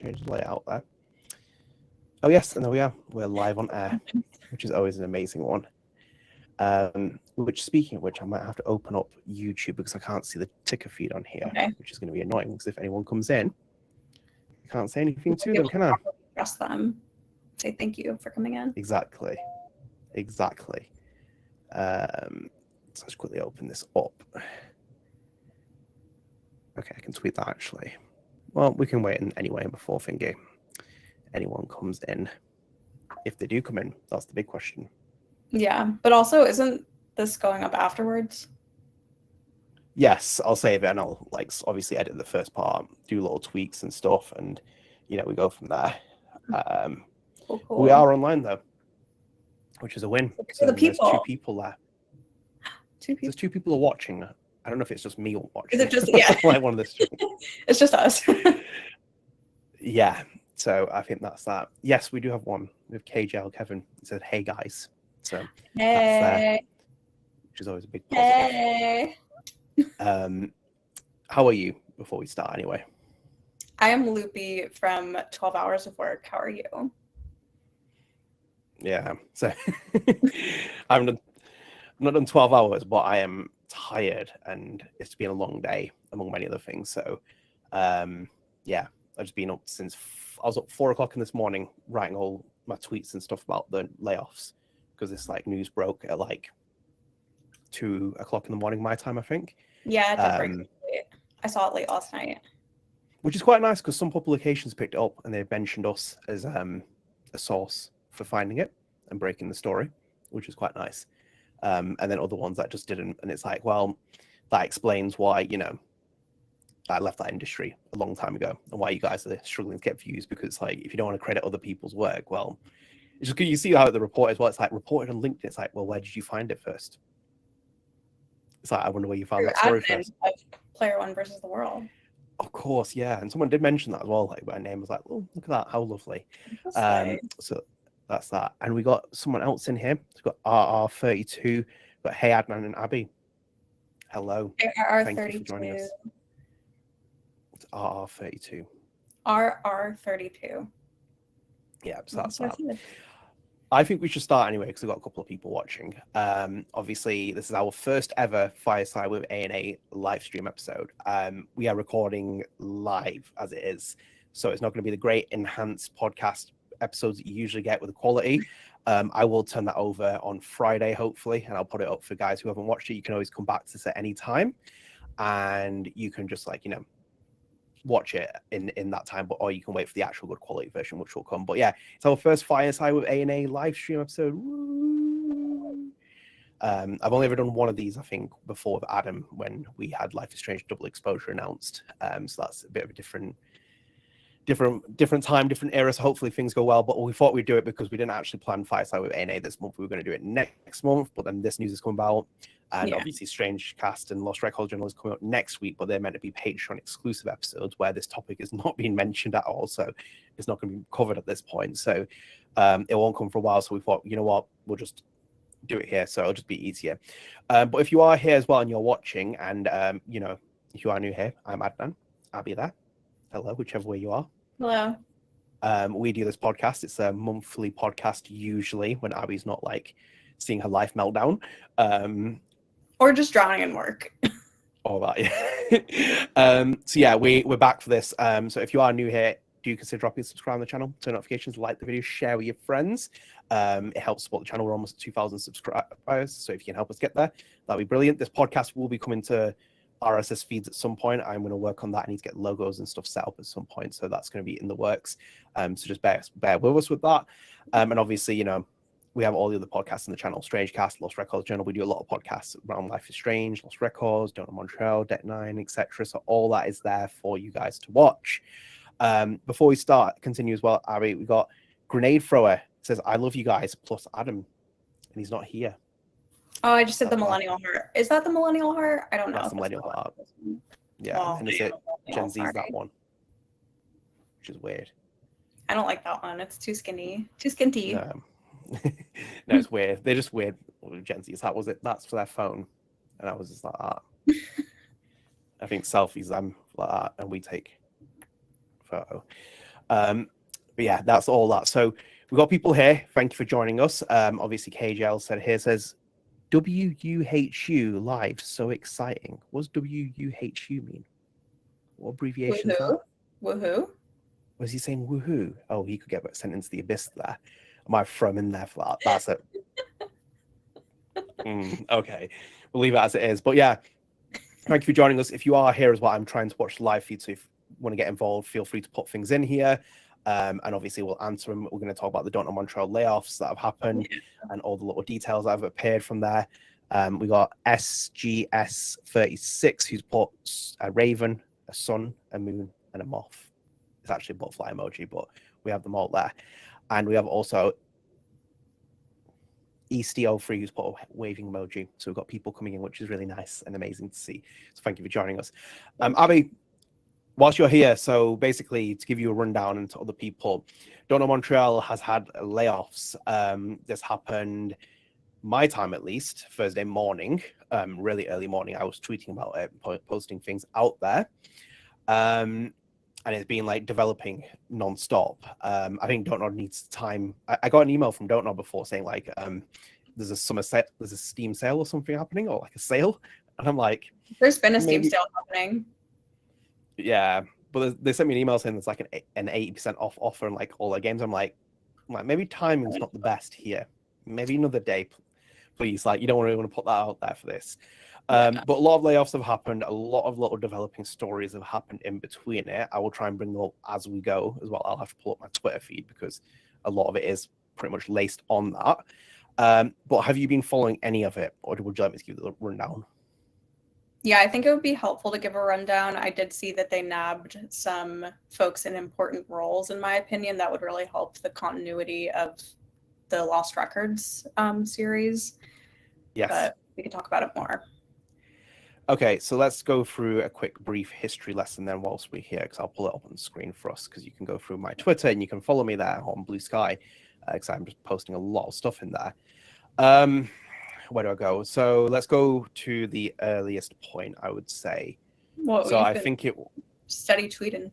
change the layout there. Oh yes, and there we are. We're live on air, which is always an amazing one. Which, speaking of which, I might have to open up YouTube because I can't see the ticker feed on here, which is going to be annoying because if anyone comes in, I can't say anything to them, can I? Trust them. Say thank you for coming in. Exactly. So let's quickly open this up. Okay, I can tweet that actually. Well, we can wait anyway before thingy. Anyone comes in. If they do come in, that's the big question. Yeah, but also, isn't this going up afterwards? Yes, I'll save it and I'll obviously edit the first part, do little tweaks and stuff, and we go from there. Cool. We are online though, which is a win. So there's 2 people there. 2 people. There's 2 people are watching. I don't know if it's just me watching. Is it just like one of the It's just us. Yeah. So I think that's that. Yes, we do have one with KJL Kevin. He said, "Hey guys." So that's there, which is always a big positive. Hey. How are you before we start anyway? I am loopy from 12 hours of work. How are you? Yeah. So I'm not done 12 hours, but I am tired and it's been a long day among many other things. So yeah, I've just been up since I was up 4 o'clock in this morning writing all my tweets and stuff about the layoffs because this news broke at 2 o'clock in the morning my time, I think. Yeah, definitely. I saw it late last night. Which is quite nice because some publications picked it up and they mentioned us as a source for finding it and breaking the story, which is quite nice. And then other ones that just didn't. And it's well, that explains why, I left that industry a long time ago and why you guys are struggling to get views because if you don't want to credit other people's work, well, it's just you see how the report is. Well, it's reported on LinkedIn. It's well, where did you find it first? It's I wonder where you found that story first. Player One versus the World. Of course, yeah. And someone did mention that as well. My name was oh, look at that. How lovely. So that's that. And we got someone else in here. We've got RR32. But hey, Adnan and Abby. Hello. RR32. Thank you for joining us. It's RR32. RR32. Yeah, so that's that. I think we should start anyway because we've got a couple of people watching. Obviously, this is our first ever Fireside with A&A live stream episode. We are recording live as it is, so it's not going to be the great enhanced podcast episodes that you usually get with the quality. I will turn that over on Friday, hopefully, and I'll put it up for guys who haven't watched it. You can always come back to this at any time, and you can just watch it in that time, or you can wait for the actual good quality version, which will come. But yeah, it's our first Fireside with A&A live stream episode. I've only ever done one of these, I think, before with Adam when we had Life is Strange Double Exposure announced. So that's a bit of a different time, different era. So hopefully things go well. But we thought we'd do it because we didn't actually plan Fireside with A&A this month. We were going to do it next month, but then this news has come about. And obviously StrangeCast and Lost Records Journal is coming up next week, but they're meant to be Patreon exclusive episodes where this topic is not being mentioned at all. So it's not going to be covered at this point. So it won't come for a while. So we thought, you know what, we'll just do it here. So it'll just be easier. But if you are here as well and you're watching and, if you are new here, I'm Adnan. I'll be there. Hello, whichever way you are. Hello. We do this podcast. It's a monthly podcast usually when Abby's not seeing her life meltdown. Or just drowning in work. All that, yeah. So yeah, we're back for this. So if you are new here, do consider dropping subscribe on the channel, turn notifications, like the video, share with your friends. It helps support the channel. We're almost 2,000 subscribers, so if you can help us get there, that'd be brilliant. This podcast will be coming to RSS feeds at some point. I'm going to work on that. I need to get logos and stuff set up at some point, so that's going to be in the works. So just bear with us with that. And obviously, we have all the other podcasts on the channel, StrangeCast, Lost Records Journal. We do a lot of podcasts around Life is Strange, Lost Records, Don't Nod Montreal, Deck 9, etc. So all that is there for you guys to watch. Before we continue as well, Abby, we got Grenade Thrower. It says, I love you guys, plus Adam. And he's not here. Oh, I just said the Millennial Heart. Is that the Millennial Heart? I don't know. That's the Millennial Heart. Yeah, and is it Gen Z's that one? Which is weird. I don't like that one. It's too skinny. Too skinty. No, it's weird. They're just weird. Gen Z's. That was it. That's for their phone, and I was just like that. I think selfies them like that, and we take photo. But yeah, that's all that. So we've got people here. Thank you for joining us. Obviously, KJL says WUHU live. So exciting. What does WUHU mean? What abbreviation is that? Woohoo. Was he saying woohoo? Oh, he could get sent into the abyss there. I might throw him in there for that. That's it. Okay, we'll leave it as it is. But yeah, thank you for joining us. If you are here as well, I'm trying to watch the live feed. So if you want to get involved, feel free to put things in here. And obviously we'll answer them. We're going to talk about the Don't Nod Montreal layoffs that have happened and all the little details that have appeared from there. We got SGS36, who's put a raven, a sun, a moon, and a moth. It's actually a butterfly emoji, but we have them all there. And we have also ESTO3, who's put a waving emoji. So we've got people coming in, which is really nice and amazing to see. So thank you for joining us. Abby, whilst you're here, so basically to give you a rundown and to other people, Don't Nod Montreal has had layoffs. This happened my time, at least, Thursday morning, really early morning. I was tweeting about it, posting things out there. And it's been like developing non-stop. I think Don't Nod needs time. I got an email from Don't Nod before saying like, there's a Steam sale or something happening, or like a sale. And I'm like, there's been a Steam sale happening. Yeah, but they sent me an email saying there's like an 80% off offer and like all their games. I'm like, maybe timing's not the best here. Maybe another day, please. Like, you don't really want to put that out there for this. But a lot of layoffs have happened. A lot of little developing stories have happened in between it. I will try and bring them up as we go as well. I'll have to pull up my Twitter feed because a lot of it is pretty much laced on that. But have you been following any of it, or would you like me to give the rundown? Yeah, I think it would be helpful to give a rundown. I did see that they nabbed some folks in important roles, in my opinion, that would really help the continuity of the Lost Records series. Yes. But we could talk about it more. Okay, so let's go through a quick brief history lesson then whilst we're here, because I'll pull it up on the screen for us, because you can go through my Twitter and you can follow me there on Blue Sky, because I'm just posting a lot of stuff in there. Where do I go? So let's go to the earliest point, I would say. So I think it... Steady tweeting.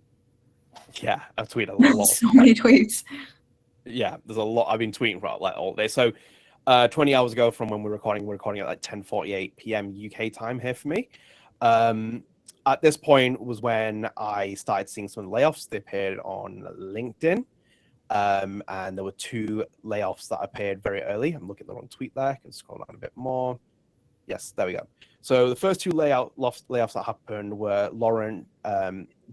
Yeah, I've tweeted a lot. So many tweets. Yeah, there's a lot. I've been tweeting for like all day. So 20 hours ago from when we're recording at like 10:48 p.m. UK time here for me. At this point was when I started seeing some layoffs. They appeared on LinkedIn. And there were 2 layoffs that appeared very early. I'm looking at the wrong tweet there. I can scroll down a bit more. Yes, there we go. So the first 2 layoffs that happened were Lauren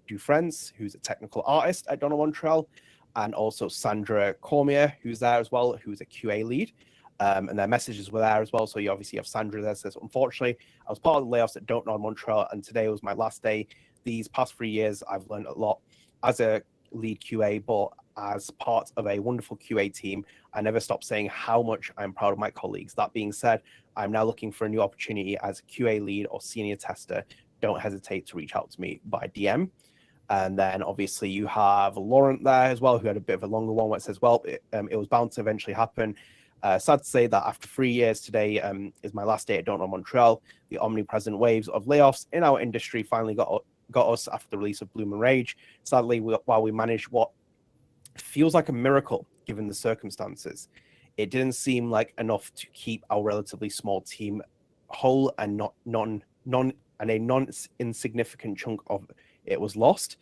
Dufresne, who's a technical artist at Don't Nod Montreal, and also Sandra Cormier, who's there as well, who's a QA lead. And their messages were there as well. So you obviously have Sandra there. Says, unfortunately, I was part of the layoffs at Don't Nod Montreal, and today was my last day. These past 3 years, I've learned a lot as a lead QA, but as part of a wonderful QA team, I never stop saying how much I'm proud of my colleagues. That being said, I'm now looking for a new opportunity as a QA lead or senior tester. Don't hesitate to reach out to me by DM. And then obviously you have Laurent there as well, who had a bit of a longer one where it says, well, it was bound to eventually happen. Sad to say that after 3 years today is my last day at Don't Nod Montreal. The omnipresent waves of layoffs in our industry finally got us after the release of Bloom and Rage. Sadly, while we managed what feels like a miracle given the circumstances, it didn't seem like enough to keep our relatively small team whole, and a non-insignificant chunk of it was lost.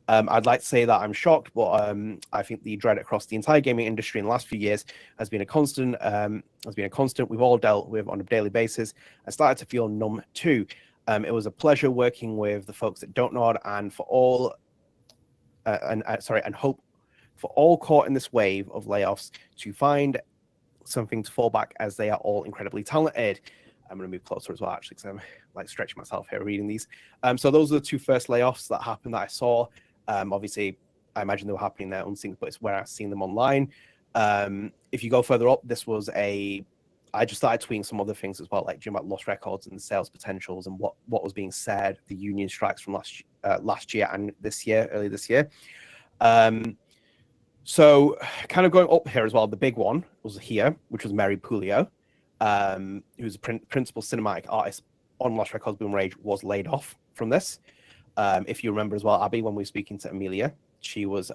I'd like to say that I'm shocked, but I think the dread across the entire gaming industry in the last few years has been a constant. We've all dealt with on a daily basis. I started to feel numb too. It was a pleasure working with the folks at Don't Nod, and for all, and hope for all caught in this wave of layoffs to find something to fall back, as they are all incredibly talented. I'm going to move closer as well, actually, because I'm like stretching myself here reading these. So those are the 2 first layoffs that happened that I saw. Obviously, I imagine they were happening there unseen, but it's where I've seen them online. If you go further up, I just started tweeting some other things as well, like about Lost Records and the sales potentials and what was being said, the union strikes from last year and early this year. So kind of going up here as well, the big one was here, which was Mary Pulio, who's a principal cinematic artist on Lost Records Boom Rage, was laid off from this. If you remember as well, Abby, when we were speaking to Amelia, she was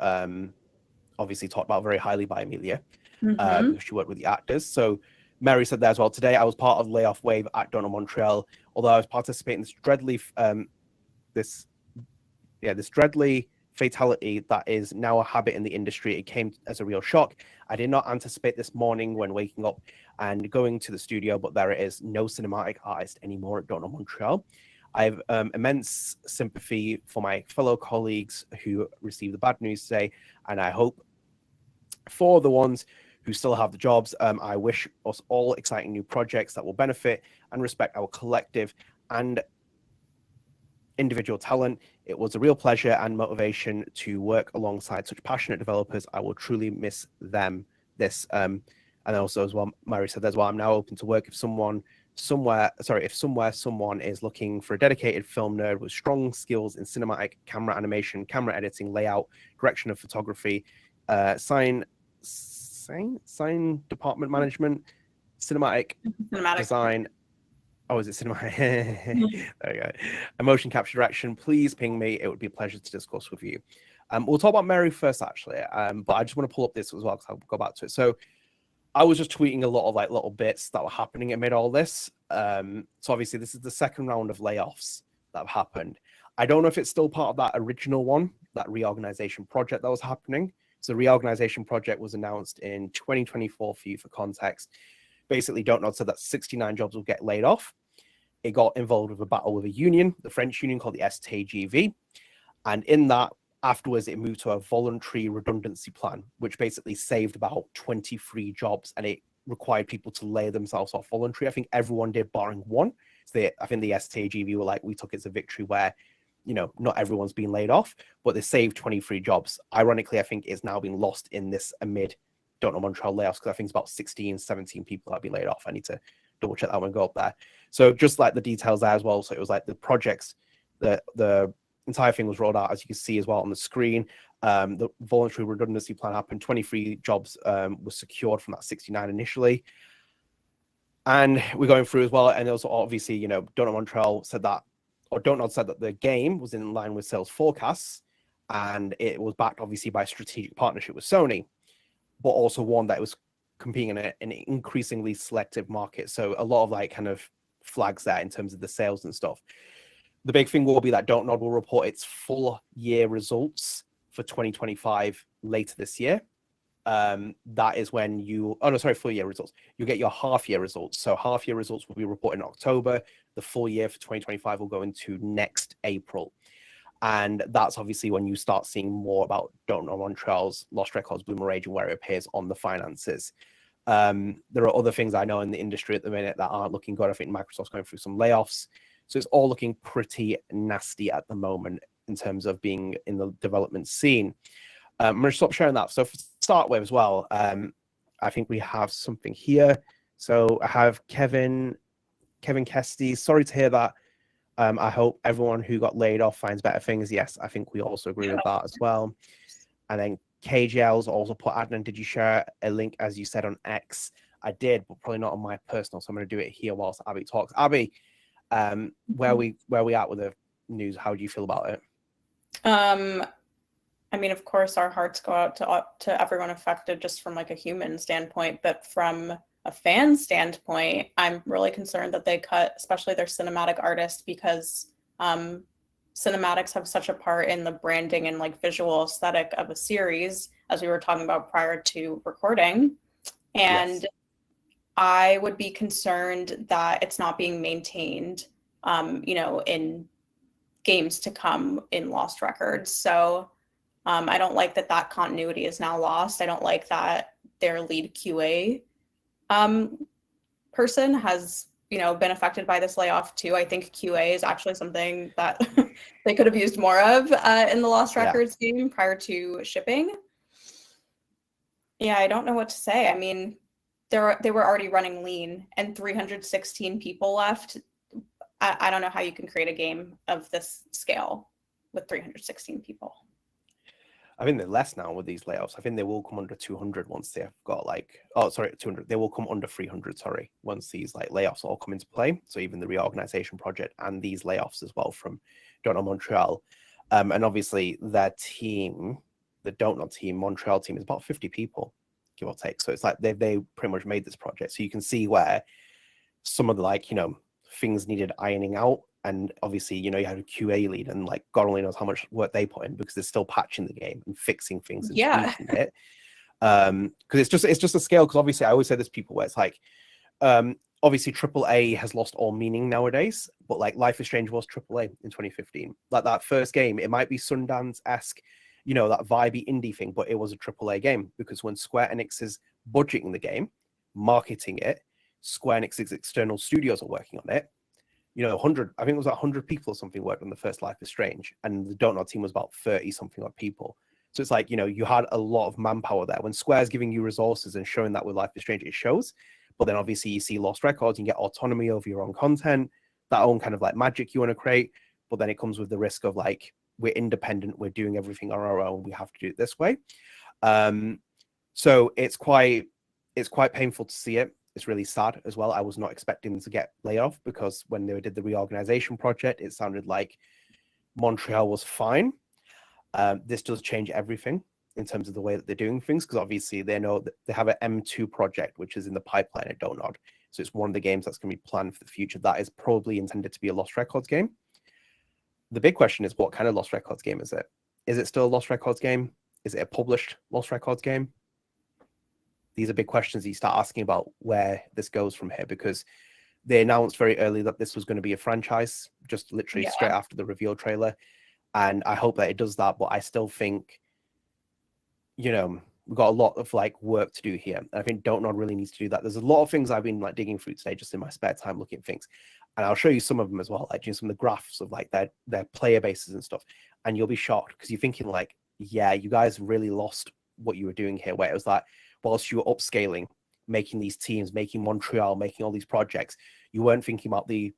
obviously talked about very highly by Amelia, Mm-hmm. because she worked with the actors. So Mary said there as well, today I was part of the layoff wave at Don't Nod Montreal, although I was participating in this dreadly fatality that is now a habit in the industry. It came as a real shock. I did not anticipate this morning when waking up and going to the studio, but there it is, no cinematic artist anymore at Don't Nod Montreal. I have immense sympathy for my fellow colleagues who received the bad news today, and I hope for the ones who still have the jobs, I wish us all exciting new projects that will benefit and respect our collective and individual talent. It was a real pleasure and motivation to work alongside such passionate developers. I will truly miss them. And also as well, Mary said as well, I'm now open to work if someone someone is looking for a dedicated film nerd with strong skills in cinematic, camera animation, camera editing, layout, direction of photography, sign department management, cinematic design. Oh, is it cinematic? There you go. A motion capture direction. Please ping me. It would be a pleasure to discuss with you. We'll talk about Mary first, actually. But I just want to pull up this as well because I'll go back to it. So I was just tweeting a lot of like little bits that were happening amid all this. So obviously this is the second round of layoffs that have happened. I don't know if it's still part of that original one, that reorganization project that was happening. So the reorganization project was announced in 2024 for you for context. Basically, Don't Nod said that 69 jobs will get laid off. It got involved with a battle with a union, the French union called the STGV. And in that, afterwards, it moved to a voluntary redundancy plan, which basically saved about 23 jobs, and it required people to lay themselves off voluntary. I think everyone did, barring one. So I think the STGV were like, we took it as a victory where, you know, not everyone's been laid off, but they saved 23 jobs. Ironically, I think it's now been lost in this amid Don't Nod Montreal layoffs, because I think it's about 16, 17 people that have been laid off. I need to double check that one and go up there. So just like the details there as well. So it was like the projects, the entire thing was rolled out, as you can see as well on the screen. The voluntary redundancy plan happened. 23 jobs were secured from that 69 initially. And we're going through as well. And also obviously, you know, Don't Nod Montreal said that, or Don't Nod said that the game was in line with sales forecasts, and it was backed obviously by a strategic partnership with Sony, but also one that was competing in an increasingly selective market. So a lot of like kind of flags there in terms of the sales and stuff. The big thing will be that Don't Nod will report its full year results for 2025 later this year. That is when full year results. You'll get your half year results. So half year results will be reported in October. The full year for 2025 will go into next April. And that's obviously when you start seeing more about Don't Nod Montreal's Lost Records Bloomer Rage and where it appears on the finances. There are other things I know in the industry at the minute that aren't looking good. I think Microsoft's going through some layoffs. So it's all looking pretty nasty at the moment in terms of being in the development scene. I'm going to stop sharing that. So to start with as well, I think we have something here. So I have Kevin Kesty. Sorry to hear that. I hope everyone who got laid off finds better things. Yes, I think we also agree with that as well. And then KJL's also put, Adnan, did you share a link as you said on X? I did, but probably not on my personal. So I'm going to do it here whilst Abby talks. Abby, where we at with the news? How do you feel about it? I mean, of course, our hearts go out to everyone affected just from like a human standpoint, but from a fan standpoint, I'm really concerned that they cut, especially their cinematic artists, because cinematics have such a part in the branding and like visual aesthetic of a series, as we were talking about prior to recording. And yes, I would be concerned that it's not being maintained, in games to come in Lost Records. So I don't like that continuity is now lost. I don't like that their lead QA person has, been affected by this layoff too. I think QA is actually something that they could have used more of in the Lost Records game prior to shipping. Yeah, I don't know what to say. I mean, they were already running lean, and 316 people left. I don't know how you can create a game of this scale with 316 people. I think they're less now with these layoffs. I think they will come under 200 once they have got 200. They will come under 300, once these like layoffs all come into play. So even the reorganization project and these layoffs as well from Don't Nod Montreal. And obviously their team, the Don't Nod team, Montreal team, is about 50 people, give or take. So it's like they pretty much made this project. So you can see where some of the, like, you know, things needed ironing out. And obviously, you know, you had a QA lead, and like God only knows how much work they put in, because they're still patching the game and fixing things and tweaking it. Because it's just a scale. Because obviously, I always say this to people, where it's like, obviously AAA has lost all meaning nowadays, but like Life is Strange was AAA in 2015. Like that first game, it might be Sundance-esque, you know, that vibey indie thing, but it was a AAA game, because when Square Enix is budgeting the game, marketing it, Square Enix's external studios are working on it. You know, 100, I think it was 100 people or something worked on the first Life is Strange, and the Don't Nod team was about 30 something odd people. So it's like, you know, you had a lot of manpower there. When Square's giving you resources and showing that with Life is Strange, it shows. But then obviously you see Lost Records, you get autonomy over your own content, that own kind of like magic you want to create. But then it comes with the risk of like, we're independent, we're doing everything on our own, we have to do it this way. So it's quite painful to see it. It's really sad as well. I was not expecting them to get laid off, because when they did the reorganization project, it sounded like Montreal was fine. This does change everything in terms of the way that they're doing things, because obviously they know that they have an M2 project, which is in the pipeline at Don't Nod. So it's one of the games that's going to be planned for the future. That is probably intended to be a Lost Records game. The big question is, what kind of Lost Records game is it? Is it still a Lost Records game? Is it a published Lost Records game? These are big questions you start asking about where this goes from here, because they announced very early that this was going to be a franchise, just literally straight after the reveal trailer. And I hope that it does that, but I still think, you know, we've got a lot of like work to do here. And I think Don't Nod really needs to do that. There's a lot of things I've been like digging through today, just in my spare time, looking at things. And I'll show you some of them as well, like doing some of the graphs of like their player bases and stuff. And you'll be shocked, because you're thinking like, yeah, you guys really lost what you were doing here, where it was like, whilst you were upscaling, making these teams, making Montreal, making all these projects, you weren't thinking about the,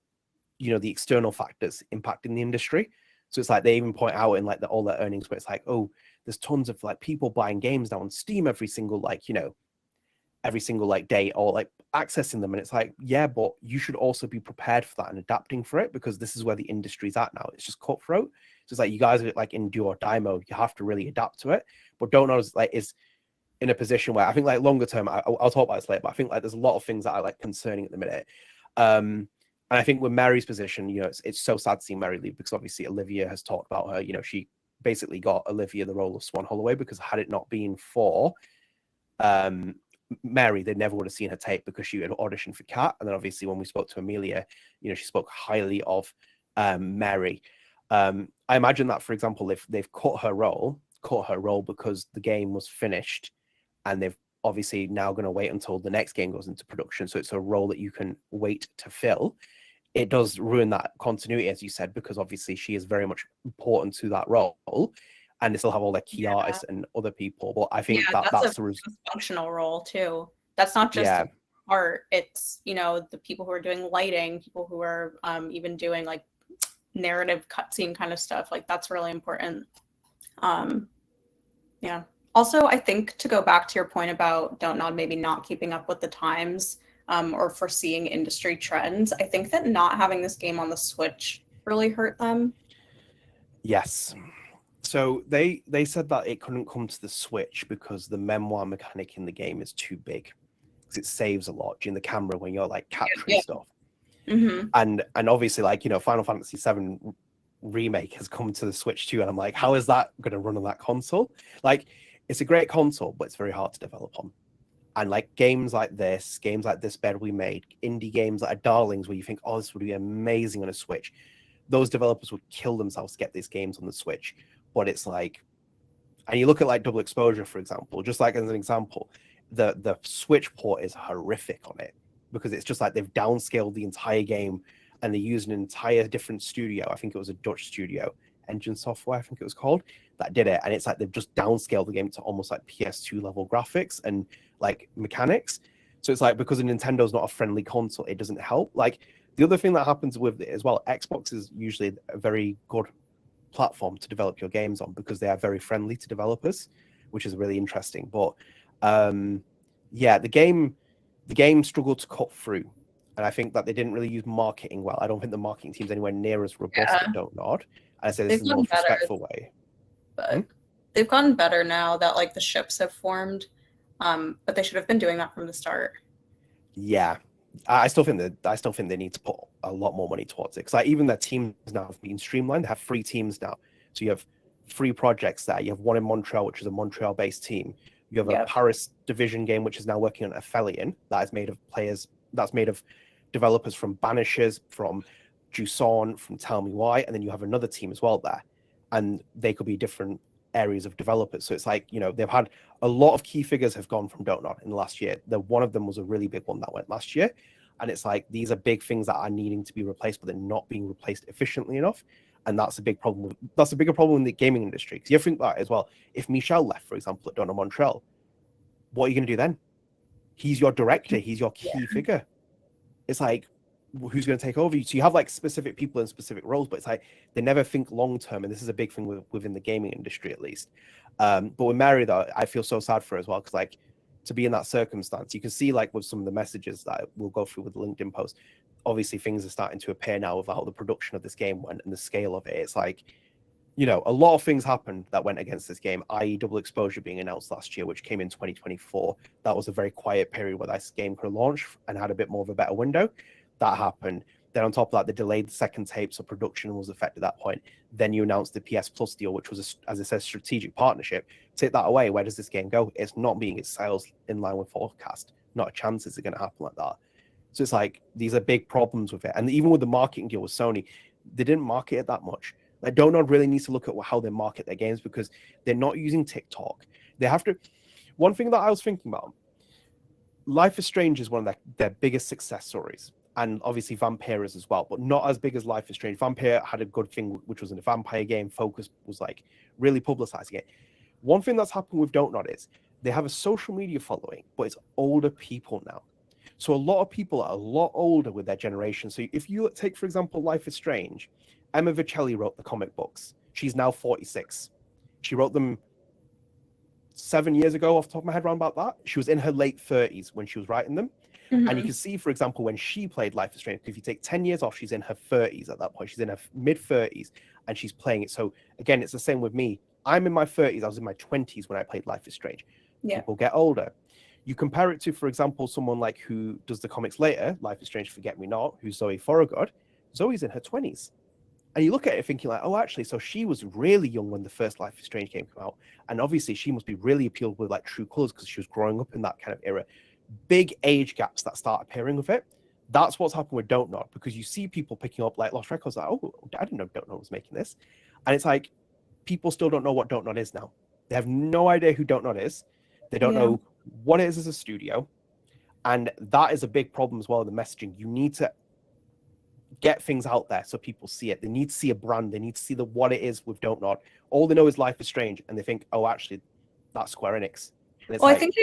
you know, the external factors impacting the industry. So it's like they even point out in like all their earnings, where it's like, oh, there's tons of like people buying games now on Steam every single like, you know, every single like day, or like accessing them. And it's like, yeah, but you should also be prepared for that and adapting for it, because this is where the industry's at now. It's just cutthroat. So it's like, you guys are like in do or die mode. You have to really adapt to it. But Don't Know is in a position where I think like longer term, I'll talk about this later, but I think like there's a lot of things that are like concerning at the minute. And I think with Mary's position, you know, it's so sad to see Mary leave, because obviously Olivia has talked about her. You know, she basically got Olivia the role of Swan Holloway, because had it not been for Mary, they never would have seen her tape, because she had auditioned for Kat. And then obviously when we spoke to Amelia, you know, she spoke highly of Mary. I imagine that, for example, if they've cut her role because the game was finished, and they've obviously now going to wait until the next game goes into production. So it's a role that you can wait to fill. It does ruin that continuity, as you said, because obviously she is very much important to that role, and they still have all their key artists and other people. But I think that's a functional role too. That's not just art. It's, you know, the people who are doing lighting, people who are even doing like narrative cutscene kind of stuff. Like that's really important. Yeah. Also, I think, to go back to your point about Don't Nod maybe not keeping up with the times, or foreseeing industry trends, I think that not having this game on the Switch really hurt them. Yes. So they said that it couldn't come to the Switch because the memoir mechanic in the game is too big, because it saves a lot during the camera when you're like capturing stuff. Mm-hmm. And obviously, like, you know, Final Fantasy VII Remake has come to the Switch too, and I'm like, how is that going to run on that console? Like, it's a great console, but it's very hard to develop on. And like games like this Better We Made, indie games that are darlings, where you think, oh, this would be amazing on a Switch. Those developers would kill themselves to get these games on the Switch. But it's like, and you look at like Double Exposure, for example, just like as an example, the Switch port is horrific on it, because it's just like they've downscaled the entire game, and they use an entire different studio. I think it was a Dutch studio, Engine Software, I think it was called, that did it. And it's like they've just downscaled the game to almost like PS2 level graphics and like mechanics. So it's like, because Nintendo's not a friendly console, it doesn't help. Like the other thing that happens with it as well, Xbox is usually a very good platform to develop your games on, because they are very friendly to developers, which is really interesting. But yeah, the game struggled to cut through, and I think that they didn't really use marketing well. I don't think the marketing team's anywhere near as robust at Don't Nod. And I say this in the most respectful way. But They've gotten better now that like the ships have formed, but they should have been doing that from the start. Yeah, I still think they need to put a lot more money towards it, because like even their teams now have been streamlined. They have 3 teams now, so you have 3 projects there. You have one in Montreal, which is a Montreal-based team. You have a Yep. Paris division game, which is now working on Aphelion, that is made of players, that's made of developers from Banishers, from Juson, from Tell Me Why, and then you have another team as well there, and they could be different areas of developers. So it's like, you know, they've had a lot of key figures have gone from Don't Nod in the last year. One of them was a really big one that went last year. And it's like, these are big things that are needing to be replaced, but they're not being replaced efficiently enough. And that's a big problem. That's a bigger problem in the gaming industry. Because you think about it as well. If Michel left, for example, at Don't Nod Montreal, what are you going to do then? He's your director. He's your key figure. It's like, who's going to take over you? So you have like specific people in specific roles, but it's like they never think long term, and this is a big thing within the gaming industry, at least. But with Mary, though, I feel so sad for her as well, because like, to be in that circumstance, you can see like with some of the messages that we'll go through with the LinkedIn post, obviously things are starting to appear now with how the production of this game went and the scale of it. It's like, you know, a lot of things happened that went against this game, i.e. Double Exposure being announced last year, which came in 2024. That was a very quiet period where this game could launch and had a bit more of a better window. That happened. Then on top of that, they delayed the second tape, so production was affected at that point. Then you announced the PS Plus deal, which was, as it says, strategic partnership. Take that away, where does this game go? It's not being its sales in line with forecast. Not a chance is it going to happen like that. So it's like, these are big problems with it. And even with the marketing deal with Sony, they didn't market it that much. Like, Don't Nod really needs to look at how they market their games, because they're not using TikTok. They have to. One thing that I was thinking about, Life is Strange is one of their biggest success stories. And obviously Vampires as well, but not as big as Life is Strange. Vampire had a good thing, which was in a vampire game. Focus was like really publicizing it. One thing that's happened with Don't Nod is they have a social media following, but it's older people now. So a lot of people are a lot older with their generation. So if you take, for example, Life is Strange, Emma Vicelli wrote the comic books. She's now 46. She wrote them 7 years ago, off the top of my head, around about that. She was in her late 30s when she was writing them. Mm-hmm. And you can see, for example, when she played Life is Strange, if you take 10 years off, she's in her 30s at that point. She's in her mid-30s, and she's playing it. So, again, it's the same with me. I'm in my 30s. I was in my 20s when I played Life is Strange. Yeah. People get older. You compare it to, for example, someone like who does the comics later, Life is Strange, Forget Me Not, who's Zoe Thorogood. Zoe's in her 20s. And you look at it thinking like, oh, actually, so she was really young when the first Life is Strange game came out. And obviously, she must be really appealed with like true colors, because she was growing up in that kind of era. Big age gaps that start appearing with it. That's what's happened with Don't Nod, because you see people picking up like Lost Records, like, oh, I didn't know Don't Nod was making this. And it's like, people still don't know what Don't Nod is now. They have no idea who Don't Nod is. They don't know what it is as a studio. And that is a big problem as well, the messaging. You need to get things out there so people see it. They need to see a brand. They need to see what it is with Don't Nod. All they know is Life is Strange, and they think, oh, actually, that's Square Enix. Well, like, I think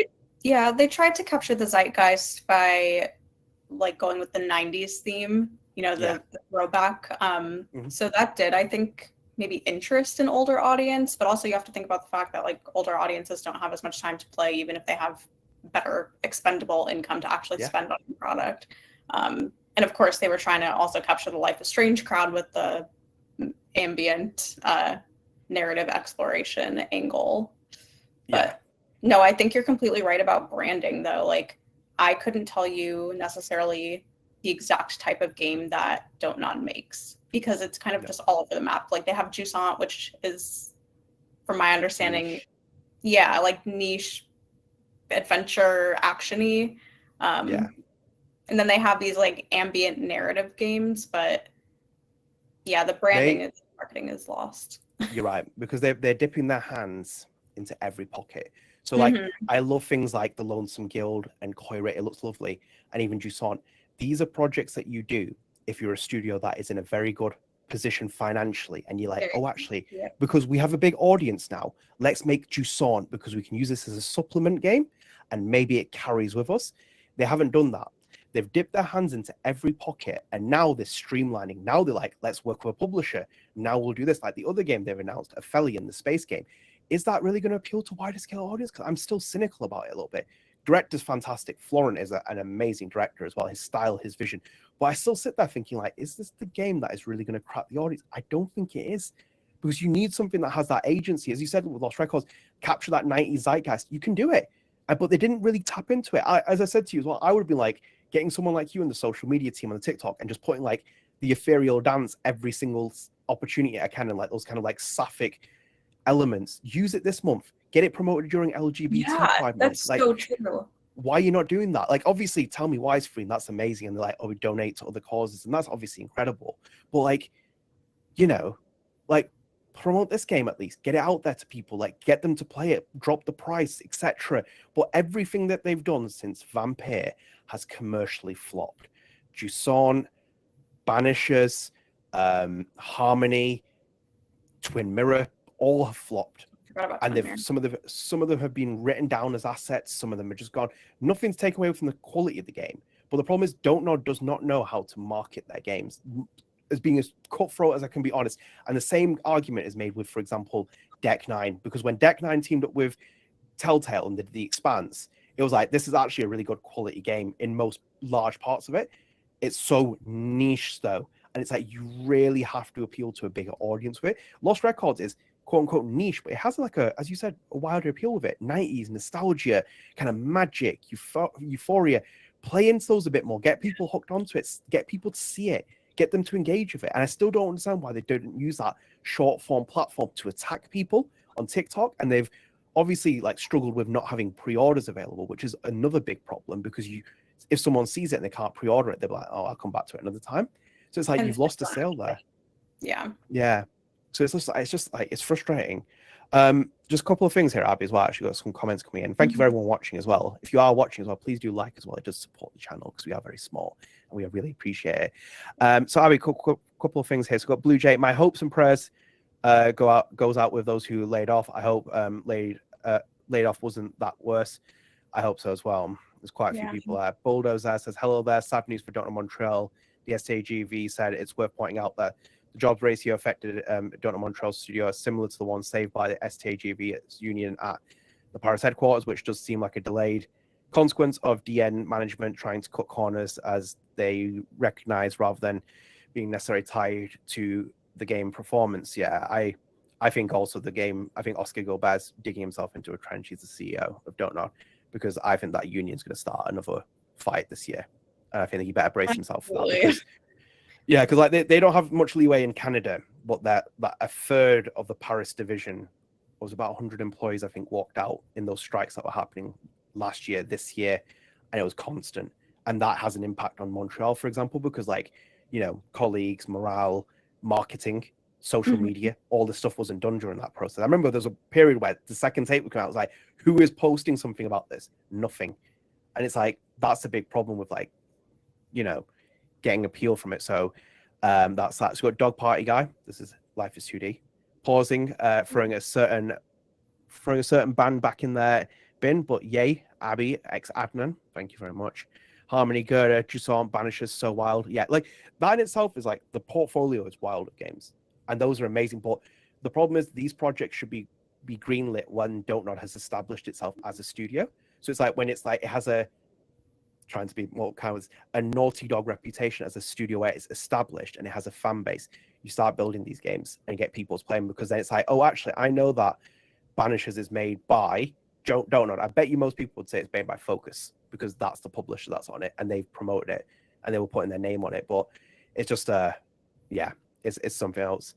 they tried to capture the zeitgeist by like going with the 90s theme, you know, the throwback. So that did, I think, maybe interest in older audience, but also you have to think about the fact that like older audiences don't have as much time to play, even if they have better expendable income to actually spend on the product. And of course, they were trying to also capture the Life is Strange crowd with the ambient narrative exploration angle. But no, I think you're completely right about branding, though. Like, I couldn't tell you necessarily the exact type of game that Don't Nod makes, because it's kind of just all over the map. Like, they have Jusant, which is, from my understanding, like niche adventure action-y. And then they have these like ambient narrative games, but the branding marketing is lost. You're right, because they're dipping their hands into every pocket. So like, I love things like the Lonesome Guild and Koira, it looks lovely, and even Jusant. These are projects that you do if you're a studio that is in a very good position financially, and you're like, oh, actually, because we have a big audience now, let's make Jusant, because we can use this as a supplement game, and maybe it carries with us. They haven't done that. They've dipped their hands into every pocket, and now they're streamlining. Now they're like, let's work with a publisher. Now we'll do this. Like the other game they've announced, Aphelion, the space game. Is that really going to appeal to wider scale audience? Because I'm still cynical about it a little bit. Director's fantastic. Florent is an amazing director as well. His style, his vision. But I still sit there thinking, like, is this the game that is really going to crack the audience? I don't think it is. because you need something that has that agency. As you said with Lost Records, capture that 90s zeitgeist. You can do it. But they didn't really tap into it. As I said to you as well, I would be like getting someone like you in the social media team on the TikTok and just putting like the ethereal dance every single opportunity I can, and like those kind of like sapphic elements. Use it this month. Get it promoted during LGBT Pride Month. That's like, so true. Why are you not doing that? Like, obviously, tell me why it's free, and that's amazing. And they're like, oh, we donate to other causes, and that's obviously incredible. But like, like promote this game at least. Get it out there to people. Like, get them to play it. Drop the price, etc. But everything that they've done since Vampire has commercially flopped. Jusant, Banishers, Harmony, Twin Mirror, all have flopped. And some of them have been written down as assets. Some of them are just gone. Nothing's taken away from the quality of the game. But the problem is, Don't Nod does not know how to market their games. As being as cutthroat as I can be honest. And the same argument is made with, for example, Deck 9. Because when Deck 9 teamed up with Telltale and did The Expanse, it was like, this is actually a really good quality game in most large parts of it. It's so niche though. And it's like, you really have to appeal to a bigger audience with it. Lost Records is quote unquote niche, but it has like as you said, a wider appeal with it. 90s nostalgia, kind of magic, euphoria. Play into those a bit more. Get people hooked onto it. Get people to see it. Get them to engage with it. And I still don't understand why they don't use that short form platform to attack people on TikTok. And they've obviously like struggled with not having pre-orders available, which is another big problem, because if someone sees it and they can't pre-order it, they're like, oh, I'll come back to it another time. So it's like, you've lost a sale there. Yeah. So it's frustrating. Just a couple of things here, Abby, as well. Actually, got some comments coming in. Thank you for everyone watching as well. If you are watching as well, please do like as well. It does support the channel because we are very small and we really appreciate it. So Abby, couple of things here. So we've got Blue Jay. My hopes and prayers goes out with those who laid off. I hope laid off wasn't that worse. I hope so as well. There's quite a few people there. Bulldozer says, hello there. Sad news for Don't Nod Montreal. The SAGV said it's worth pointing out that the jobs ratio affected Don't Nod Montreal studio are similar to the one saved by the STAGV union at the Paris headquarters, which does seem like a delayed consequence of DN management trying to cut corners as they recognize, rather than being necessarily tied to the game performance. Yeah, I think also the game, I think Oscar Gilbert's digging himself into a trench. He's the CEO of Don't Nod, because I think that union's going to start another fight this year. And I think that he better brace himself for that. Because like they don't have much leeway in Canada, but that a third of the Paris division was about 100 employees, I think, walked out in those strikes that were happening last year, this year, and it was constant. And that has an impact on Montreal, for example, because like, colleagues, morale, marketing, social media, all this stuff wasn't done during that process. I remember there was a period where the second tape would come out, it was like, who is posting something about this? Nothing. And it's like, that's a big problem with like, getting appeal from it. So that's that. So we've got Dog Party Guy. This is Life is 2D. Pausing, throwing a certain band back in their bin, but yay, Abby, ex Adnan. Thank you very much. Harmony, Gerda, Jusant, Banishers, So Wild. Yeah, like that in itself is like, the portfolio is wild of games. And those are amazing. But the problem is these projects should be greenlit when Don't Nod has established itself as a studio. So it's like when it's like it has trying to be more kind of a Naughty Dog reputation as a studio where it's established and it has a fan base, you start building these games and get people's playing, because then it's like, oh, actually, I know that Banishers is made by Don't Nod. I bet you most people would say it's made by Focus, because that's the publisher that's on it and they've promoted it and they were putting their name on it. But it's just it's something else.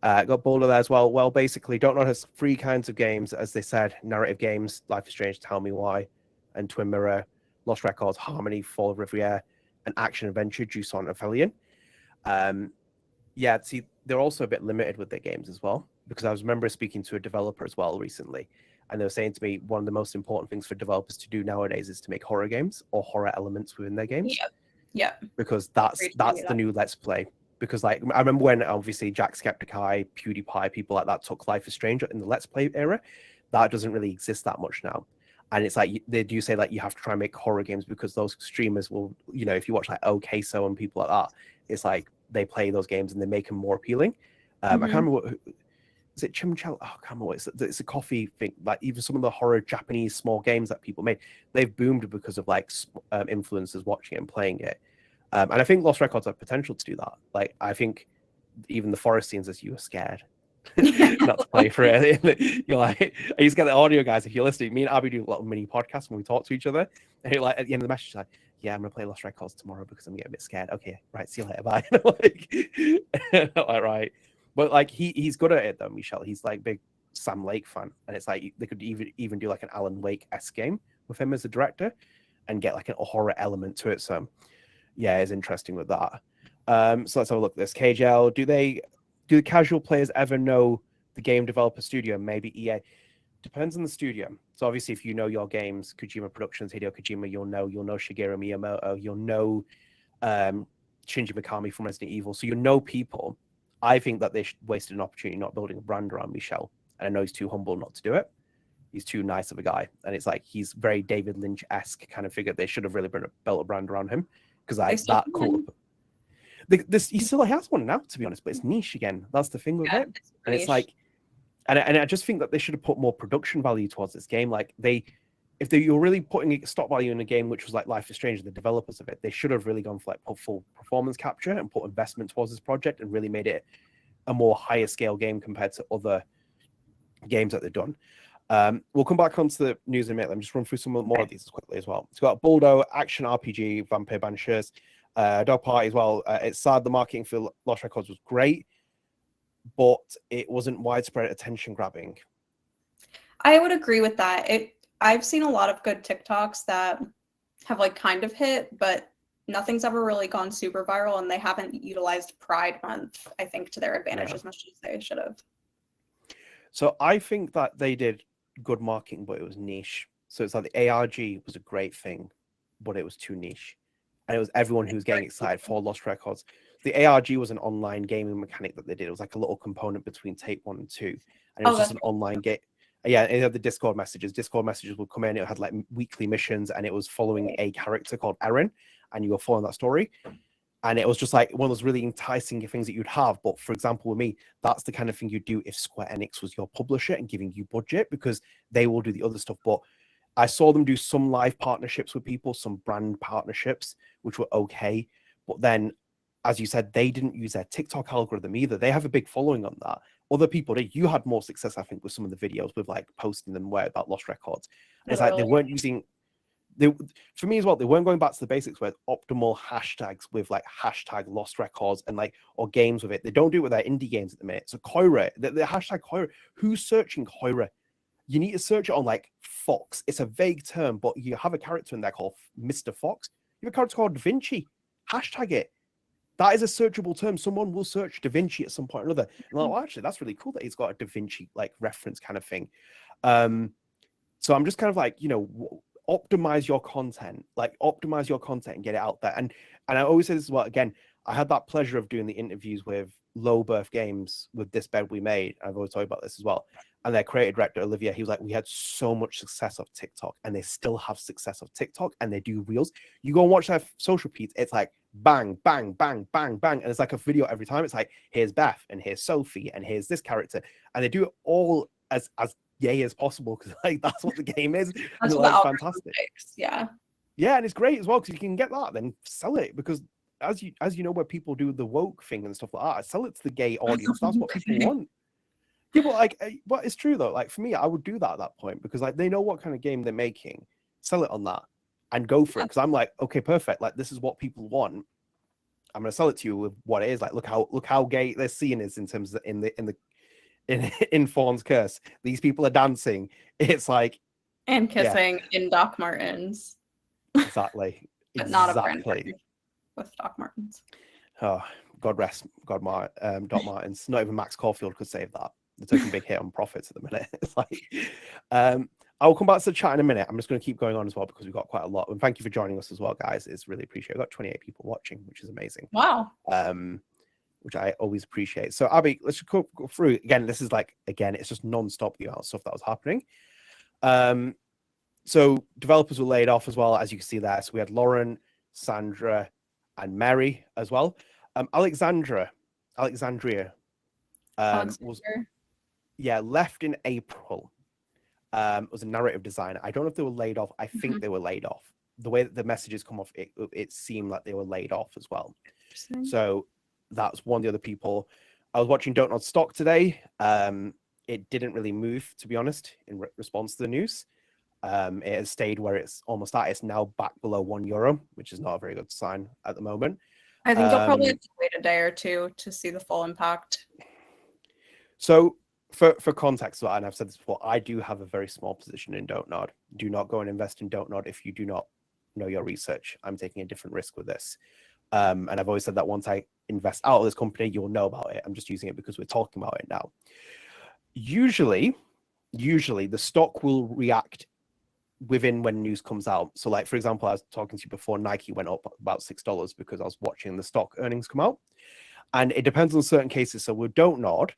Got Boulder there as well. Well, basically, Don't Nod has 3 kinds of games, as they said: narrative games, Life is Strange, Tell Me Why, and Twin Mirror, Lost Records, Harmony, Fall of Riviera, and Action Adventure, Jusant and Aphelion. See, they're also a bit limited with their games as well, because I remember speaking to a developer as well recently, and they were saying to me, one of the most important things for developers to do nowadays is to make horror games or horror elements within their games. Yeah. Because that's the new Let's Play. Because like, I remember when obviously Jacksepticeye, PewDiePie, people like that took Life is Strange in the Let's Play era. That doesn't really exist that much now. And it's like, they do say like you have to try and make horror games, because those streamers will, if you watch like OKSO and people like that, it's like they play those games and they make them more appealing. I can't remember what, is it Chimchal? Oh, I can't remember what it's a coffee thing. Like even some of the horror Japanese small games that people made, they've boomed because of like influencers watching it and playing it. And I think Lost Records have potential to do that. Like I think even the forest scenes, as you were scared, not to play for it. You're like, I used to get the audio, guys. If you're listening, me and Abby do a little mini podcast when we talk to each other. And like at the end of the message, like, yeah, I'm gonna play Lost Records tomorrow because I'm getting a bit scared. Okay, right, see you later, bye. Like, right. But like he's good at it though, Michelle. He's like big Sam Lake fan, and it's like they could even do like an Alan Wake-esque game with him as a director, and get like a horror element to it. So yeah, it's interesting with that. So let's have a look at this. KJL, do the casual players ever know the game developer studio? Maybe EA. Depends on the studio. So obviously, if you know your games, Kojima Productions, Hideo Kojima, you'll know Shigeru Miyamoto, you'll know Shinji Mikami from Resident Evil. So you know people. I think that they wasted an opportunity not building a brand around Michel. And I know he's too humble not to do it. He's too nice of a guy. And it's like he's very David Lynch-esque kind of figure. They should have really built a brand around him. Because that cool. He still has one now, to be honest, but it's niche again. That's the thing with it. And it's like, and I just think that they should have put more production value towards this game. Like if you're really putting stock value in a game, which was like Life is Strange, the developers of it, they should have really gone for like full performance capture and put investment towards this project and really made it a more higher scale game compared to other games that they've done. We'll come back onto the news in a minute. Let me just run through some more of these quickly as well. It's got Buldo, action RPG, Vampire Banishers, Dog Party as well. It's sad the marketing for Lost Records was great, but it wasn't widespread attention grabbing. I would agree with that. I've seen a lot of good TikToks that have like kind of hit, but nothing's ever really gone super viral, and they haven't utilized Pride Month, I think, to their advantage as much as they should have. So I think that they did good marketing, but it was niche. So it's like the ARG was a great thing, but it was too niche. And it was everyone who was getting excited for Lost Records. The ARG was an online gaming mechanic that they did. It was like a little component between Tape 1 and 2. And it was just an online game. Yeah, it had the Discord messages. Discord messages would come in. It had like weekly missions, and it was following a character called Eren, and you were following that story. And it was just like one of those really enticing things that you'd have. But for example, with me, that's the kind of thing you'd do if Square Enix was your publisher and giving you budget, because they will do the other stuff. But I saw them do some live partnerships with people, some brand partnerships, which were okay. But then, as you said, they didn't use their TikTok algorithm either. They have a big following on that. Other people did. You had more success, I think, with some of the videos with like posting them where about Lost Records. And it's like they weren't using... for me as well, they weren't going back to the basics with optimal hashtags with like hashtag Lost Records and like, or games with it. They don't do it with their indie games at the minute. So Koira, the hashtag Koira, who's searching Koira? You need to search it on like Fox. It's a vague term, but you have a character in there called Mr. Fox. You have a character called Da Vinci. Hashtag it. That is a searchable term. Someone will search Da Vinci at some point or another. And like, well, actually, that's really cool that he's got a Da Vinci like reference kind of thing. So I'm just kind of like, optimize your content, and get it out there. And I always say this as well, again, I had that pleasure of doing the interviews with Low Birth Games with This Bed We Made. I've always talked about this as well. And their creative director, Olivia, he was like, we had so much success of TikTok, and they still have success of TikTok, and they do reels. You go and watch their social feeds, it's like bang, bang, bang, bang, bang. And it's like a video every time. It's like, here's Beth, and here's Sophie, and here's this character. And they do it all as gay as possible, because like that's what the game is. That's like fantastic. Yeah, and it's great as well, because you can get that, then sell it, because as you know, where people do the woke thing and stuff like that, sell it to the gay audience. That's what people want. People like, but it's true though. Like for me, I would do that at that point, because like they know what kind of game they're making, sell it on that, and go for it. Because I'm like, okay, perfect. Like this is what people want. I'm gonna sell it to you with what it is. Like look how gay this scene is in terms of in Fawn's Curse. These people are dancing. It's like and kissing in Doc Martens. Exactly. But not a friend with Doc Martens. Oh, God rest Doc Martens. Not even Max Caulfield could save that. They're taking a big hit on profits at the minute. It's like, I will come back to the chat in a minute. I'm just going to keep going on as well, because we've got quite a lot. And thank you for joining us as well, guys. It's really appreciated. We've got 28 people watching, which is amazing. Wow. Which I always appreciate. So Abby, let's just go through again. This is like, again, it's just non-stop the amount of stuff that was happening. So developers were laid off as well, as you can see there. So we had Lauren, Sandra, and Mary as well. Alexandria was left in April. Was a narrative designer. I don't know if they were laid off. I think they were laid off. The way that the messages come off, it seemed like they were laid off as well. So that's one of the other people. I was watching Don't Nod stock today. It didn't really move, to be honest, in response to the news. It has stayed where it's almost at. It's now back below €1, which is not a very good sign at the moment. I think you'll probably have to wait a day or two to see the full impact. So for context, and I've said this before, I do have a very small position in Don't Nod. Do not go and invest in Don't Nod if you do not know your research. I'm taking a different risk with this. And I've always said that once I invest out of this company, you'll know about it. I'm just using it because we're talking about it now. Usually the stock will react within when news comes out. So like, for example, I was talking to you before, Nike went up about $6 because I was watching the stock earnings come out. And it depends on certain cases. So with Don't Nod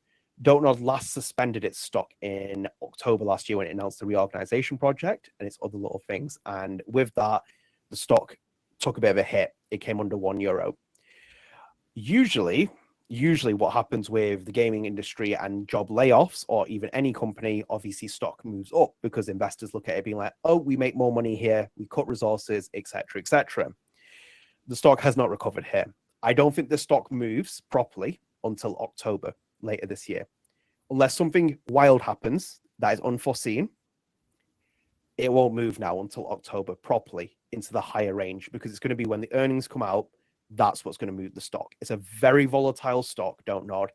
last suspended its stock in October last year when it announced the reorganization project and its other little things. And with that, the stock took a bit of a hit. It came under €1. Usually what happens with the gaming industry and job layoffs, or even any company, obviously stock moves up because investors look at it being like, oh, we make more money here, we cut resources, etc., etc. The stock has not recovered here. I don't think the stock moves properly until October later this year. Unless something wild happens that is unforeseen, it won't move now until October properly into the higher range, because it's going to be when the earnings come out, that's what's going to move the stock. It's a very volatile stock, Don't Nod.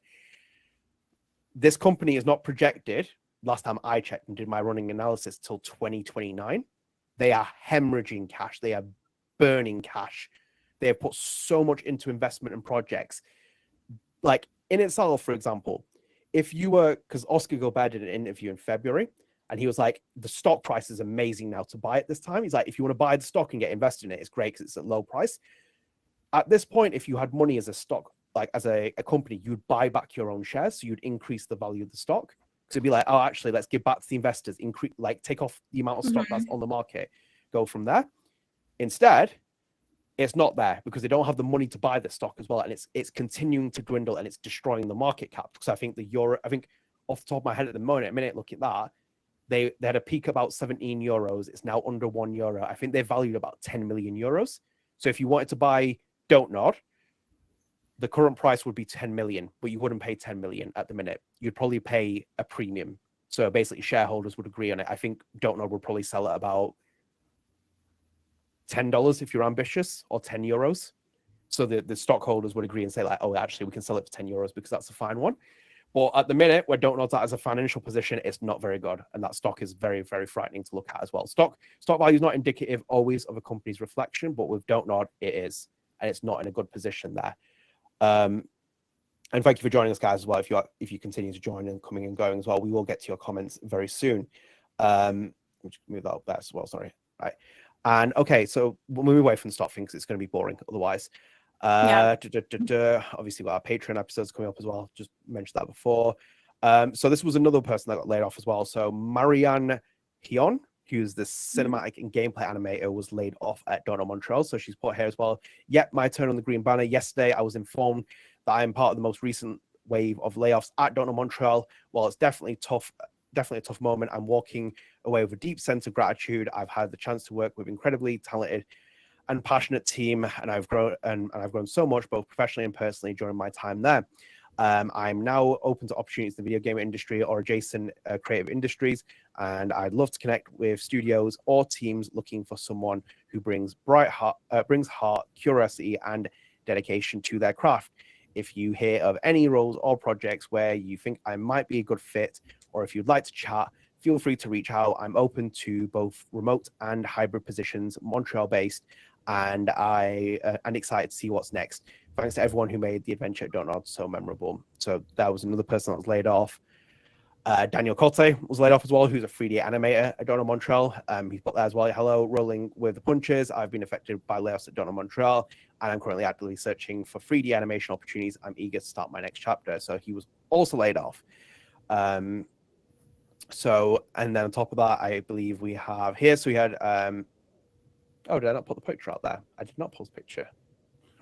This company is not projected, last time I checked and did my running analysis, till 2029. They are hemorrhaging cash. They are burning cash. They have put so much into investment and projects. Like in itself, for example, if you were, because Oscar Gobert did an interview in February, and he was like, the stock price is amazing now to buy at this time. He's like, if you want to buy the stock and get invested in it, it's great because it's at low price. At this point, if you had money as a stock, like as a company, you'd buy back your own shares. So you'd increase the value of the stock. So it'd be like, oh, actually, let's give back to the investors, increase, like take off the amount of stock that's on the market, go from there. Instead, it's not there because they don't have the money to buy the stock as well. And it's continuing to dwindle and it's destroying the market cap. Because I think off the top of my head at the minute, look at that. They had a peak about €17. It's now under €1. I think they're valued about 10 million euros. So if you wanted to buy Don't Nod, the current price would be 10 million, but you wouldn't pay 10 million at the minute. You'd probably pay a premium. So basically shareholders would agree on it. I think Don't Nod would probably sell at about $10 if you're ambitious, or €10. So the stockholders would agree and say like, oh, actually we can sell it for €10 because that's a fine one. But at the minute, where Don't Nod's at as a financial position, it's not very good. And that stock is very, very frightening to look at as well. Stock value is not indicative always of a company's reflection, but with Don't Nod, it is. And it's not in a good position there. And thank you for joining us, guys, as well. If you continue to join and coming and going as well, we will get to your comments very soon. Which move that up there as well, sorry. Right. And okay, so we'll move away from the stock thing because it's going to be boring otherwise. Obviously, we've got our Patreon episodes coming up as well. Just mentioned that before. So this was another person that got laid off as well. So Marianne Hion, who's the cinematic and gameplay animator, was laid off at Don't Nod Montreal. So she's put here as well. Yep, my turn on the green banner. Yesterday, I was informed that I am part of the most recent wave of layoffs at Don't Nod Montreal. While it's definitely a tough moment, I'm walking away with a deep sense of gratitude. I've had the chance to work with incredibly talented and passionate team, and I've grown so much, both professionally and personally, during my time there. I'm now open to opportunities in the video game industry or adjacent creative industries, and I'd love to connect with studios or teams looking for someone who brings heart, curiosity, and dedication to their craft. If you hear of any roles or projects where you think I might be a good fit, or if you'd like to chat, feel free to reach out. I'm open to both remote and hybrid positions, Montreal-based, and I'm excited to see what's next. Thanks to everyone who made the adventure at Don't Nod so memorable. So that was another person that was laid off. Daniel Cote was laid off as well, who's a 3D animator at Don't Nod Montreal. He's put there as well. Hello, rolling with the punches. I've been affected by layoffs at Don't Nod Montreal, and I'm currently actively searching for 3D animation opportunities. I'm eager to start my next chapter. So he was also laid off. So, and then on top of that, I believe we have here. So we had, did I not put the picture out there? I did not post the picture.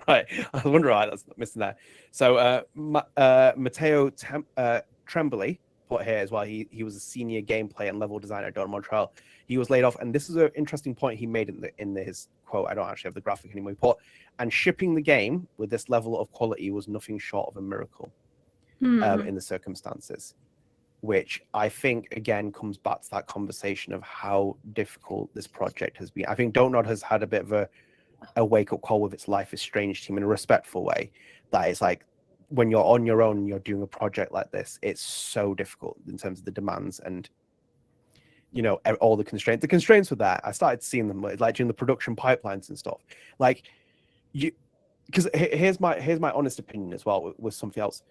Right. I wonder why that's missing there. So Matteo Tremboli put here as well. He was a senior gameplay and level designer at Don't Nod Montreal. He was laid off, and this is an interesting point he made in his quote. I don't actually have the graphic anymore. He put, and shipping the game with this level of quality was nothing short of a miracle. in the circumstances, which I think again comes back to that conversation of how difficult this project has been. I think Don't Nod has had a bit of a wake-up call with its Life is Strange team in a respectful way, that it's like when you're on your own and you're doing a project like this, it's so difficult in terms of the demands and all the constraints. The constraints were there. I started seeing them like during the production pipelines and stuff. Like because here's my honest opinion as well with something else.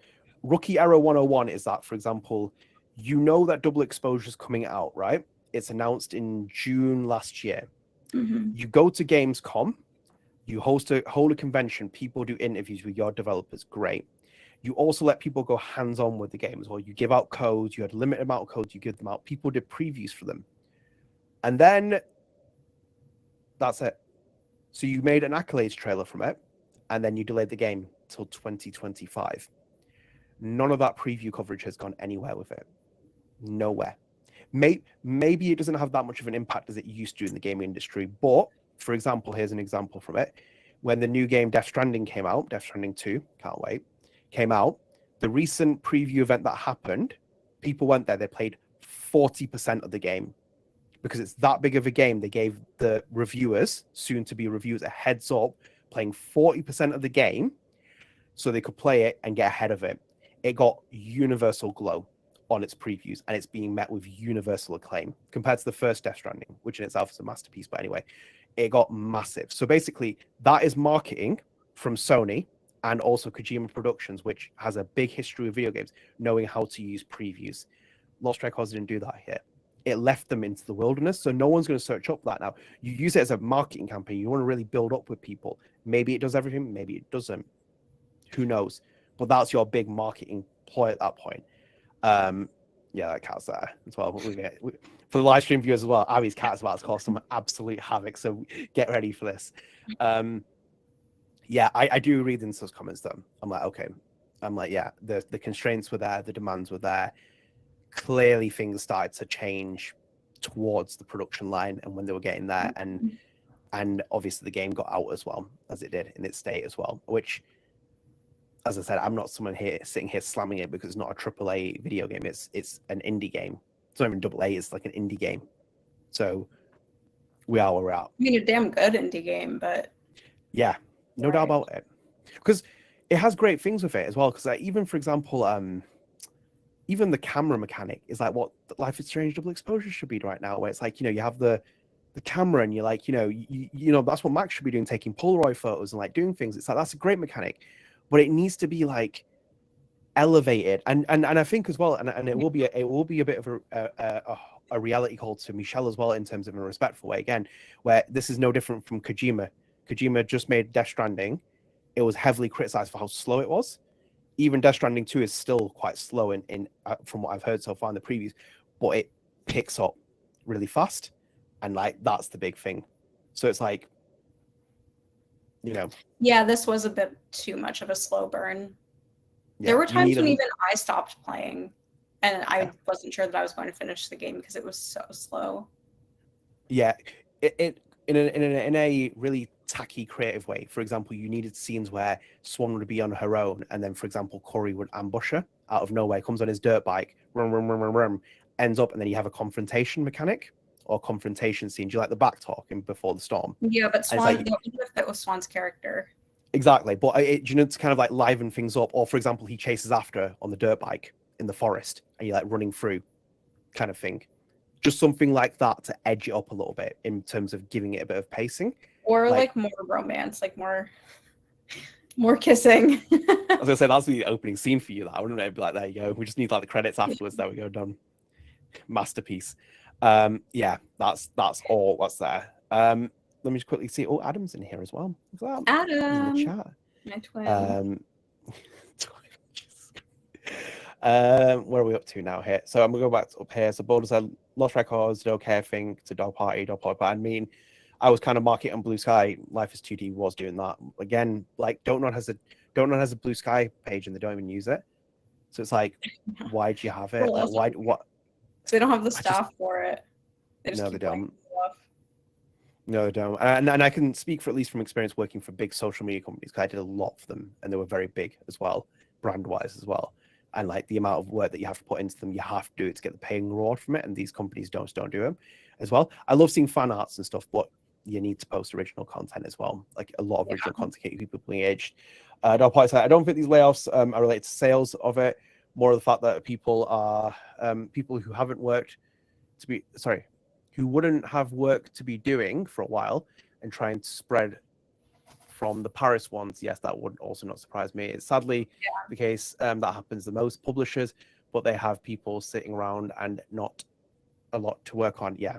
Rookie error 101 is that, for example, that Double Exposure is coming out, right? It's announced in June last year. You go to Gamescom, you hold a convention, people do interviews with your developers, great. You also let people go hands-on with the game as well. You give out codes, you had a limited amount of codes, you give them out. People did previews for them. And then that's it. So you made an accolades trailer from it, and then you delayed the game till 2025. None of that preview coverage has gone anywhere with it. Nowhere. Maybe it doesn't have that much of an impact as it used to in the gaming industry. But, for example, here's an example from it. When the new game Death Stranding came out, Death Stranding 2, can't wait, came out, the recent preview event that happened, people went there, they played 40% of the game. Because it's that big of a game, they gave the reviewers, soon to be reviewers, a heads up, playing 40% of the game so they could play it and get ahead of it. It got universal glow on its previews, and it's being met with universal acclaim compared to the first Death Stranding, which in itself is a masterpiece. But anyway, it got massive. So basically, that is marketing from Sony and also Kojima Productions, which has a big history of video games, knowing how to use previews. Lost Records didn't do that here. It left them into the wilderness, so no one's going to search up that now. You use it as a marketing campaign. You want to really build up with people. Maybe it does everything, maybe it doesn't. Who knows? But that's your big marketing ploy at that point. Yeah, that cat's there as well. But for the live stream viewers as well, Abby's cat's about to cause some absolute havoc, so get ready for this. Yeah, I do read into those comments though. I'm like, okay. I'm like, yeah, the constraints were there, the demands were there. Clearly things started to change towards the production line and when they were getting there, and obviously the game got out as well as it did in its state as well, which, as I said, I'm not someone here sitting here slamming it because it's not a AAA video game. It's an indie game. It's not even AA. It's like an indie game. So we are where we're at. I mean, a damn good indie game, but yeah, no doubt about it. Because it has great things with it as well. Because even, for example, even the camera mechanic is like what Life is Strange Double Exposure should be right now, where it's like, you have the camera and you're like, that's what Max should be doing, taking Polaroid photos and like doing things. It's like, that's a great mechanic. But it needs to be like elevated, and I think as well, and it will be a bit of a reality call to Michelle as well in terms of a respectful way again, where this is no different from Kojima. Kojima just made Death Stranding. It was heavily criticized for how slow it was. Even Death Stranding 2 is still quite slow in from what I've heard so far in the previews, but it picks up really fast, and like that's the big thing. So it's like, yeah, this was a bit too much of a slow burn. Yeah, there were times when even I stopped playing and I wasn't sure that I was going to finish the game because it was so slow. Yeah, it in a really tacky creative way. For example, you needed scenes where Swan would be on her own, and then, for example, Corey would ambush her out of nowhere, comes on his dirt bike, ends up, and then you have a confrontation mechanic or confrontation scene. Do you like the back talking before the storm? Yeah, but Swan, even if that was Swan's character. Exactly, but to kind of like liven things up. Or, for example, he chases after her on the dirt bike in the forest, and you're like running through, kind of thing. Just something like that to edge it up a little bit in terms of giving it a bit of pacing. Or like more romance, like more kissing. I was gonna say that's the opening scene for you. That wouldn't it be like, there you go. We just need like the credits afterwards. There we go, done. Masterpiece. Yeah, that's all that's there. Let me just quickly see. Oh, Adam's in here as well. Adam in the chat. My twin. Where are we up to now here? So I'm gonna go back up here. So Borders are Lost Records, No Care Thing to Dog Party. I mean, I was kind of marketing on Blue Sky. Life is 2D was doing that again. Like Don't Nod has a Blue Sky page and they don't even use it. So it's like, why do you have it? Like, why? What? So they don't have the staff for it. No, they don't. No, they don't. And I can speak for at least from experience working for big social media companies because I did a lot for them and they were very big as well, brand wise as well. and like the amount of work that you have to put into them, you have to do it to get the paying reward from it. And these companies don't do them as well. I love seeing fan arts and stuff, but you need to post original content as well. Like a lot of original content keep people engaged. I don't think these layoffs are related to sales of it. More of the fact that people are people who haven't worked who wouldn't have work to be doing for a while and trying to spread from the Paris ones. Yes, that would also not surprise me. It's sadly the case that happens to most publishers, but they have people sitting around and not a lot to work on. Yeah.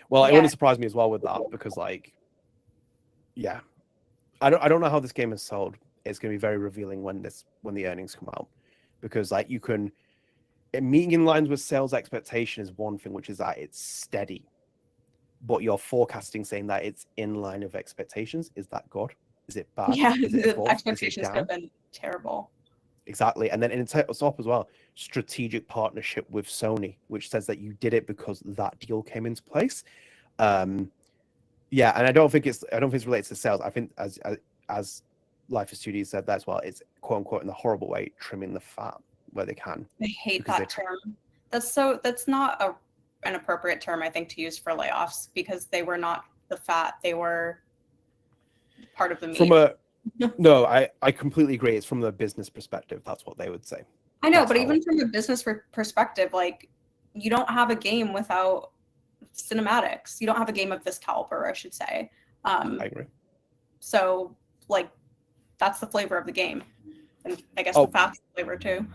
Well, it wouldn't surprise me as well with that because, like, yeah, I don't know how this game is sold. It's going to be very revealing when the earnings come out, because like you can meeting in lines with sales expectation is one thing, which is that it's steady, but you're forecasting saying that it's in line with expectations. Is that good? Is it bad? Yeah, is it the expectations have been terrible. Exactly. And then in top as well, strategic partnership with Sony, which says that you did it because that deal came into place. Yeah, and I don't think it's related to sales. I think as Life is Studios said that as well, it's quote unquote in the horrible way, trimming the fat where they can. I hate that term. That's not an appropriate term, I think, to use for layoffs, because they were not the fat, they were part of the meat. No, I completely agree. It's from the business perspective. That's what they would say. I know, but even from a business perspective, like, you don't have a game without cinematics. You don't have a game of this caliber, I should say. I agree. So, like, that's the flavor of the game. And I guess the fat's the flavor too.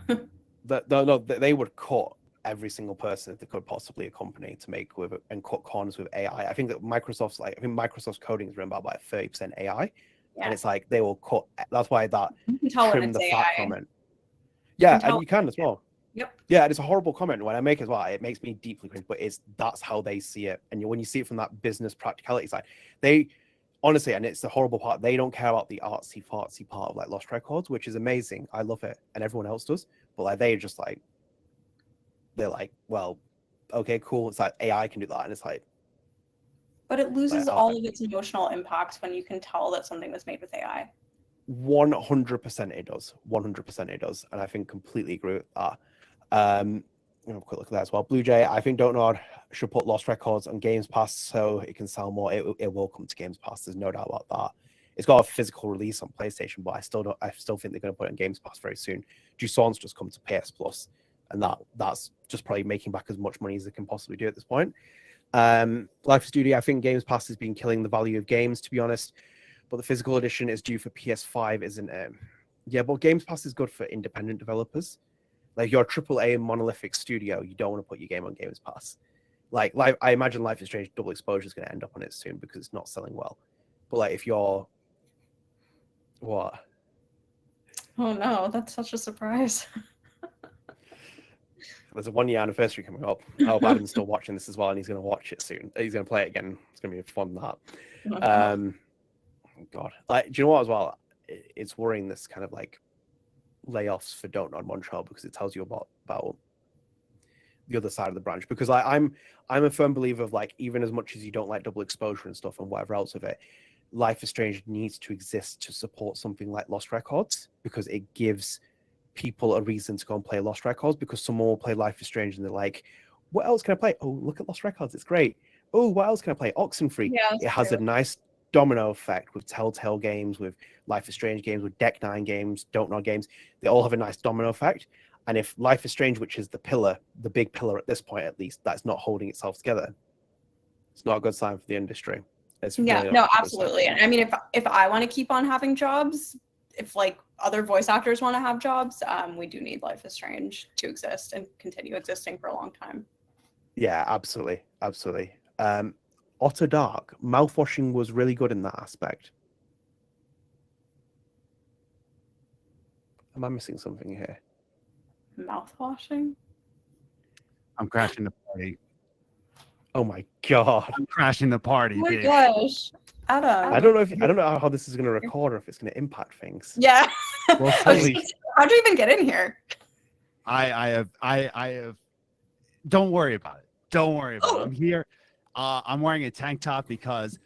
No, they would cut every single person if they could possibly a company to make with it and cut corners with AI. I think Microsoft's coding is written about 30% AI. Yeah. And it's like they will cut. That's why that trim the fat comment. Yeah, and you can as well. Yep. Yeah, and it's a horrible comment when I make it as well. It makes me deeply cringe, but that's how they see it. And when you see it from that business practicality side, they honestly, and it's the horrible part, they don't care about the artsy fartsy part of like Lost Records, which is amazing. I love it, and everyone else does. But like they're like, well, okay, cool. It's like AI can do that, and it's like. But it loses all of its emotional impact when you can tell that something was made with AI. 100% it does. 100% it does. And I think completely agree with that. Have a quick look at that as well. Blue Jay, I think Don't Nod should put Lost Records on Games Pass so it can sell more. It will come to Games Pass. There's no doubt about that. It's got a physical release on PlayStation, but I still think they're going to put it on Games Pass very soon. Duson's just come to PS Plus, and that's just probably making back as much money as they can possibly do at this point. Life Studio, I think Games Pass has been killing the value of games, to be honest. But the physical edition is due for PS5, isn't it? Yeah, but Games Pass is good for independent developers. Like, you're a AAA monolithic studio, you don't want to put your game on Games Pass. Like I imagine Life is Strange Double Exposure is going to end up on it soon because it's not selling well. But like, if you're what? Oh no, that's such a surprise. There's a 1-year anniversary coming up. I hope Adam's still watching this as well, and he's going to watch it soon. He's going to play it again. It's going to be fun, that. God, like, do you know what as well? It's worrying, this kind of like layoffs for Don't Nod Montreal, because it tells you about the other side of the branch. Because I'm a firm believer of, like, even as much as you don't like Double Exposure and stuff and whatever else of it, Life is Strange needs to exist to support something like Lost Records, because it gives people a reason to go and play Lost Records, because someone will play Life is Strange and they're like, what else can I play? Oh, look at Lost Records, it's great. Oh, what else can I play? Oxenfree. Yeah, it has a nice domino effect with Telltale games, with Life is Strange games, with Deck 9 games, Don't Nod games. They all have a nice domino effect. And if Life is Strange, which is the big pillar at this point at least, that's not holding itself together, it's not a good sign for the industry. Absolutely. And I mean, if I want to keep on having jobs, if like other voice actors want to have jobs, we do need Life is Strange to exist and continue existing for a long time. Yeah, absolutely. Otter Dark, mouthwashing was really good in that aspect. Am I missing something here? Mouthwashing? I'm crashing the party. Oh my god! I'm crashing the party. Oh my bitch. gosh, Adam! I don't know how this is going to record or if it's going to impact things. Yeah. Well, how'd you even get in here? I have. Don't worry about it. Don't worry about it. I'm here. I'm wearing a tank top because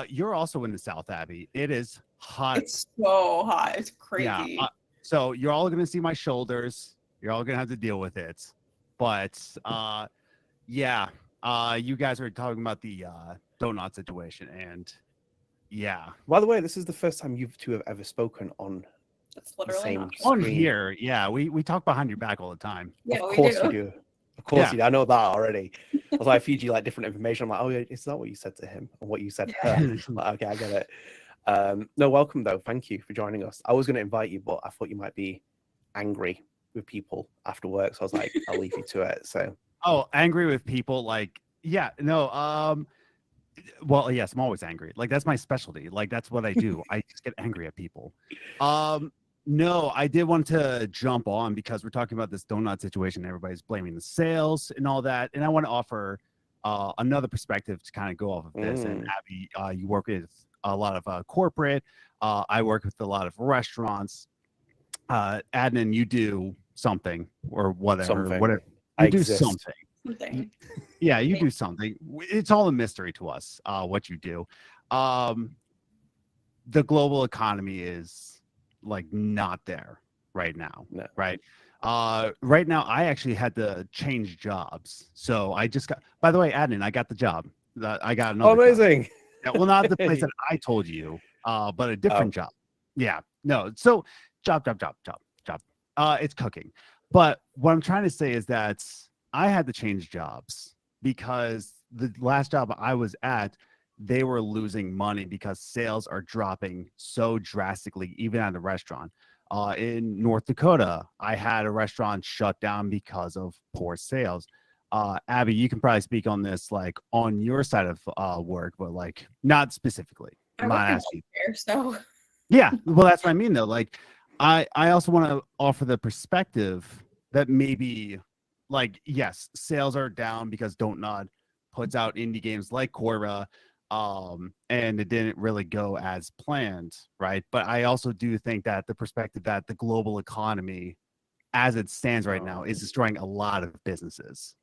you're also in the South, Abby. It is hot. It's so hot. It's crazy. Yeah. So you're all going to see my shoulders. You're all gonna have to deal with it. But yeah, you guys were talking about the Don't Nod situation, and yeah, By the way, this is the first time you two have ever spoken on That's the literally same not true. on screen. here, yeah, we talk behind your back all the time. Yeah, Of we course do. you do. Of course Yeah. you do. I know that already. That's why I feed you like different information. I'm like, oh yeah, is that what you said to him and what you said to her? Like, okay, I get it. No, welcome though. Thank you for joining us. I was going to invite you, but I thought you might be angry with people after work, so I was like, I'll leave you to it. So, Oh, angry with people, like, yeah, no, well, yes, I'm always angry. Like, that's my specialty. Like, that's what I do. I just get angry at people. No, I did want to jump on because we're talking about this donut situation. Everybody's blaming the sales and all that, and I want to offer another perspective to kind of go off of this. And Abby, you work with a lot of corporate. I work with a lot of restaurants. Adnan, you do something or whatever. Whatever. You do something. Something. Yeah, you do something. It's all a mystery to us, what you do. The global economy is like not there right now. No. Right. Right now, I actually had to change jobs. So I just got, by the way, Adnan, I got the job. I got another job. amazing. Yeah, well, not the place that I told you, but a different job. Yeah. No. So job. It's cooking. But what I'm trying to say is that I had to change jobs because the last job I was at, they were losing money because sales are dropping so drastically, even at a restaurant. In North Dakota, I had a restaurant shut down because of poor sales. Abby, you can probably speak on this, like on your side of work, but like not specifically. I work in healthcare, so yeah, well, that's what I mean though. Like, I also want to offer the perspective that maybe, like, yes, sales are down because Don't Nod puts out indie games like Korra, and it didn't really go as planned, right? But I also do think that the perspective that the global economy, as it stands right now, is destroying a lot of businesses.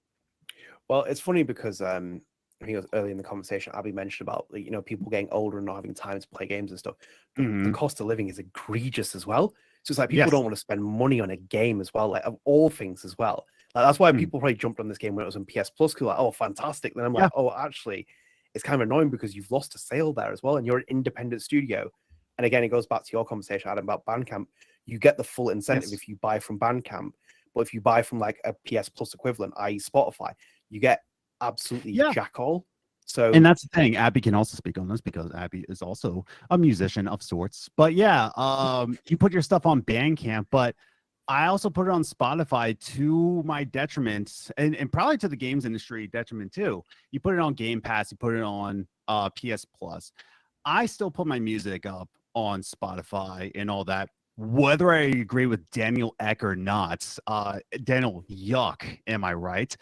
Well, it's funny because I think it was early in the conversation, Abby mentioned about, like, you know, people getting older and not having time to play games and stuff. The cost of living is egregious as well. So it's like people don't want to spend money on a game as well, like of all things as well. Like, that's why people probably jumped on this game when it was on PS Plus, because like, oh, fantastic. Then I'm like, oh, actually, it's kind of annoying because you've lost a sale there as well, and you're an independent studio. And again, it goes back to your conversation, Adam, about Bandcamp. You get the full incentive if you buy from Bandcamp, but if you buy from like a PS Plus equivalent, i.e. Spotify, you get absolutely jack all. So, and that's the thing. Abby can also speak on this because Abby is also a musician of sorts. But yeah, you put your stuff on Bandcamp, but I also put it on Spotify to my detriment, and probably to the games industry detriment too. You put it on Game Pass, you put it on PS Plus. I still put my music up on Spotify and all that, whether I agree with Daniel Ek or not. Daniel, yuck, am I right?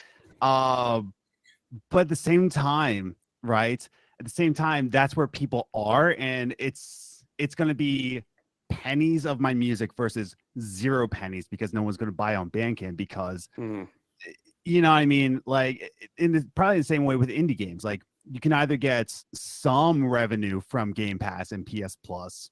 But at the same time, right? At the same time, that's where people are, and it's going to be pennies of my music versus 0 pennies because no one's going to buy on Bandcamp because, you know what I mean? Like, probably the same way with indie games. Like, you can either get some revenue from Game Pass and PS Plus,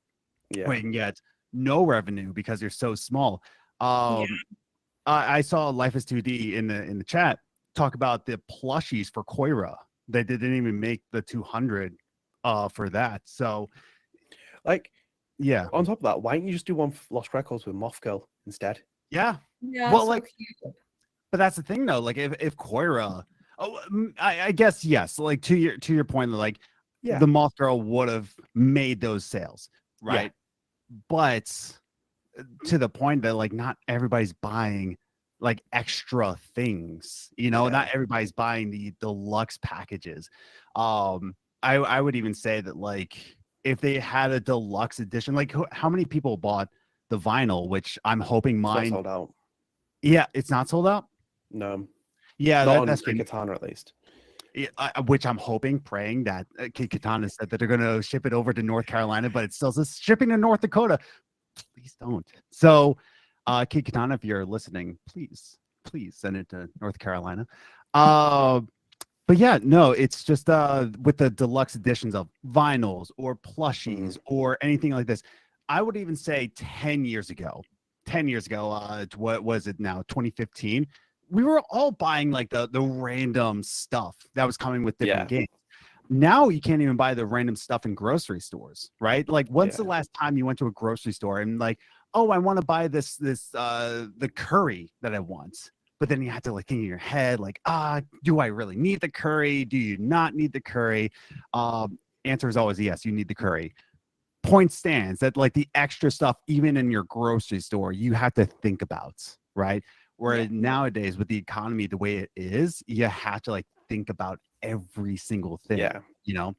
or you can get no revenue because you're so small. I saw Life is 2D in the chat talk about the plushies for Koira. They didn't even make the 200 for that. So, like, yeah. On top of that, why don't you just do one Lost Records with Moth Girl instead? Yeah, well, so like, cute. but that's the thing though. Like, if Koira, I guess yes. Like, to your point, like, the Moth Girl would have made those sales, right? But to the point that, like, not everybody's buying like extra things, you know, not everybody's buying the deluxe packages. I would even say that, like, if they had a deluxe edition, like, how many people bought the vinyl, which I'm hoping mine sold out. Yeah, it's not sold out. No. Yeah, not that's on Katana at least. Which I'm hoping, praying that Katana said that they're going to ship it over to North Carolina, but it still says shipping to North Dakota. Please don't. So, Katana, if you're listening, please send it to North Carolina. But yeah, no, it's just with the deluxe editions of vinyls or plushies or anything like this. I would even say 10 years ago, 10 years ago, what was it now, 2015, we were all buying like the random stuff that was coming with different games. Now you can't even buy the random stuff in grocery stores, right? Like, when's the last time you went to a grocery store and like, oh, I want to buy this the curry that I want, but then you have to like think in your head like, do I really need the curry? Do you not need the curry? Answer is always yes, you need the curry. Point stands that like the extra stuff, even in your grocery store, you have to think about, right? Where nowadays with the economy the way it is, you have to like think about every single thing. You know.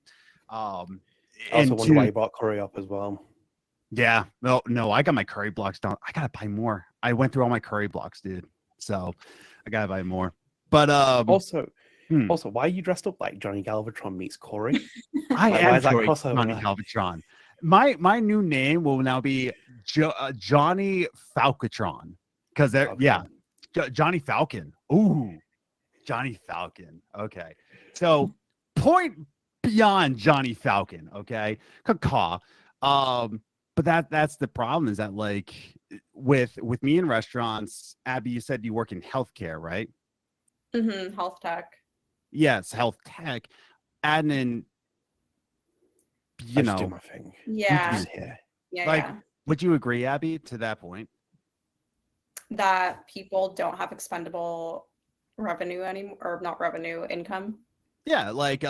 I also wonder why you bought curry up as well. Yeah, no, I got my curry blocks done. I gotta buy more. I went through all my curry blocks, dude. So I gotta buy more. But also, why are you dressed up like Johnny Galvatron meets Corey? I am Johnny Galvatron. My new name will now be Johnny Falcatron, because Johnny Falcon. Ooh, Johnny Falcon. Okay, so point beyond Johnny Falcon. Okay, caw. But that's the problem, is that like with me in restaurants, Abby, you said you work in healthcare, right? Health tech. Yes, health tech. Adnan, you know, do my thing. Yeah. Would you agree, Abby, to that point? That people don't have expendable revenue anymore, or not revenue, income. Yeah, like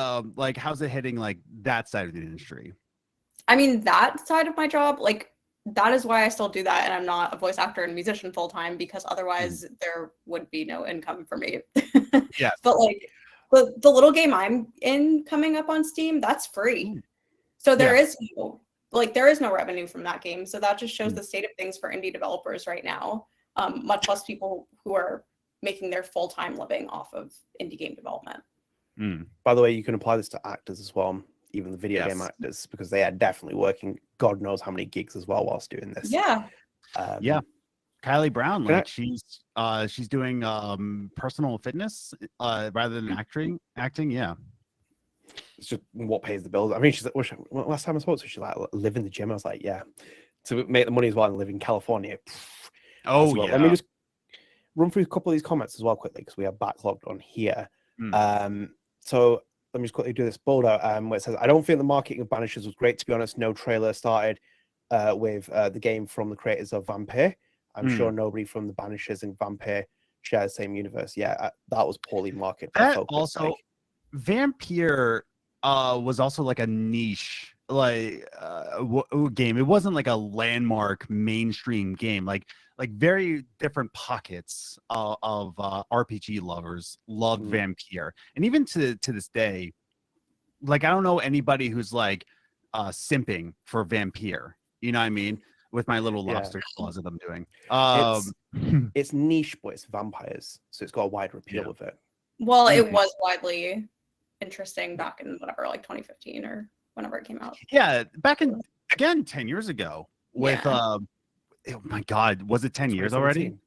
how's it hitting like that side of the industry? I mean, that side of my job, like, that is why I still do that, and I'm not a voice actor and musician full time, because otherwise there would be no income for me. Yeah. But like the little game I'm in coming up on Steam, that's free. So there is no revenue from that game. So that just shows the state of things for indie developers right now, much less people who are making their full-time living off of indie game development. By the way, you can apply this to actors as well, even the video game actors, because they are definitely working God knows how many gigs as well whilst doing this. Kylie Brown, like she's doing personal fitness rather than acting. It's just what pays the bills. I mean, she's like, last time I spoke to her, she's like, live in the gym. I was like, to make the money as well and live in California. Let me just run through a couple of these comments as well quickly, because we are backlogged on here. So let me just quickly do this bold out where it says, I don't think the marketing of Banishers was great, to be honest. No trailer started with the game from the creators of Vampire. I'm sure nobody from the Banishers and Vampire share the same universe. That was poorly marketed. That also, Vampire was also like a niche game. It wasn't like a landmark mainstream game. Like very different pockets of RPG lovers loved Vampire, and even to this day, like I don't know anybody who's like simping for Vampire. You know what I mean? With my little lobster claws that I'm doing. It's niche, but it's vampires, so it's got a wider appeal with it. Well, it was widely interesting back in whatever, like 2015 or whenever it came out. Yeah, back in 10 years ago with oh my God, was it 10 years already?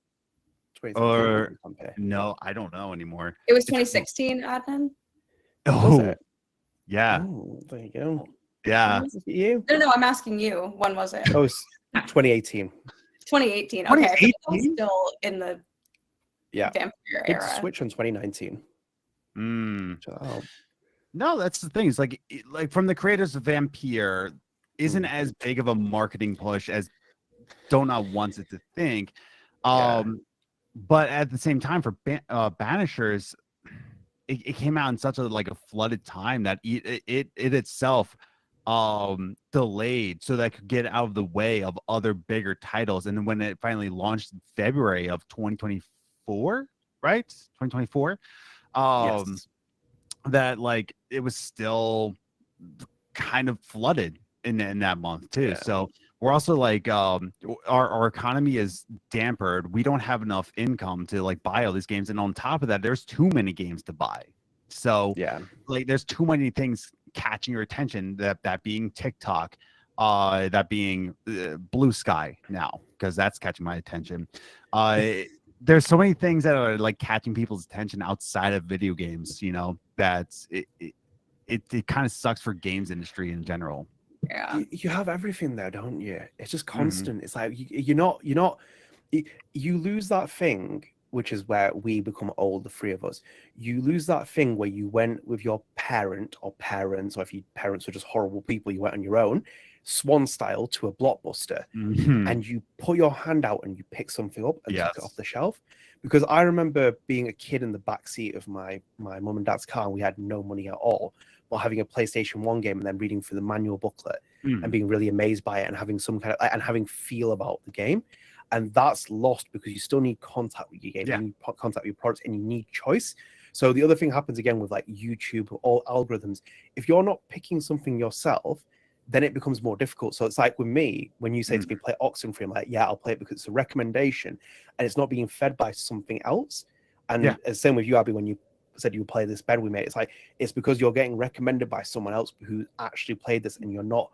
Or no, I don't know anymore. It was 2016, Adnan. Oh, yeah. Oh, there you go. Yeah. You? No, I'm asking you. When was it? Oh, 2018. 2018. Okay, I think I was still in the Vampire era. It's Switch in 2019. No, that's the thing. It's like from the creators of Vampire isn't as big of a marketing push as Don't Nod wants it to think. But at the same time, for Banishers, it came out in such a flooded time that it itself delayed so that it could get out of the way of other bigger titles. And then when it finally launched in February of 2024, right? 2024, that like it was still kind of flooded in that month too. So we're also like our economy is dampered. We don't have enough income to like buy all these games, and on top of that, there's too many games to buy. So like there's too many things catching your attention, that being TikTok, that being Blue Sky now, because that's catching my attention. There's so many things that are like catching people's attention outside of video games, you know, that it kind of sucks for games industry in general. Yeah, you have everything there, don't you? It's just constant. It's like you're not You lose that thing, which is where we become old, the three of us. You lose that thing where you went with your parent or parents, or if your parents were just horrible people, you went on your own, swan style to a blockbuster, and you put your hand out and you pick something up and took it off the shelf. Because I remember being a kid in the backseat of my mum and dad's car, and we had no money at all, but having a PlayStation 1 game and then reading through the manual booklet and being really amazed by it and having some kind of and having feel about the game. And that's lost because you still need contact with your game, you need contact with your products, and you need choice. So the other thing happens again with like YouTube or all algorithms. If you're not picking something yourself, then it becomes more difficult. So it's like with me, when you say to me, play Oxenfree, I'm like, yeah, I'll play it because it's a recommendation and it's not being fed by something else. And same with you, Abby, when you said you would play this bed we made, it's like, it's because you're getting recommended by someone else who actually played this and you're not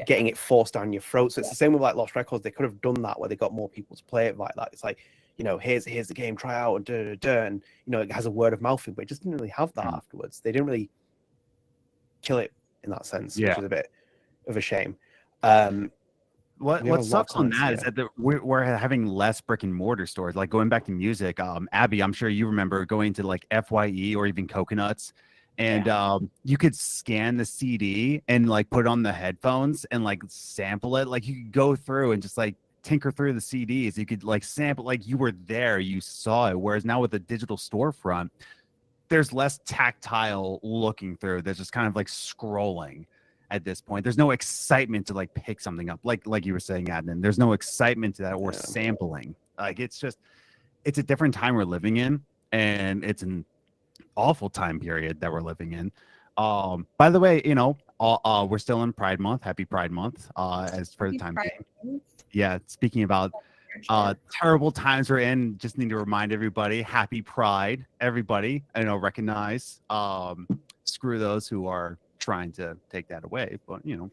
getting it forced down your throat. So it's the same with like Lost Records. They could have done that where they got more people to play it like that. It's like, you know, here's the game, try out, and and you know, it has a word of mouth thing, but it just didn't really have that afterwards. They didn't really kill it in that sense, which is a bit of a shame. What sucks on that is that we're having less brick and mortar stores. Like going back to music, Abby, I'm sure you remember going to like FYE or even Coconuts, and you could scan the CD and like put it on the headphones and like sample it. Like you could go through and just like tinker through the CDs. You could like sample, like you were there, you saw it. Whereas now with the digital storefront, there's less tactile looking through. There's just kind of like scrolling at this point. There's no excitement to like pick something up. Like you were saying, Adnan, there's no excitement to that or sampling. Like it's a different time we're living in, and it's an awful time period that we're living in. By the way, you know, we're still in Pride Month. Happy Pride Month. As for the time being. Yeah, speaking about terrible times we're in, just need to remind everybody, happy Pride, everybody. I know, recognize, screw those who are trying to take that away, but you know,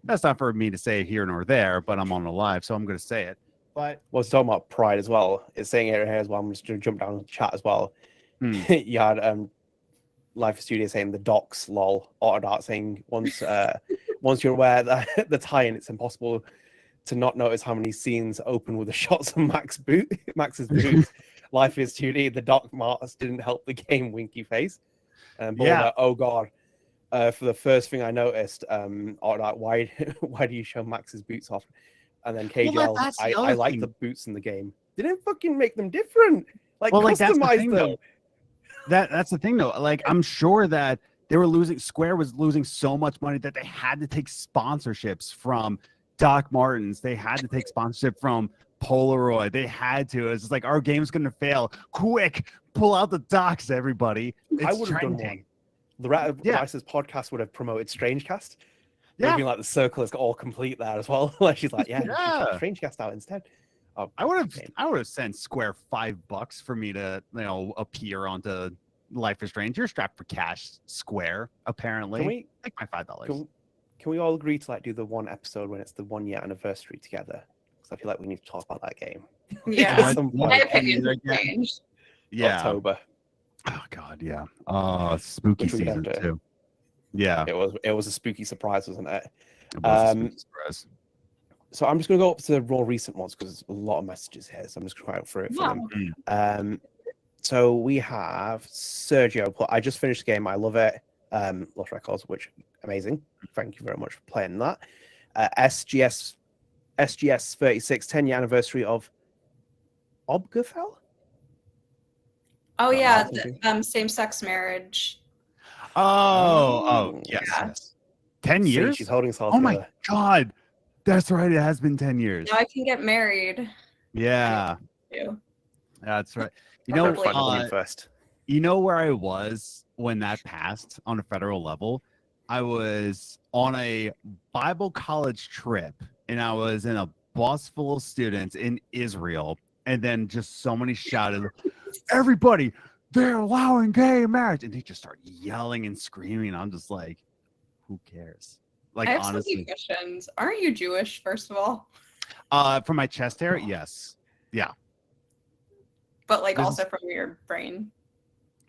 that's not for me to say here nor there, but I'm on a live, so I'm going to say it. But it's talking about Pride as well. It's saying here as well. I'm just going to jump down the chat as well. You had Life Studio saying the docs, lol, Autodart saying once you're aware that the tie-in, it's impossible to not notice how many scenes open with the shots of Max's boots. Life is 2D. The doc marks didn't help the game. Winky face. Like, oh god. For the first thing I noticed, Autodart, why do you show Max's boots off? And then KGL, I like the boots in the game. They didn't fucking make them different. Like, customize them. That's the thing though. Like, I'm sure that they were Square was losing so much money that they had to take sponsorships from Doc Martens. They had to take sponsorship from Polaroid. They had to. It's just like, our game's gonna fail. Quick, pull out the docs, everybody. I would have done one. The Riaz's podcast would have promoted StrangeCast. Maybe like the circle is all complete there as well. Like she's like, StrangeCast out instead. I would have sent Square $5 for me to, you know, appear onto Life is Strange. You're strapped for cash, Square. Apparently, can we take my $5? Can we all agree to like do the one episode when it's the 1 year anniversary together? Because I feel like we need to talk about that game. Yeah, my opinions have changed. Yeah, October. Oh god, yeah. Spooky season too. Yeah, it was a spooky surprise, wasn't it? It was a spooky surprise. So I'm just going to go up to the raw recent ones because there's a lot of messages here. So I'm just going to try out through it for them. So we have Sergio. I just finished the game. I love it. Lost Records, which amazing. Thank you very much for playing that. SGS 36 10-year anniversary of Obgafell. Oh yeah, same-sex marriage. Oh yes. 10 years. She's holding herself. Oh my god. That's right. It has been 10 years. Now I can get married. Yeah. That's right. You know, first. You know where I was when that passed on a federal level? I was on a Bible college trip, and I was in a bus full of students in Israel, and then just somebody shouted, "Everybody, they're allowing gay marriage," and they just start yelling and screaming. I'm just like, who cares? Like, I have honestly, some questions. Aren't you Jewish, first of all? From my chest hair, yes. Yeah. But like also from your brain.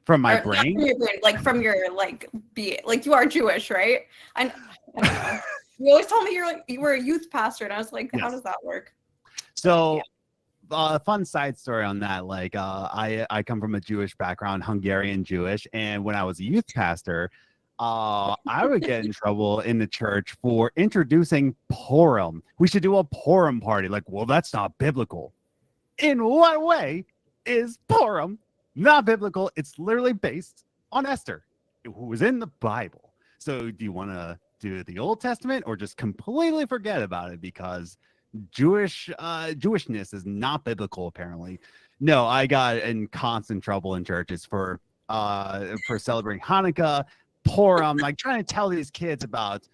From my brain? From your brain, like from your you are Jewish, right? I don't know. You always told me you were a youth pastor, and I was like, how does that work? So fun side story on that. Like, I come from a Jewish background, Hungarian Jewish, and when I was a youth pastor, I would get in trouble in the church for introducing Purim. We should do a Purim party. Like, well, that's not biblical. In what way is Purim not biblical? It's literally based on Esther, who was in the Bible. So do you want to do the Old Testament or just completely forget about it because Jewishness is not biblical, apparently? No, I got in constant trouble in churches for celebrating Hanukkah, Purim, like trying to tell these kids about,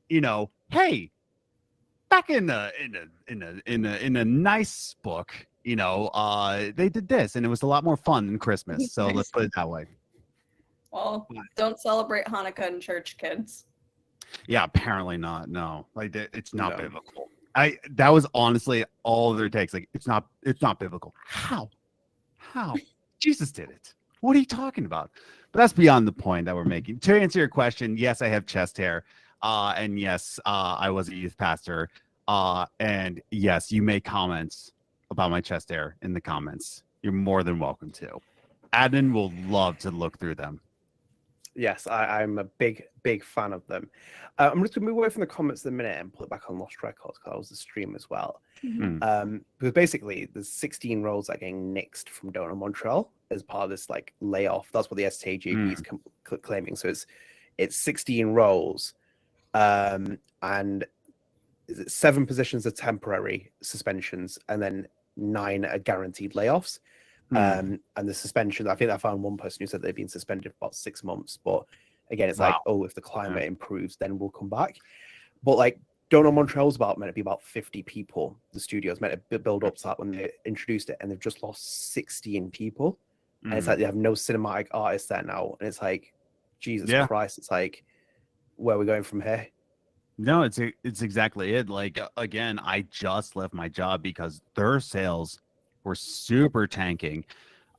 hey, back in a nice book, they did this and it was a lot more fun than Christmas. So let's put it that way. Well, don't celebrate Hanukkah in church, kids. Yeah, apparently not. No, like it's not biblical. That was honestly all their takes. Like it's not biblical. How? Jesus did it. What are you talking about? But that's beyond the point that we're making. To answer your question, yes, I have chest hair. And yes, I was a youth pastor. And yes, you make comments about my chest hair in the comments. You're more than welcome to. Adnan will love to look through them. Yes, I'm a big fan of them. I'm just going to move away from the comments in a minute and put it back on Lost Records because I was the stream as well. Because basically, there's 16 roles that are getting nixed from Don't Nod Montreal as part of this like layoff. That's what the STJP is claiming. So it's 16 roles, and is it 7 positions are temporary suspensions, and then 9 are guaranteed layoffs. And the suspension, I think I found one person who said they've been suspended for about 6 months. But again, it's like, oh, if the climate improves, then we'll come back. But like, Don't Nod Montreal was meant to be about 50 people. The studio's meant to build up to that when they introduced it, and they've just lost 16 people. And it's like they have no cinematic artists there now. And it's like, Jesus Christ, it's like, where are we going from here? No, it's exactly it. Like, again, I just left my job because their sales were super tanking.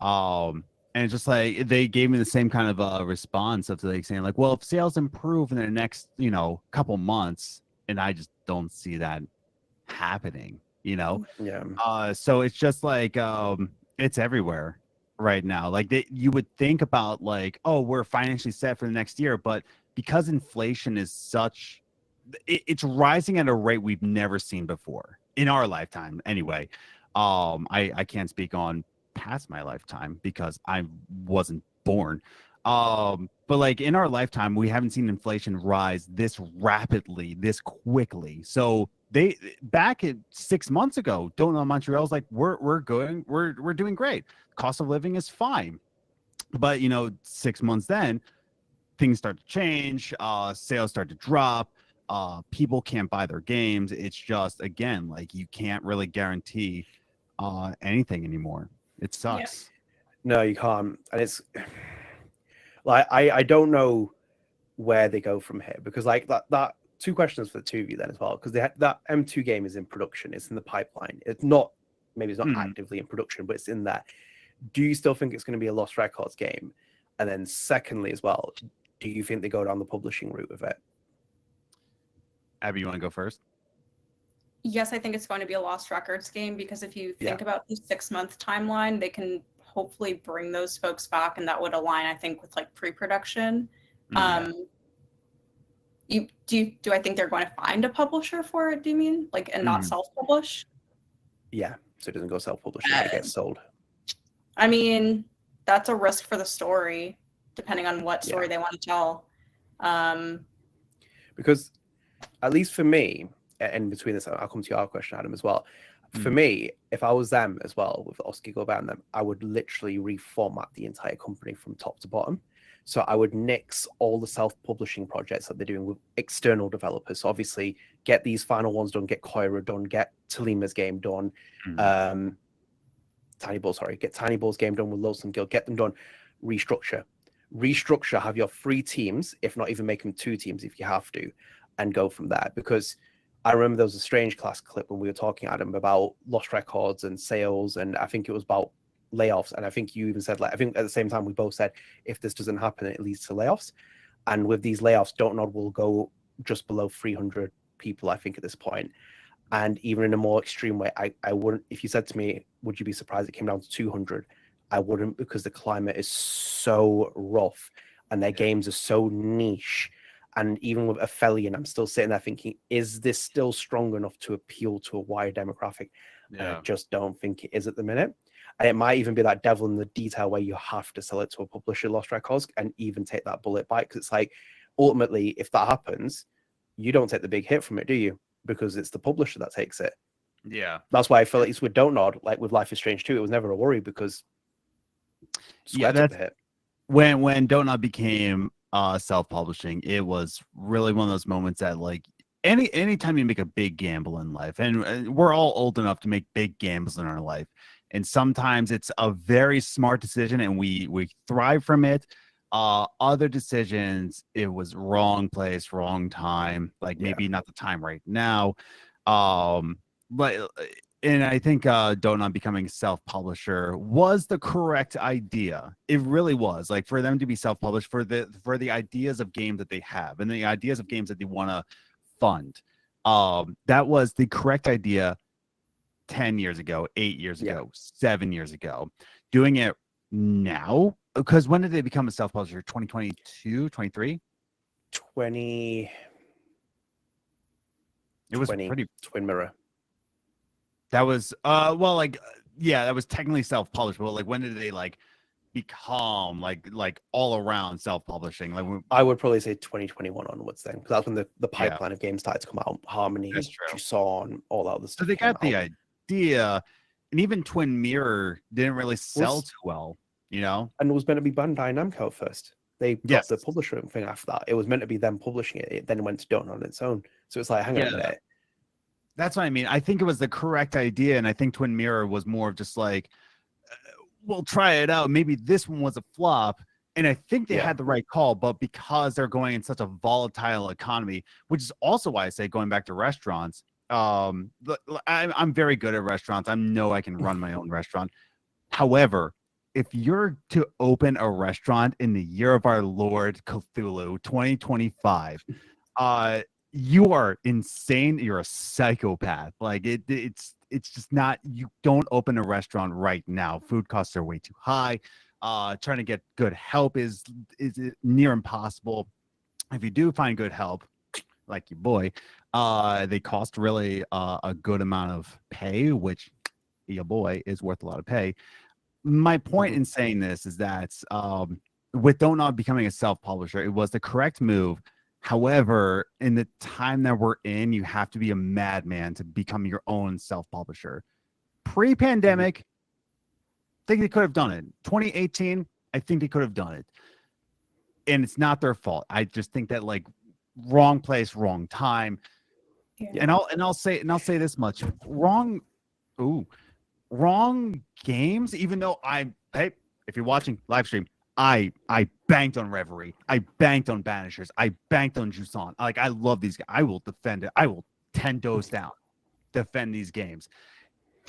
And it's just like they gave me the same kind of response of like saying like, well, if sales improve in the next, couple months, and I just don't see that happening, so it's just like it's everywhere right now. Like you would think about like, oh, we're financially set for the next year, but because inflation is such, it's rising at a rate we've never seen before in our lifetime anyway. I can't speak on past my lifetime because I wasn't born. But like in our lifetime, we haven't seen inflation rise this rapidly, this quickly. So they back at 6 months ago, Don't Nod Montreal's like, we're doing great. Cost of living is fine. But 6 months then, things start to change, sales start to drop, people can't buy their games. It's just, again, like you can't really guarantee anything anymore. It sucks. No, you can't. And it's like I don't know where they go from here, because like that 2 questions for the 2 of you then as well, because that M2 game is in production, it's in the pipeline. It's not actively in production, but it's in there. Do you still think it's going to be a Lost Records game? And then secondly as well, do you think they go down the publishing route with it? Abby, you want to go first? Yes, I think it's going to be a Lost Records game, because if you think about the 6-month timeline, they can hopefully bring those folks back, and that would align, I think, with like pre-production. Do I think they're going to find a publisher for it? Do you mean like and not self-publish? Yeah, so it doesn't go self-publishing, it gets sold. I mean, that's a risk for the story, depending on what story they want to tell. Because at least for me, and between this, I'll come to your question, Adam, as well. For me, if I was them as well, with Oski Go and them, I would literally reformat the entire company from top to bottom. So I would nix all the self-publishing projects that they're doing with external developers. So obviously, get these final ones done, get Koira done, get Talima's game done, get Tiny Ball's game done with Lonesome Guild, get them done, restructure, have your 3 teams, if not even make them 2 teams if you have to, and go from there. Because I remember there was a StrangeCast clip when we were talking, Adam, about Lost Records and sales, and I think it was about layoffs. And I think you even said, like, I think at the same time we both said, if this doesn't happen, it leads to layoffs. And with these layoffs, Don't Nod will go just below 300 people, I think, at this point. And even in a more extreme way, I wouldn't, if you said to me, would you be surprised it came down to 200? I wouldn't, because the climate is so rough and their games are so niche. And even with Aphelion, I'm still sitting there thinking, is this still strong enough to appeal to a wider demographic? And I just don't think it is at the minute. And it might even be that devil in the detail where you have to sell it to a publisher, Lost Records, and even take that bullet bite. Because it's like, ultimately, if that happens, you don't take the big hit from it, do you? Because it's the publisher that takes it. Yeah. That's why I feel like it's with Don't Nod, like with Life is Strange 2, it was never a worry because Yeah, Square took the hit. When Don't Nod became self-publishing, it was really one of those moments that like anytime you make a big gamble in life, and we're all old enough to make big gambles in our life, and sometimes it's a very smart decision and we thrive from it. Other decisions, it was wrong place, wrong time, like maybe not the time right now. But and I think Don't Nod becoming self-publisher was the correct idea. It really was. Like for them to be self-published for the ideas of games that they have and the ideas of games that they want to fund. That was the correct idea 10 years ago, 8 years ago, 7 years ago. Doing it now, because when did they become a self-publisher? 2022, 23? 20. It was 20, pretty. Twin Mirror. That was well, like that was technically self-published, but like when did they like become like all around self-publishing? Like I would probably say 2021 onwards then, because that's when the pipeline of games started to come out. Harmony, Juson, all that other stuff. So they got the idea, and even Twin Mirror didn't really sell too well, you know. And it was meant to be Bandai Namco first. They got the publisher thing after that. It was meant to be them publishing it. It then went to Don't Nod on its own. So it's like, hang on a minute. That's what I mean. I think it was the correct idea, and I think Twin Mirror was more of just like, we'll try it out. Maybe this one was a flop, and I think they had the right call. But because they're going in such a volatile economy, which is also why I say going back to restaurants. I'm very good at restaurants. I know I can run my own restaurant. However, if you're to open a restaurant in the year of our Lord Cthulhu 2025, you are insane. You're a psychopath. Like it's just not. You don't open a restaurant right now. Food costs are way too high. Trying to get good help is near impossible. If you do find good help, like your boy, they cost really a good amount of pay, which your boy is worth a lot of pay. My point in saying this is that with Don't Nod becoming a self-publisher, it was the correct move. However, in the time that we're in, you have to be a madman to become your own self-publisher. Pre-pandemic, I think they could have done it. 2018, I think they could have done it. And it's not their fault. I just think that like wrong place, wrong time. Yeah. And I'll say this much. Wrong games, even though hey, if you're watching live stream, I banked on Reverie. I banked on Banishers. I banked on Juson. Like, I love these guys. I will defend it. I will 10 toes down defend these games.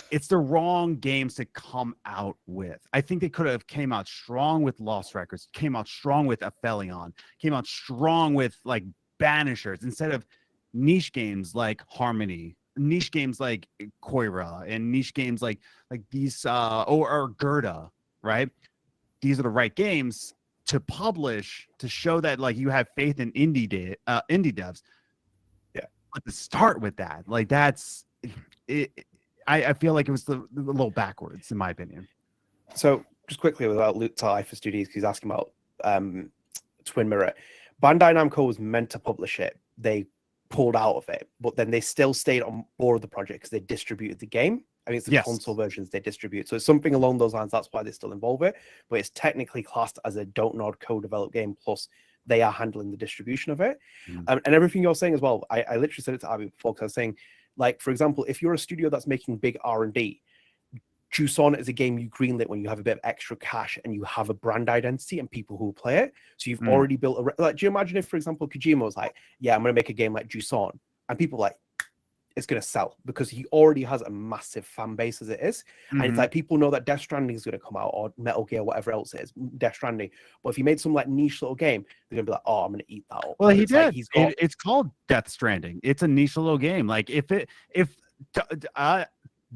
It's the wrong games to come out with. I think they could have came out strong with Lost Records, came out strong with Aphelion, came out strong with like Banishers instead of niche games like Harmony, niche games like Koira, and niche games like these or Gerda, right? These are the right games to publish to show that like you have faith in indie devs. Yeah, but to start with that, like that's it. I feel like it was a little backwards in my opinion. So just quickly without Luke Ty for Studios, because he's asking about Twin Mirror. Bandai Namco was meant to publish it. They pulled out of it, but then they still stayed on board of the project because they distributed the game. I mean, it's the console versions they distribute. So it's something along those lines. That's why they still involve it. But it's technically classed as a Don't Nod co-developed game. Plus, they are handling the distribution of it. And everything you're saying as well. I literally said it to Abby before because I was saying, like, for example, if you're a studio that's making big R&D, Juson is a game you greenlit when you have a bit of extra cash and you have a brand identity and people who play it. So you've already built a... Like, do you imagine if, for example, Kojima was like, yeah, I'm going to make a game like Juson, and people like, it's going to sell because he already has a massive fan base as it is. And it's like people know that Death Stranding is going to come out or Metal Gear, whatever else it is, Death Stranding. But if he made some like niche little game, they're going to be like, oh, I'm going to eat that up. Well, he did. Like it's called Death Stranding. It's a niche little game. Like if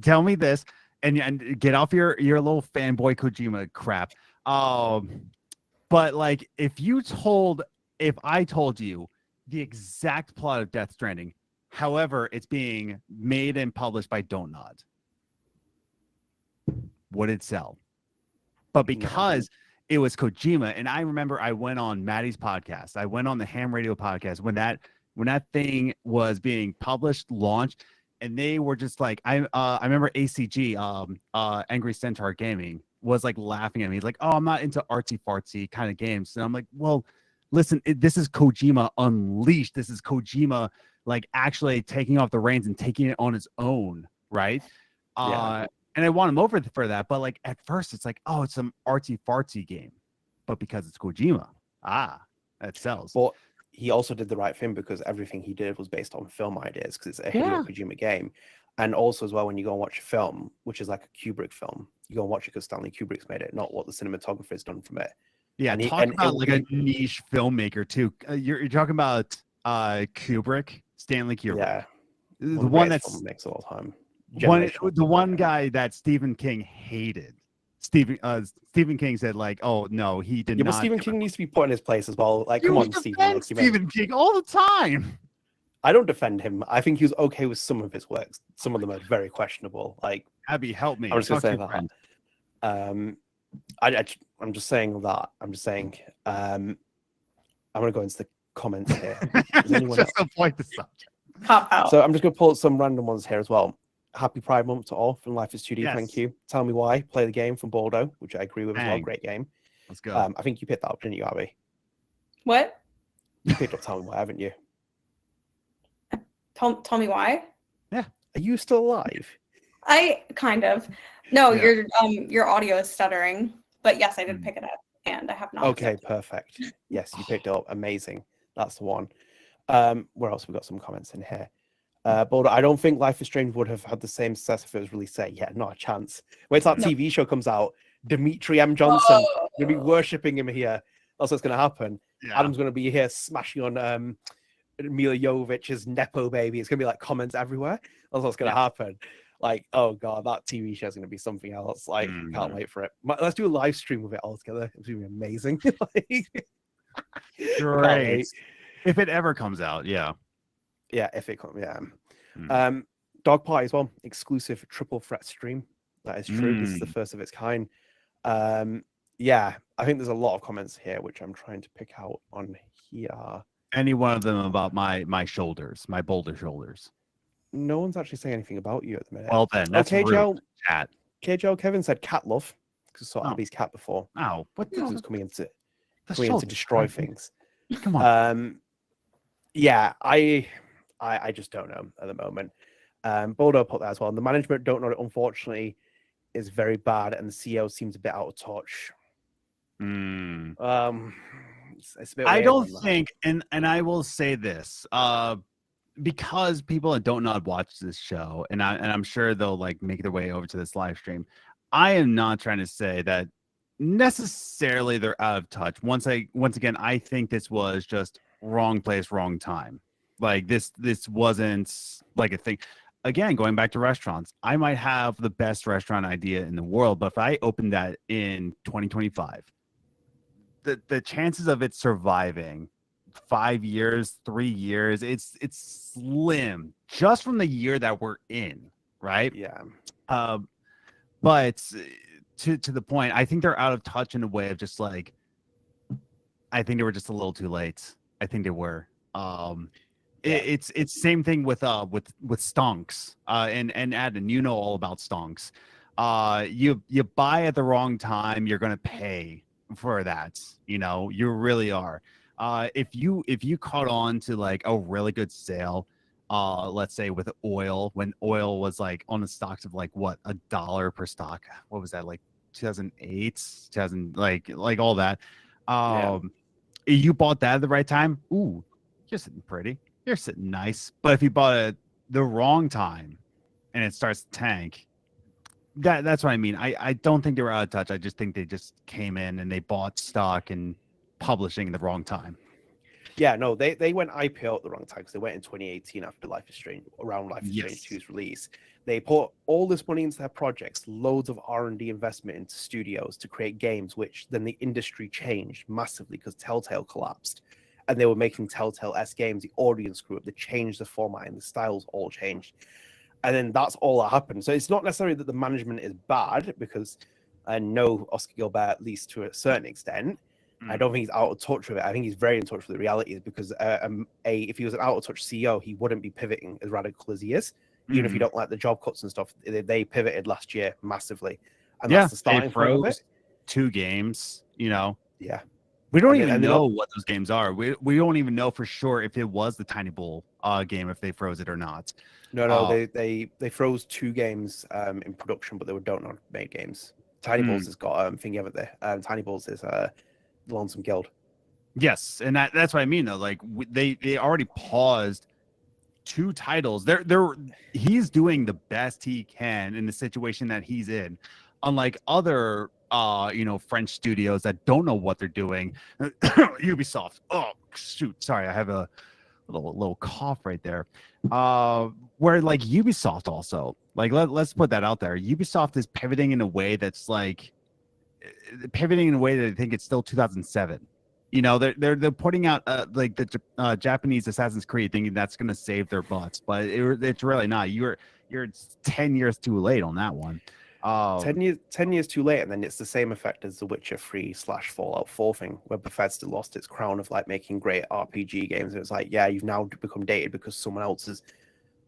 Tell me this, and get off your little fanboy Kojima crap. But like, if I told you the exact plot of Death Stranding, however, it's being made and published by Don't Nod, would it sell? But because it was Kojima, and I remember I went on Maddie's podcast, I went on the Ham Radio podcast when that thing was being published, launched, and they were just like, I remember ACG, Angry Centaur Gaming, was like laughing at me, like, oh, I'm not into artsy fartsy kind of games. And I'm like, well, listen, this is Kojima Unleashed. This is Kojima like actually taking off the reins and taking it on his own, right? And I want him over for that, but like at first it's like, oh, it's some artsy fartsy game, but because it's Kojima, that sells. But he also did the right thing because everything he did was based on film ideas because it's a Hideo Kojima game. And also as well, when you go and watch a film, which is like a Kubrick film, you go and watch it because Stanley Kubrick's made it, not what the cinematographer has done from it. Yeah, talk about like a niche filmmaker too. You're talking about Kubrick, Stanley Kubrick. Yeah, the one that's makes all the time. The one guy that Stephen King hated. Stephen King said like, oh no, he did not. But Stephen King needs to be put in his place as well. Like, come on, Stephen. Like, Stephen King all the time. I don't defend him. I think he was okay with some of his works. Some of them are very questionable. Like, Abby, help me. I'm just gonna say that. I'm just saying that. I'm just saying. I'm gonna go into the comments here. Just avoid the subject. Pop out. So I'm just gonna pull up some random ones here as well. Happy Pride Month to all from Life is 2D. Yes. Thank you. Tell me why. Play the game from Bordeaux, which I agree with as well. Great game. Let's go. I think you picked that up, didn't you, Abby? What? You picked up Tell Me Why, haven't you? Tell me why. Yeah. Are you still alive? I kind of. No, your audio is stuttering. But yes, I did pick it up, and I have not. Okay, perfect. Yes, you picked it up. Amazing. That's the one. Where else? We've got some comments in here. But I don't think Life is Strange would have had the same success if it was released set. Yeah, not a chance. Wait till that TV show comes out. Dimitri M. Johnson, you'll be worshipping him here. That's what's going to happen. Yeah. Adam's going to be here smashing on Mila Jovovich's Nepo baby. It's going to be like comments everywhere. That's what's going to happen. Like, oh God, that TV show is going to be something else. Like, can't wait for it. Let's do a live stream with it all together. It's going to be amazing. Great. If it ever comes out, yeah. Yeah, if it comes, yeah. Dog Party as well, exclusive triple threat stream. That is true. This is the first of its kind. Yeah, I think there's a lot of comments here, which I'm trying to pick out on here. Any one of them about my shoulders, my boulder shoulders. No one's actually saying anything about you at the minute. Well then, that's rude, chat. KJL Kevin said cat love because saw Abby's cat before. Oh, what? Was coming in to destroy things. Come on. Yeah, I just don't know at the moment. Boulder put that as well. And the management don't know it, unfortunately, is very bad, and the CEO seems a bit out of touch. It's a bit I don't think, and I will say this, because people that don't not watch this show, and I'm sure they'll like make their way over to this live stream. I am not trying to say that necessarily they're out of touch. Once again, I think this was just wrong place, wrong time. Like this wasn't like a thing. Again, going back to restaurants, I might have the best restaurant idea in the world, but if I open that in 2025, the chances of it surviving 5 years, 3 years, it's slim just from the year that we're in, right? Yeah. But to the point, I think they're out of touch in a way of just like, I think they were just a little too late. I think they were. It's same thing with stonks. And Adnan, you know all about stonks. You buy at the wrong time, you're gonna pay for that. You know, you really are. If you caught on to like a really good sale, let's say with oil, when oil was like on the stocks of like what, $1 per stock. What was that, like 2008, 2000, like all that. You bought that at the right time. Ooh, you're sitting pretty. You're sitting nice. But if you bought it the wrong time and it starts to tank, that's what I mean. I don't think they were out of touch. I just think they just came in and they bought stock and publishing at the wrong time. Yeah, no, they went IPO at the wrong time because they went in 2018 after Life is Strange, around Life is Strange 2's release. They put all this money into their projects, loads of R&D investment into studios to create games, which then the industry changed massively because Telltale collapsed. And they were making Telltale-esque games, the audience grew up, they changed the format and the styles all changed. And then that's all that happened. So it's not necessarily that the management is bad, because I know Oscar Gilbert, at least to a certain extent. I don't think he's out of touch with it. I think he's very in touch with the realities, because if he was an out of touch CEO, he wouldn't be pivoting as radical as he is. Even if you don't like the job cuts and stuff, they pivoted last year massively. And that's the starting point of it. 2 games, you know. Yeah. We don't even know what those games are. We don't even know for sure if it was the Tiny Bowl game, if they froze it or not. No, they froze 2 games in production, but they were Don't Nod made games. Tiny Balls has got thingy over there. Tiny Balls is Lonesome Guild. Yes, and that's what I mean though. Like they already paused 2 titles. He's doing the best he can in the situation that he's in, unlike other French studios that don't know what they're doing. Ubisoft. Oh shoot, sorry, I have a little cough right there. Where like Ubisoft also, like let's put that out there. Ubisoft is pivoting in a way that's like pivoting in a way that I think it's still 2007. You know, they're putting out like the Japanese Assassin's Creed, thinking that's going to save their butts, but it's really not. You're 10 years too late on that one. 10 years too late, and then it's the same effect as the Witcher 3/Fallout 4 thing, where Bethesda lost its crown of like making great RPG games. And it's like, yeah, you've now become dated because someone else has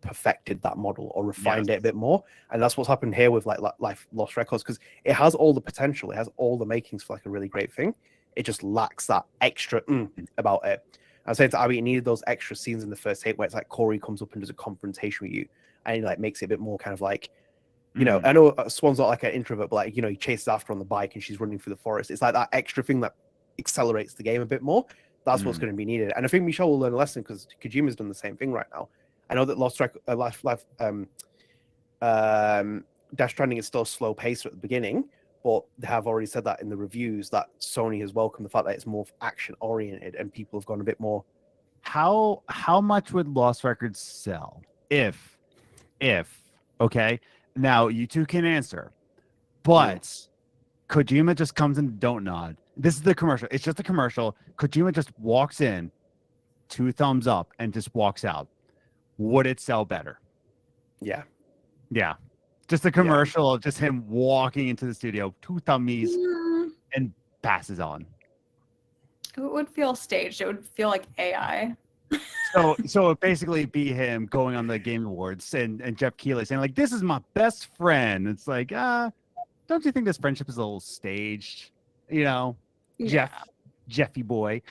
perfected that model or refined it a bit more. And that's what's happened here with like Life Lost Records, because it has all the potential, it has all the makings for like a really great thing. It just lacks that extra about it. I was saying to Abby, it needed those extra scenes in the first hit where it's like Corey comes up and does a confrontation with you, and he like makes it a bit more kind of like, you know, I know Swan's not like an introvert, but like, you know, he chases after on the bike and she's running through the forest. It's like that extra thing that accelerates the game a bit more. That's what's going to be needed. And I think Michelle will learn a lesson, because Kojima's done the same thing right now. I know that Death Stranding is still a slow pace at the beginning, but they have already said that in the reviews that Sony has welcomed the fact that it's more action oriented and people have gone a bit more. How much would Lost Records sell if okay? Now you 2 can answer, but Kojima just comes in, Don't Nod. This is the commercial. It's just a commercial. Kojima just walks in, 2 thumbs up, and just walks out. Would it sell better? Yeah. Just a commercial of just him walking into the studio, 2 thummies, and passes on. It would feel staged. It would feel like AI. So it basically be him going on the Game Awards and Jeff Keighley saying like, "This is my best friend." It's like, don't you think this friendship is a little staged? You know, Jeffy boy.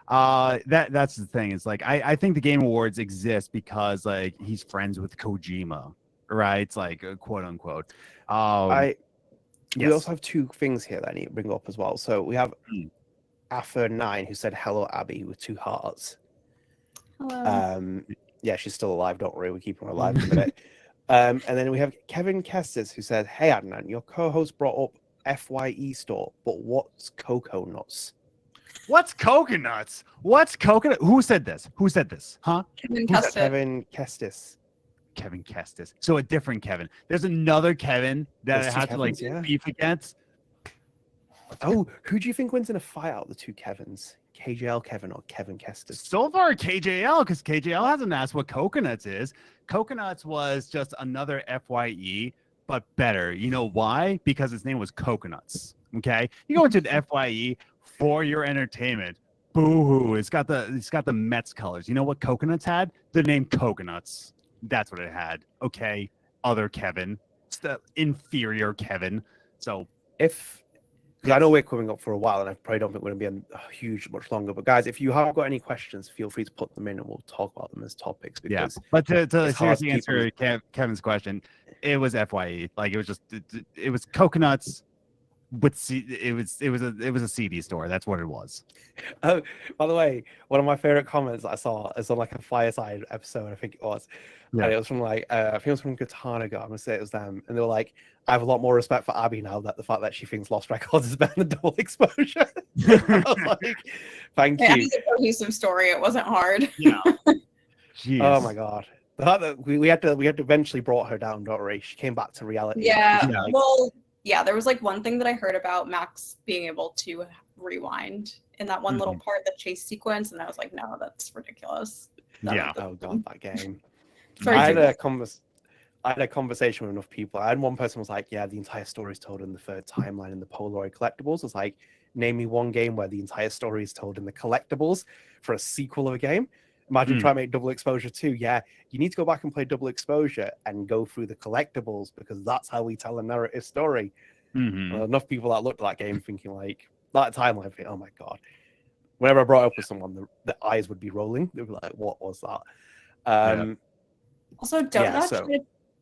That's the thing. It's like I think the Game Awards exist because like he's friends with Kojima, right? It's like quote unquote. We also have 2 things here that I need to bring up as well. So we have Affer9 who said hello Abby with 2 hearts. Hello. Yeah, she's still alive. Don't worry, we keep her alive in a minute. And then we have Kevin Kestis who said, "Hey Adnan, your co-host brought up FYE store, but what's Cocoa Nuts?" What's coconuts? What's coconut? Who said this? Huh? Kevin Kestis. Kevin Kestis. So a different Kevin. There's another Kevin that I have to like beef against. Oh, who do you think wins in a fight out of the 2 Kevins? KJL Kevin or Kevin Kestis? So far, KJL, because KJL hasn't asked what Coconuts is. Coconuts was just another FYE, but better. You know why? Because his name was Coconuts. Okay, you go into the FYE for your entertainment. Boo-hoo! It's got the Mets colors. You know what Coconuts had? The name Coconuts. That's what it had. Okay, other Kevin. It's the inferior Kevin. So I know we're coming up for a while, and I probably don't think we're going to be much longer. But guys, if you have got any questions, feel free to put them in, and we'll talk about them as topics. Because but to seriously answer Kevin's question, it was FYE. Like it was Coconuts. But see, it was a CD store. That's what it was. Oh, by the way, one of my favorite comments I saw is on like a Fireside episode, I think it was. Yeah. And it was from like, I think it was from Katana Go. I'm gonna say it was them. And they were like, I have a lot more respect for Abby now that the fact that she thinks Lost Records is better than Double Exposure. I was like, thank Yeah, you. it's a cohesive story. It wasn't hard. Yeah. Jeez. Oh my god. The fact that we had to eventually brought her down, don't we? She came back to reality. Yeah. Yeah. Well, yeah, there was like one thing that I heard about Max being able to rewind in that one little part, the chase sequence, and I was like, no, that's ridiculous. Yeah. Oh god, that game. Sorry, I had Jake. a conversation with enough people. I had one person was like, yeah, the entire story is told in the third timeline in the Polaroid collectibles. It's like, name me one game where the entire story is told in the collectibles for a sequel of a game. Imagine trying to make Double Exposure 2. Yeah, you need to go back and play Double Exposure and go through the collectibles because that's how we tell a narrative story. Enough people that looked at that game thinking like, that timeline, think, oh my god. Whenever I brought it up with someone, the eyes would be rolling. They'd be like, what was that? Also, Don't Yeah, Nod so-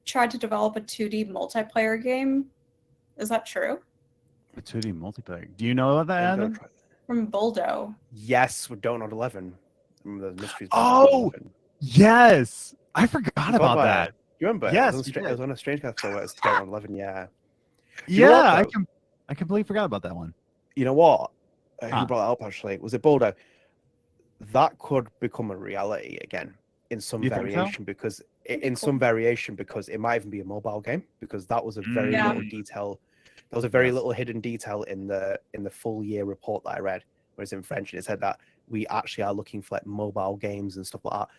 tried to develop a 2D multiplayer game. Is that true? A 2D multiplayer. Do you know about that, Adam? From Buldo. Yes, with Don't Nod 11. Remember the mysteries? Oh! Yes, I forgot about that. You remember? Yes, it we was on a StrangeCast episode where it's Don't Nod 11. Yeah. Yeah, know what, I completely forgot about that one. You know what? Who Huh. brought that up actually? Was it Buldo? That could become a reality again in some You think so? variation because it might even be a mobile game because that was a very Yeah. little detail. There was a very Yes. little hidden detail in the full year report that I read, whereas in French and it said that we actually are looking for like mobile games and stuff like that.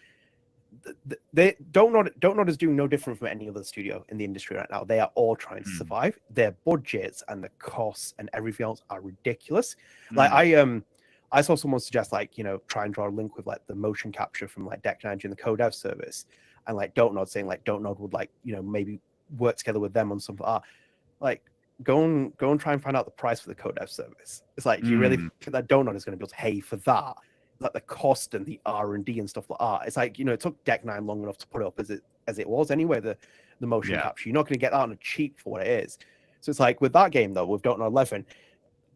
They Don't Nod is doing no different from any other studio in the industry right now. They are all trying to survive. Their budgets and the costs and everything else are ridiculous. Like I saw someone suggest like, you know, try and draw a link with like the motion capture from like Deck 9 and the co-dev service, and like Don't Nod saying like Don't Nod would like, you know, maybe work together with them on something like that. Like go and try and find out the price for the co-dev service. It's like, do you really think that Don't Nod is going to be able to pay for that? Like the cost and the R&D and stuff like that. It's like, you know, it took Deck 9 long enough to put it up as it was anyway, the motion capture. You're not going to get that on a cheap for what it is. So it's like with that game though, with Don't Nod 11,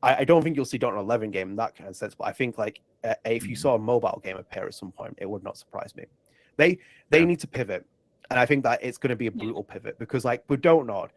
I don't think you'll see Don't Nod 11 game in that kind of sense, but I think like if you saw a mobile game appear at some point, it would not surprise me. They need to pivot, and I think that it's going to be a brutal pivot because like with Don't Nod,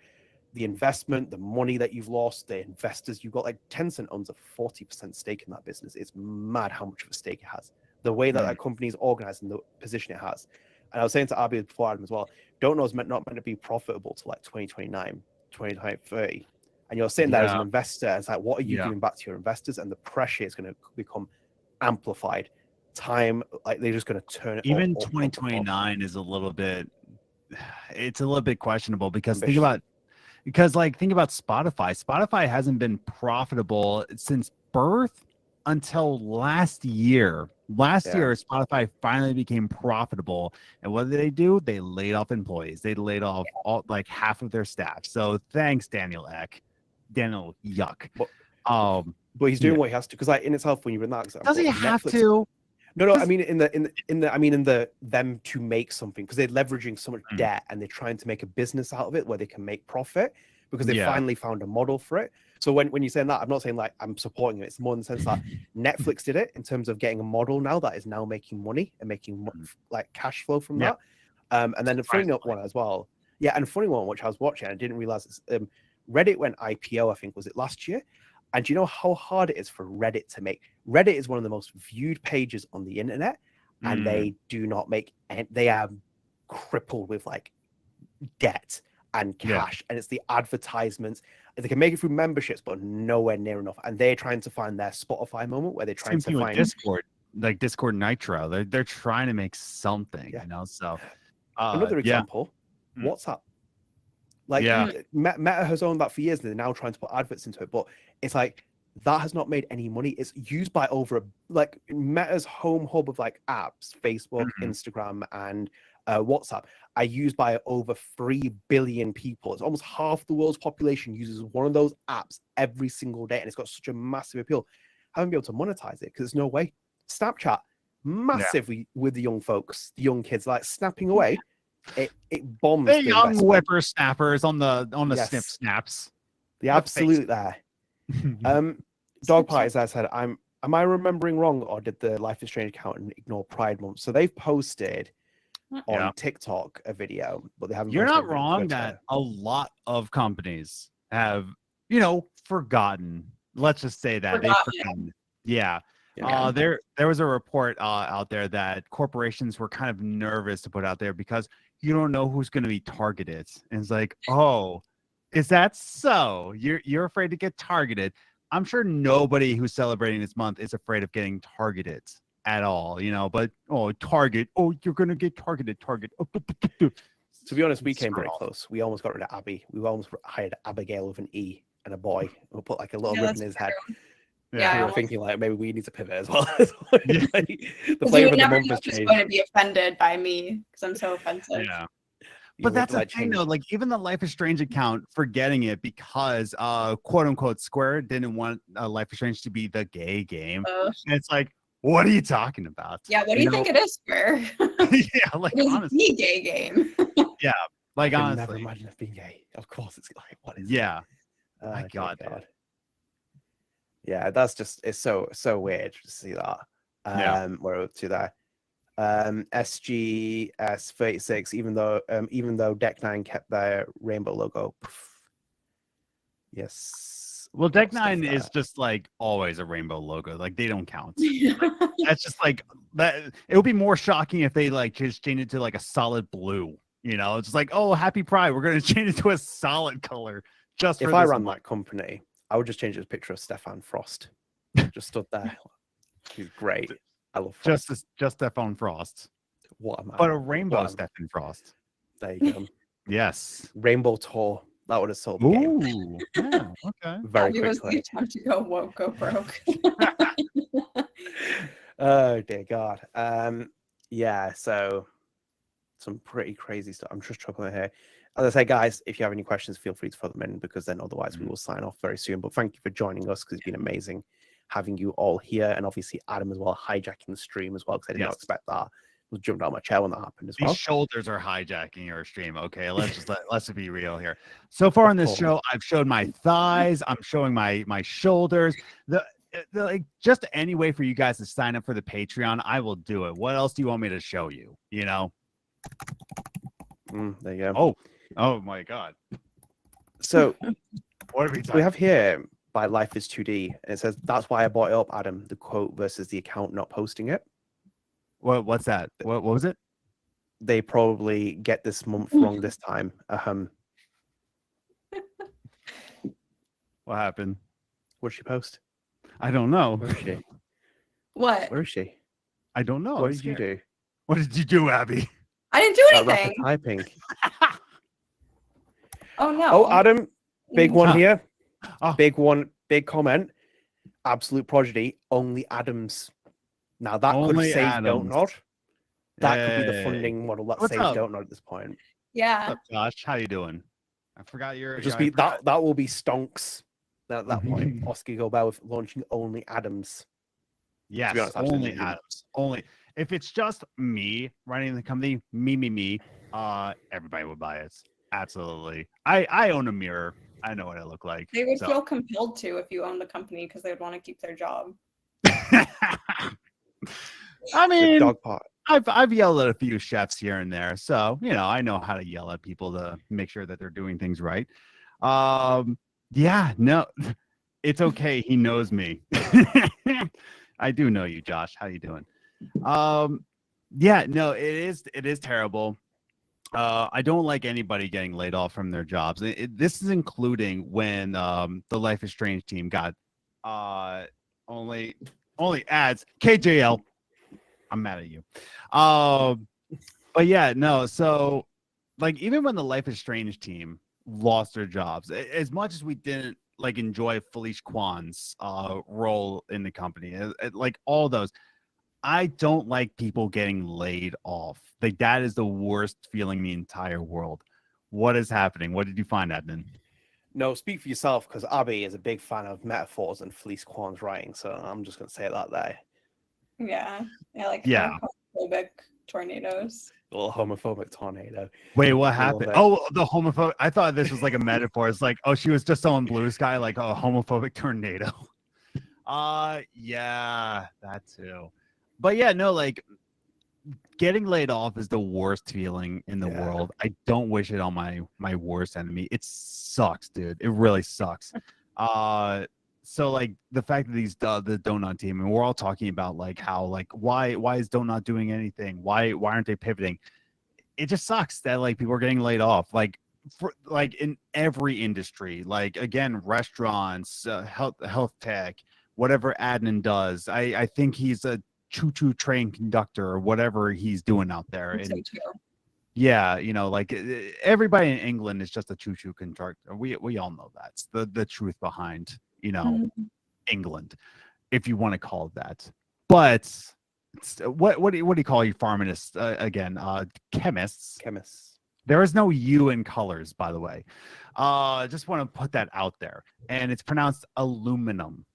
the investment, the money that you've lost, the investors you've got, like Tencent owns a 40% stake in that business. It's mad how much of a stake it has. The way that that company is organized and the position it has. And I was saying to Abby before Adam as well, Don't Nod is not meant to be profitable to like 2029, 2030. And you're sitting there as an investor, and it's like, what are you giving back to your investors? And the pressure is going to become amplified. Time, like they're just going to turn it. Even up. 2029 is a little bit. It's a little bit questionable because Ambitious. think about Spotify. Spotify hasn't been profitable since birth until last year. Last year, Spotify finally became profitable. And what did they do? They laid off employees. They laid off like half of their staff. So thanks, Daniel Yuck. But he's doing what he has to, because like in itself, when you're in that example, Does he have Netflix- to? No, I mean in the them to make something, because they're leveraging so much debt and they're trying to make a business out of it where they can make profit because they finally found a model for it. So when you're saying that, I'm not saying like I'm supporting it. It's more in the sense that Netflix did it in terms of getting a model now that is now making money and making like cash flow from that. And then the funny one as well. Yeah, and a funny one which I was watching, I didn't realize it's, Reddit went IPO, I think, was it last year? And do you know how hard it is for Reddit to make? Reddit is one of the most viewed pages on the internet, and they do not make, and they are crippled with like debt and cash, and it's the advertisements. They can make it through memberships, but nowhere near enough. And they're trying to find their Spotify moment where they're trying to find Discord, like Discord Nitro. They're trying to make something, you know. So another example, WhatsApp. Like Meta has owned that for years, and they're now trying to put adverts into it. But it's like that has not made any money. It's used by like Meta's home hub of like apps, Facebook, Instagram, and WhatsApp are used by over 3 billion people. It's almost half the world's population uses one of those apps every single day, and it's got such a massive appeal. Haven't been able to monetize it because there's no way. Snapchat, massively with the young folks, the young kids, like snapping away. It bombs the young investment. whippersnappers on the snip snaps. The absolute there. Dog Pie, as I said, am I remembering wrong, or did the Life is Strange account ignore Pride Month? So they've posted on Yeah. TikTok a video, but they haven't. You're posted not it on wrong Twitter. that a lot of companies have, forgotten. Let's just say that they've forgotten. Yeah. Yeah. There was a report out there that corporations were kind of nervous to put out there because you don't know who's going to be targeted. And it's like, oh, is that so? You're afraid to get targeted. I'm sure nobody who's celebrating this month is afraid of getting targeted at all, but target. Oh, you're gonna get targeted. Target. Oh, To be honest, we came very close. We almost got rid of Abby. We almost hired Abigail with an E and a boy. We'll put like a little ribbon in his head. Yeah, we were thinking like maybe we need to pivot as well. Yeah. Like, the flavor of the month has changed. changed. Going to be offended by me because I'm so offensive. Yeah. You But would, that's like, the thing, change- though. Like, even the Life is Strange account forgetting it because, quote unquote, Square didn't want Life is Strange to be the gay game. And it's like, what are you talking about? Yeah, what do you think it is, Square? Yeah, like, it is honestly. the gay game. Yeah, like, I can honestly. never imagine it being gay. Of course, it's like, what is? Yeah. It? My God. Yeah, that's just, it's so weird to see that. Yeah. We're up to there. SGS 36, even though Deck 9 kept their rainbow logo. Yes. Well, Deck 9 is just like always a rainbow logo. Like, they don't count. That's just like that. It would be more shocking if they like just changed it to like a solid blue. It's just like, oh, happy Pride. We're gonna change it to a solid color. Just if for I this ran month. that company, I would just change it to a picture of Stefan Frost. Just stood there. He's great. I love Frost. Just Stefan Frost. What a man. But a rainbow Stefan Frost. There you go. Yes. Rainbow Tour. That would have sold the game. Ooh. Yeah, okay. Very Abby was quickly. the attempt to go woke, go broke. Oh dear God. Yeah, so some pretty crazy stuff. I'm just chuckling here. As I say, guys, if you have any questions, feel free to throw them in, because then otherwise we will sign off very soon. But thank you for joining us, because it's been amazing having you all here, and obviously Adam as well, hijacking the stream as well, because I did not expect that. I was jumping out of my chair when that happened as well. These shoulders are hijacking your stream. Okay, let's be real here. So far in this show, I've showed my thighs. I'm showing my shoulders. Like, just any way for you guys to sign up for the Patreon, I will do it. What else do you want me to show you? There you go. Oh my God. So what are we have here by Life is 2D, and it says, that's why I bought it up, Adam, the quote versus the account not posting it. What's that? What was it? They probably get this month wrong this time. What happened? What did she post? I don't know. Where is she? What? Where is she? I don't know. What did you do? What did you do, Abby? I didn't do That rapid anything. typing. Oh no. Oh, Adam, big one here. Oh. Big one, big comment. Absolute prodigy. Only Adams. Now that could Only save Adams. Don't Nod. That could be the Yay. funding model that What's saves up? Don't Nod at this point. Yeah. What's up, Josh? How you doing? I forgot your. Just be that will be stonks at that point. Oscar Gilbert with launching Only Adams. Yes, be honest, only absolutely. Adams. Only if it's just me running the company, me. Everybody would buy it. Absolutely. I own a mirror. I know what I look like. They would so. feel compelled to if you own the company because they would want to keep their job. I mean, Dog pot. I've yelled at a few chefs here and there, so I know how to yell at people to make sure that they're doing things right. Yeah, no, it's okay. He knows me. I do know you, Josh. How you doing? Yeah, no, it is terrible. I don't like anybody getting laid off from their jobs. This is including when the Life is Strange team got only ads. KJL. I'm mad at you. But yeah, no. So like, even when the Life is Strange team lost their jobs, as much as we didn't like enjoy Felice Kwan's role in the company, like all those, I don't like people getting laid off. Like, that is the worst feeling in the entire world. What is happening? What did you find, Adnan? No, speak for yourself, because Abby is a big fan of metaphors and Felice Kwan's writing, so I'm just going to say that there. Yeah. Yeah, like Yeah. homophobic tornadoes. Little homophobic tornado. Wait, what I love happened? it. Oh, the homophobic. I thought this was like a metaphor. It's like, oh, she was just on Blue Sky, like a homophobic tornado. Yeah, that too. But yeah, no, like getting laid off is the worst feeling in the Yeah. world. I don't wish it on my worst enemy. It sucks, dude. It really sucks. So like the fact that the Don't Nod team, and we're all talking about like how like why is Don't Nod doing anything? Why aren't they pivoting? It just sucks that like people are getting laid off. Like for like in every industry, like again, restaurants, health tech, whatever Adnan does. I think he's a choo-choo train conductor or whatever he's doing out there. And yeah, you know, like everybody in England is just a choo-choo conductor. We all know that's the truth behind, you know, England, if you want to call it that. But what do you call you pharmacists again? Chemists. There is no U in colors, by the way. Just want to put that out there. And it's pronounced aluminum.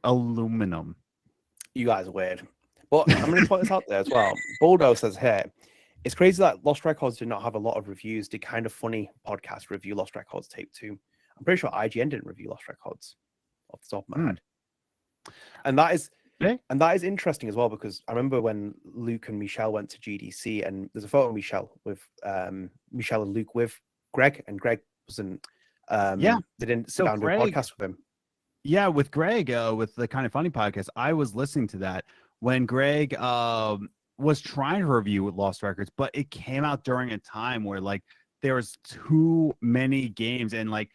Aluminum. You guys are weird. But I'm going to put this out there as well. Baldo says here, it's crazy that Lost Records did not have a lot of reviews. Did Kind of Funny podcast review Lost Records Tape 2? I'm pretty sure IGN didn't review Lost Records off the top of my head. And that is interesting as well, because I remember when Luke and Michelle went to GDC, and there's a photo of Michelle with Michelle and Luke with Greg, and Greg wasn't they didn't sit down and do a podcast with him. Yeah, with Greg, with the Kind of Funny podcast, I was listening to that when Greg was trying to review Lost Records, but it came out during a time where like there was too many games, and like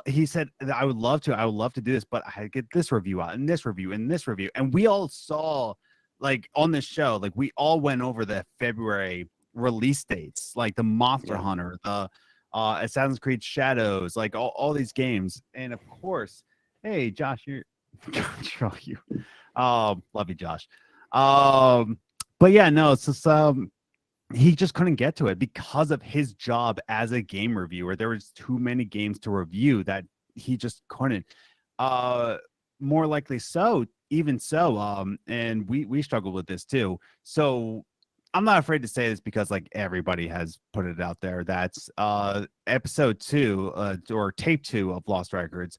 he said that I would love to do this, but I had to get this review out and this review and this review. And we all saw like on this show, like we all went over the February release dates, like the Monster Hunter, the Assassin's Creed Shadows, like all these games. And of course, hey Josh, love you, Josh. But yeah, no, it's just he just couldn't get to it because of his job as a game reviewer. There was too many games to review that he just couldn't. More likely so, even so, and we struggled with this too. So I'm not afraid to say this because like everybody has put it out there. That's episode 2 or tape 2 of Lost Records.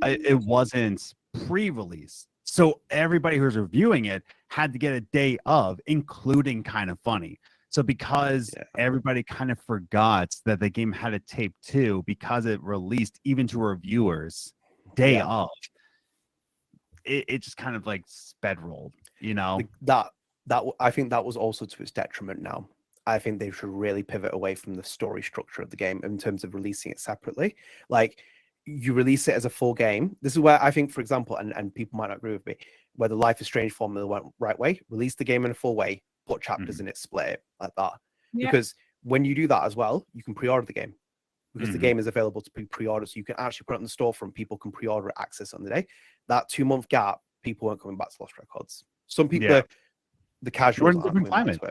It wasn't pre-release. So everybody who's reviewing it had to get a day of, including Kind of Funny. So because everybody kind of forgot that the game had a tape 2 because it released even to reviewers day of, it just kind of like sped rolled, you know? That I think that was also to its detriment now. I think they should really pivot away from the story structure of the game in terms of releasing it separately. Like, you release it as a full game. This is where I think, for example, and people might not agree with me, where the Life is Strange formula went right way, release the game in a full way, put chapters in it, split it like that. Because when you do that as well, you can pre-order the game, because the game is available to be pre-ordered. So you can actually put it on the storefront. People can pre-order it, access on the day. That 2-month gap, people weren't coming back to Lost Records. Some people, the casuals, we're in a different climate.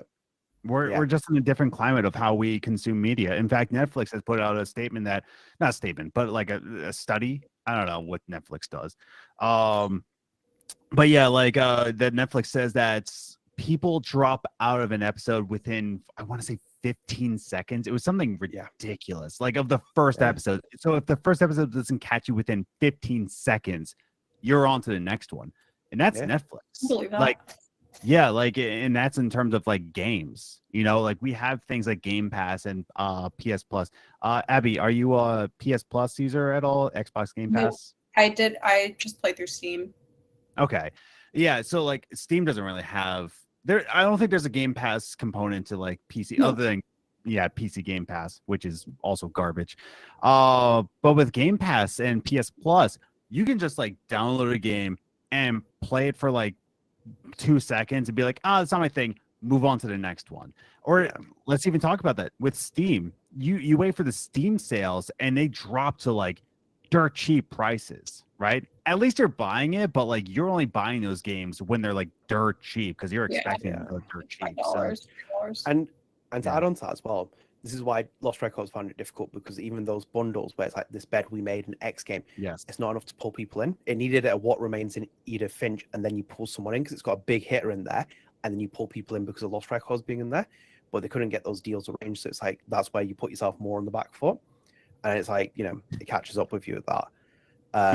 We're just in a different climate of how we consume media. In fact, Netflix has put out a statement that, not a statement, but like a study. I don't know what Netflix does. But yeah, like that Netflix says that people drop out of an episode within, I want to say 15 seconds. It was something ridiculous, like of the first episode. So if the first episode doesn't catch you within 15 seconds, you're on to the next one. And that's Netflix. Like, yeah, like, and that's in terms of like games, you know, like we have things like Game Pass and PS Plus. Abby, are you a PS Plus user at all? Xbox Game Pass? I did. I just played through Steam. Okay. Yeah. So like Steam doesn't really have there. I don't think there's a Game Pass component to like PC other than PC Game Pass, which is also garbage. But with Game Pass and PS Plus, you can just like download a game and play it for like 2 seconds and be like, it's not my thing, move on to the next one. Or let's even talk about that with Steam. You wait for the Steam sales and they drop to like dirt cheap prices, right? At least you're buying it, but like you're only buying those games when they're like dirt cheap because you're expecting them to go dirt cheap. $5. And to add on to that as well, this is why Lost Records found it difficult, because even those bundles where it's like this bed we made an X game, it's not enough to pull people in. It needed a What Remains in Edith Finch, and then you pull someone in because it's got a big hitter in there, and then you pull people in because of Lost Records being in there. but they couldn't get those deals arranged. So it's like that's where you put yourself more on the back foot, and it's like it catches up with you with that.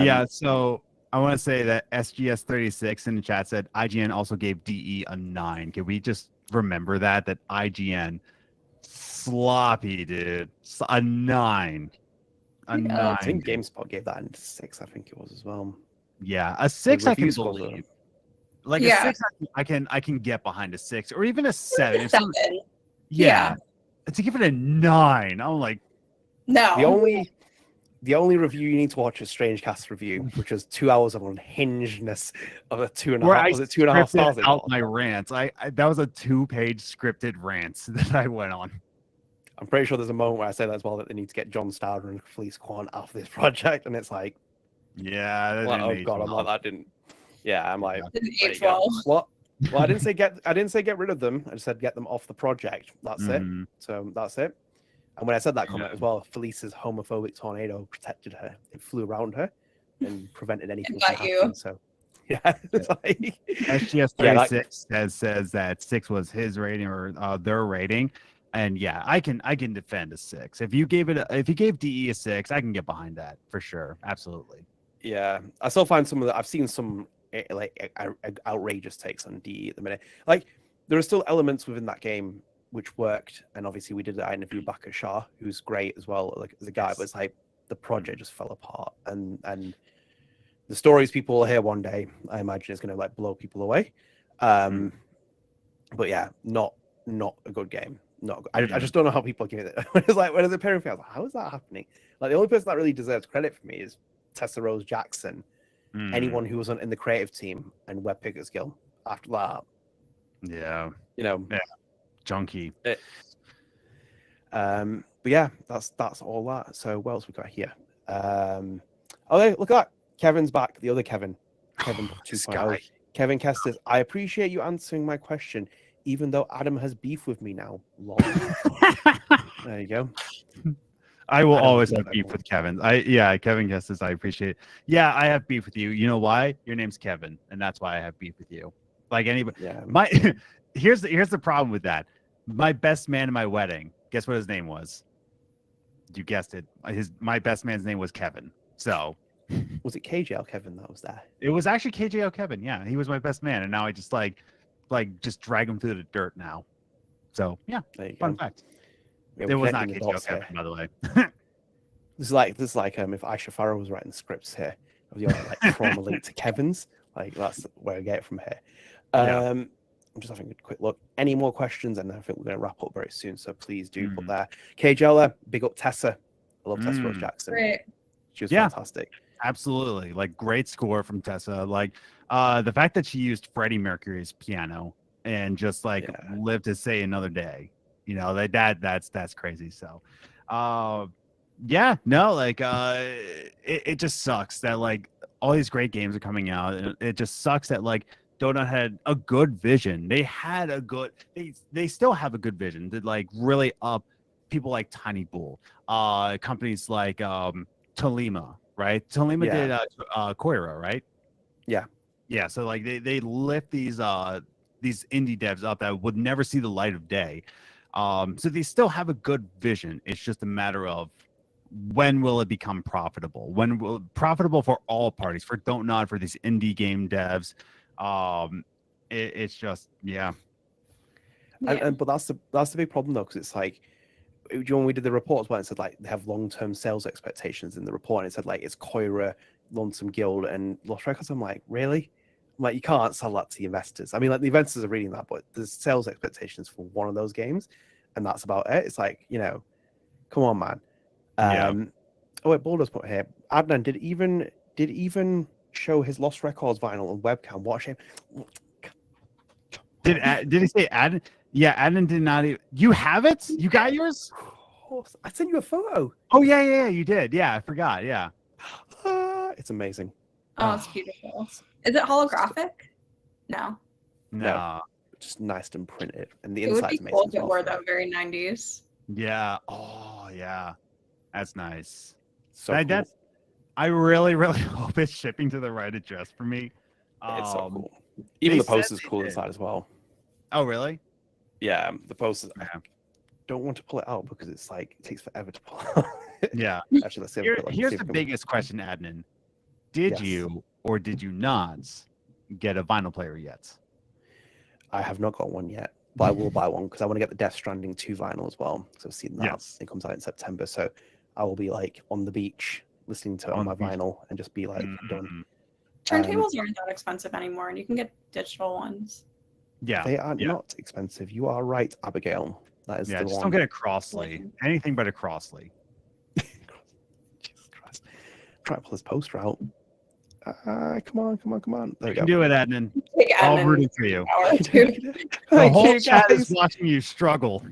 Yeah, so I want to say that SGS36 in the chat said IGN also gave DE a 9. Can we just remember that IGN sloppy, dude? A 9. A Yeah, 9. I think dude. GameSpot gave that a 6. I think it was as well. Yeah, a 6 I can review scores believe. are- Like Yeah. a 6 I can get behind a 6 or even a 7. If 7. yeah. To give it a 9, I'm like, No. The only review you need to watch is StrangeCast review, which is 2 hours of unhingedness of a 2.5. where I Was it 2.5 stars? scripted out my rants. I that was a 2-page scripted rant that I went on. I'm pretty sure there's a moment where I say that as well, that they need to get John Starder and Felice Kwan off this project, and it's like, Yeah, that well, didn't oh age god, I'm well. like that didn't. Yeah, I'm like, Didn't there age you go. well. Well, I didn't say get rid of them. I just said get them off the project. That's it. Mhm. So that's it. And when I said that comment Yeah. as well, Felice's homophobic tornado protected her. It flew around her and prevented anything got from you. happening. So yeah, it's like SGS36 says that 6 was his rating or their rating, and yeah, I can defend a 6. If you gave DE a 6, I can get behind that for sure, absolutely. Yeah, I still find some of the. I've seen some outrageous takes on DE at the minute. Like there are still elements within that game which worked, and obviously we did that interview back at Shah, who's great as well, like as a guy. But it's like the project just fell apart, and the stories people will hear one day, I imagine, is going to like blow people away. But yeah, not a good game. Not. I just don't know how people are giving it. It's like when it's appearing, I was like, how is that happening? Like the only person that really deserves credit for me is Tessa Rose Jackson. Anyone who was in the creative team and Web Pickers Guild. After that, Yeah, junkie. But yeah, that's all that. So what else we got here? Oh, look at that. Kevin's back. The other Kevin 2.0. Sky. Kevin Kess says, I appreciate you answering my question, even though Adam has beef with me now. Lol. There you go. I will I don't always know have that beef one. with Kevin. Kevin guesses. I appreciate it. Yeah, I have beef with you. You know why? Your name's Kevin, and that's why I have beef with you. Like anybody. Yeah. Here's the problem with that. My best man in my wedding. Guess what his name was? You guessed it. My best man's name was Kevin. So Was it KJL Kevin that was there? it was actually KJO Kevin. Yeah, he was my best man, and now I just just drag him through the dirt now. So yeah, There you fun go. fact. Yeah, It we're was not connecting the KJO dots here. Kevin, by the way. This is like if Aisha Farrow was writing scripts here of your like trauma linked to Kevin's, like that's where I get it from here. Yeah. I'm just having a quick look. Any more questions? And I think we're going to wrap up very soon. So please do put there. KJL, big up Tessa. I love Tessa Rose Jackson. Great. She was Yeah. fantastic. Absolutely. Like great score from Tessa. Like the fact that she used Freddie Mercury's piano and just like lived to say another day. You know, that's crazy. So it just sucks that like all these great games are coming out. And it just sucks that like Don't Nod had a good vision. They still have a good vision to like really up people like Tiny Bull, companies like Tolima, right? Tolima did Koira, right? Yeah. So like they lift these indie devs up that would never see the light of day. So they still have a good vision. It's just a matter of when will it become profitable? When will profitable for all parties, for Don't Nod, for these indie game devs. It's just But that's the big problem though, because it's like when we did the reports where it said like they have long-term sales expectations in the report, and it said like it's Koira, Lonesome Guild, and Lost Records. I'm like, really? I'm like, you can't sell that to the investors. I mean, like the investors are reading that, but there's sales expectations for one of those games, and that's about it. It's like, come on, man. Oh wait, Baldur's put here. Adnan did even show his Lost Records vinyl on webcam. What a shame. Did he say Adnan? Yeah, Adnan did not even. You have it? You got yours? I sent you a photo. Oh yeah, you did. Yeah, I forgot. Yeah. It's amazing. Oh, it's beautiful. Is it holographic? No. No. Just nice and printed, and the It would inside's be amazing. cool as if it well were for though, it. very 90s. Yeah. Oh yeah. That's nice. So cool. I really, really hope it's shipping to the right address for me. It's so cool. Even they the poster's said they cool did. inside as well. Oh really? Yeah, the posters. I Yeah. don't want to pull it out because it's like it takes forever to pull out. Yeah. Actually, let's see. If we can- Here's see if the we can- biggest question, Adnan. Did Yes. you or did you not get a vinyl player yet? I have not got one yet, but I will buy one because I want to get the Death Stranding 2 vinyl as well. So I've seen that. Yes. It comes out in September. So I will be like on the beach listening to it on On my the beach. vinyl and just be like done. Mhm. Turntables aren't that expensive anymore, and you can get digital ones. Yeah. They are yeah. not expensive. You are right, Abigail. That is Yeah, the just one. don't get a Crossley. Anything but a Crossley. Jesus Christ. Try to pull this poster out. Come on. There You we can go. do it, Adnan. Big All Admin rooting for you. power, dude. The Thank whole you, chat is guys. watching you struggle.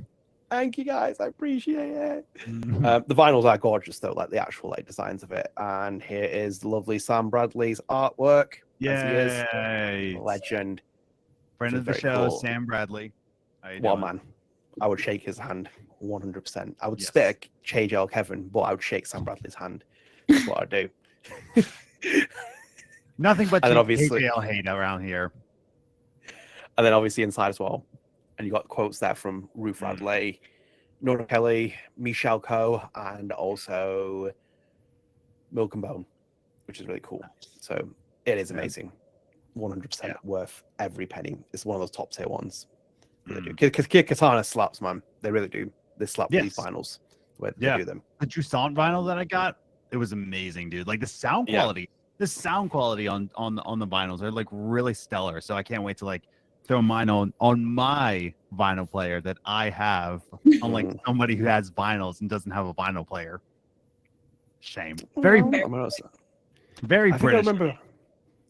Thank you, guys. I appreciate it. Mhm. The vinyls are gorgeous, though, like the actual like designs of it. And here is the lovely Sam Bradley's artwork. As he is. Yay. Legend. Friend which of the is very show, cool. Sam Bradley. How you What a doing? man. I would shake his hand 100%. I would Yes. spit at KJL Kevin, but I would shake Sam Bradley's hand. That's what I'd do. Nothing but And then Team obviously- KJL hate around here. And then obviously inside as well. And you got quotes there from Ruth Radley, Nora Kelly, Michelle Coe, and also Milk and Bone, which is really cool. So it is Yeah. amazing. 100% Yeah. worth every penny. It's one of those top tier ones. They do. Mm. Because Kid Katana slaps, man. They really do. They slap these Yes. finals where Yeah. they do them. The Toussaint vinyl that I got, it was amazing, dude. Like the sound Yeah. quality, on the vinyls are like really stellar. So I can't wait to like throw mine on my vinyl player that I have, unlike somebody who has vinyls and doesn't have a vinyl player. Shame. Very, Well, I mean, I very think I British. remember.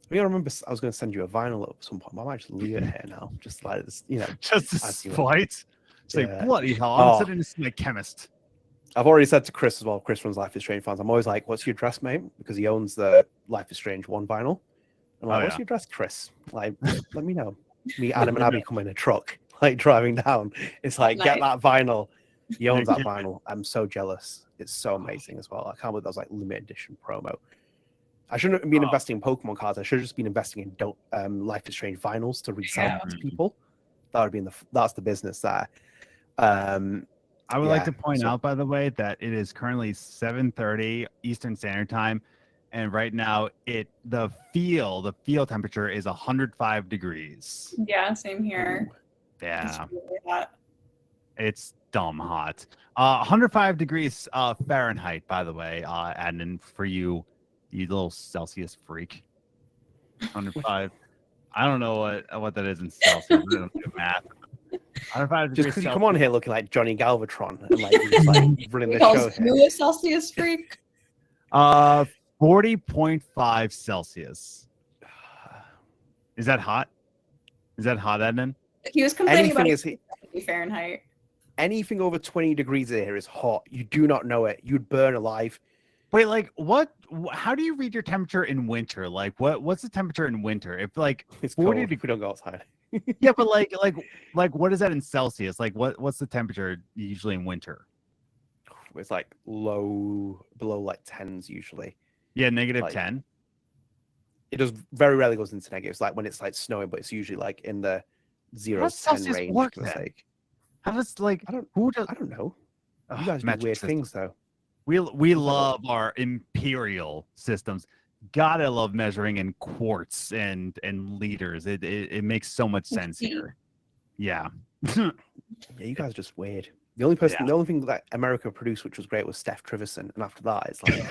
I remember I was going to send you a vinyl at some point. But I might just leave it here now. Just like this, Just to I see what- spite. Say, Yeah. bloody hell, I'm Oh. sitting as my chemist. I've already said to Chris as well. Chris runs Life is Strange fans. I'm always like, "What's your address, mate?" Because he owns the Life is Strange 1 vinyl. I'm like, Oh, "What's yeah. your address, Chris?" Like, let me know. Me, Adam, and Abby come in a truck, like driving down. It's like, get that vinyl. He owns that vinyl. I'm so jealous. It's so amazing as well. I can't believe that was like limited edition promo. I shouldn't have been investing in Pokemon cards. I should have just been investing in Life is Strange vinyls to resell Yeah. to people. That would have been that's the business there. I would like Yeah, to point so- out, by the way, that it is currently 7:30 Eastern Standard Time, and right now the feel temperature is 105 degrees. Yeah, same here. Yeah, It's really hot. it's dumb hot. 105 degrees Fahrenheit, by the way, Adnan, for you little Celsius freak. 105. I don't know what that is in Celsius. I don't do math. 105 Just degrees because you Celsius. come on here looking like Johnny Galvatron and like you're just, like running He the show calls here. you a Celsius freak. 40.5 Celsius. Is that hot? Is that hot, Adnan? He was complaining about Anything it is 70 Fahrenheit. anything over 20 degrees here is hot. You do not know it. You'd burn alive. Wait, like what? How do you read your temperature in winter? Like what's the temperature in winter? If like It's 40 cold if we don't go outside. yeah, but like what is that in Celsius? Like what's the temperature usually in winter? It's like below like 10s usually. Yeah, negative Like, 10. It does very rarely goes into negatives, like when it's like snowing, but it's usually like in the 0 does to 10 Celsius range. work For the then? sake. How does like I don't who does I don't know. Ugh, You guys do metric weird system. things though. We love our imperial systems. Gotta love measuring in quarts and liters. It makes so much sense feet. here. Yeah. Yeah, you guys are just weird. The only thing that America produced which was great was Steph Triverson, and after that it's like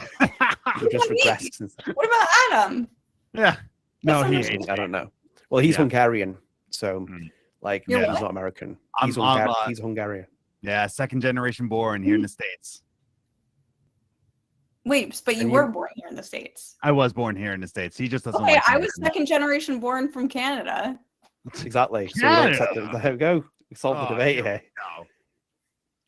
it just regressed since What about Adam? Yeah. No, That's he not hates I don't know. Well, he's Yeah. Hungarian, so Mm. like You're he's what? not American. I'm- He's, I'm, he's Hungarian. Yeah, second generation born here in the States. Wait, but you And were you- born here in the States. I was born here in the States. He just doesn't Okay, like I was American. second generation born from Canada. Exactly. So we don't accept Canada. it. There we go. We solved the Oh, debate here we here. go.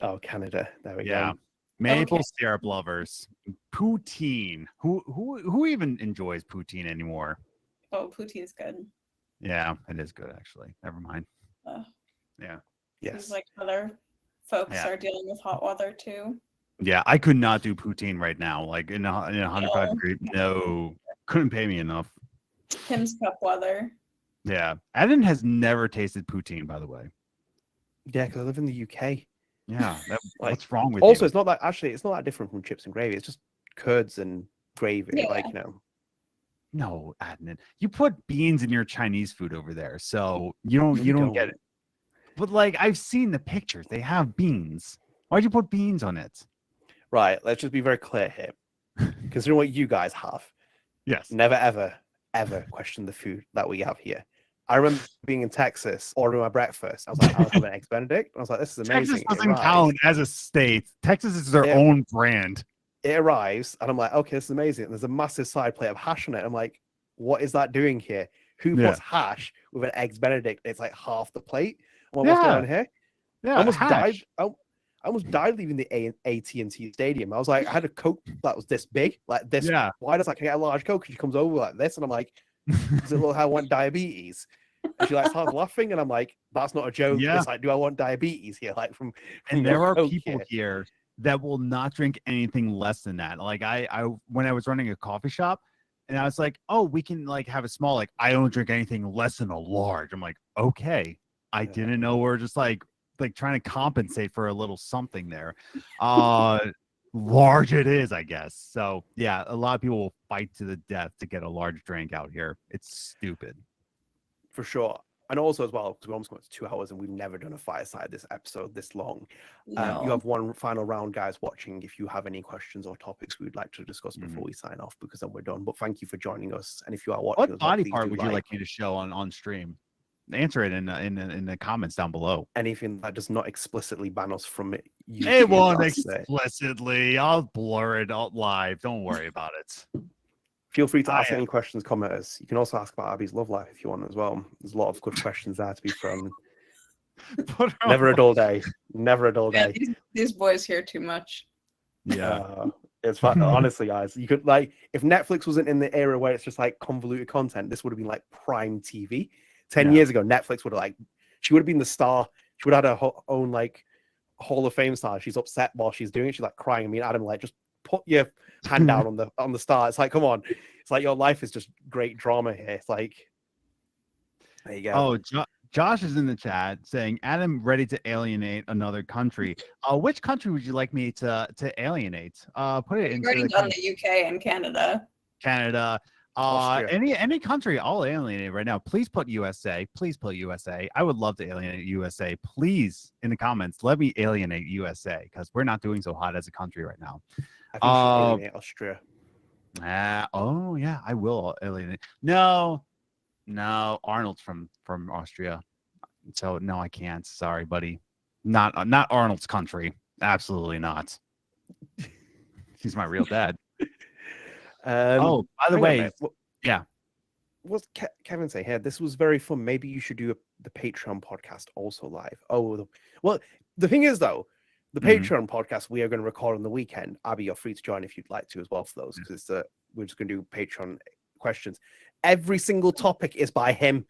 Oh, Canada. There we Yeah. go. Maple Okay. syrup lovers. Poutine. Who even enjoys poutine anymore? Oh, poutine's good. Yeah, it is good actually. Never mind. Yes. Seems like other folks Yeah. are dealing with hot weather too. Yeah, I could not do poutine right now. Like in a 105 No. degree. No, couldn't pay me enough. Tim's cup weather. Yeah, Adnan has never tasted poutine, by the way. Yeah, because I live in the UK. Yeah, Like, what's wrong with also, you? it's not that different from chips and gravy. It's just curds and gravy. Yeah. Like, you know. No, Adnan, you put beans in your Chinese food over there, so you don't get it. But like, I've seen the pictures; they have beans. Why'd you put beans on it? Right. Let's just be very clear here. Considering what you guys have, Yes. never ever question the food that we have here. I remember being in Texas, ordering my breakfast. I was like, I'll have an eggs Benedict. I was like, this is amazing. Texas doesn't count as a state. Texas is their own brand. It arrives, and I'm like, okay, this is amazing. And there's a massive side plate of hash on it. I'm like, what is that doing here? Who puts hash with an eggs Benedict? It's like half the plate. I'm like, what's going on here? Yeah, I almost died. I almost died leaving the AT&T Stadium. I was like, I had a Coke that was this big, like this. Yeah. Why does I can I get a large Coke? And she comes over like this, and I'm like, does it look like I want diabetes? And she like starts laughing, and I'm like, that's not a joke. Yeah. It's like, do I want diabetes here? Like from and there are Coke people here that will not drink anything less than that. Like I when I was running a coffee shop, and I was like, oh, we can like have a small. Like I don't drink anything less than a large. I'm like, okay. I didn't know we're just like trying to compensate for a little something there. Large it is, I guess. So yeah, a lot of people will fight to the death to get a large drink out here. It's stupid. For sure. And also as well, because we're almost going to 2 hours and we've never done a fireside this episode this long. No. You have one final round, guys, watching. If you have any questions or topics we'd like to discuss before we sign off, because then we're done. But thank you for joining us. And if you are watching, what body part would you like me to show on stream? Answer it in the comments down below. Anything that does not explicitly ban us from it. It won't explicitly. I'll blur it out live. Don't worry about it. Feel free to ask any questions, commenters. You can also ask about Abby's love life if you want as well. There's a lot of good questions there to be thrown. Never a dull day. Never a dull day. These boys hear too much. Yeah. It's fun. Honestly, guys, you could like if Netflix wasn't in the era where it's just like convoluted content, this would have been like prime TV. 10 years ago, Netflix would have she would have been the star. She would have had her own like Hall of Fame star. She's upset while she's doing it. She's like crying. I mean, Adam, like just put your hand down on the star. It's like, come on. It's like your life is just great drama here. It's like, there you go. Oh, Josh is in the chat saying, Adam ready to alienate another country. Which country would you like me to alienate? Put it in. We've already done the UK and Canada. Canada. Any country, I'll alienate right now. Please put USA. Please put USA. I would love to alienate USA. Please, in the comments, let me alienate USA because we're not doing so hot as a country right now. I think you should alienate Austria. Oh yeah, I will alienate. No, Arnold's from Austria, so no, I can't. Sorry, buddy. Not Arnold's country. Absolutely not. He's my real dad. By the way, what's Kevin say here? This was very fun. Maybe you should do the Patreon podcast also live. Well, the thing is though, the Patreon podcast we are going to record on the weekend. Abby, you're free to join if you'd like to as well for those, because we're just going to do Patreon questions. Every single topic is by him.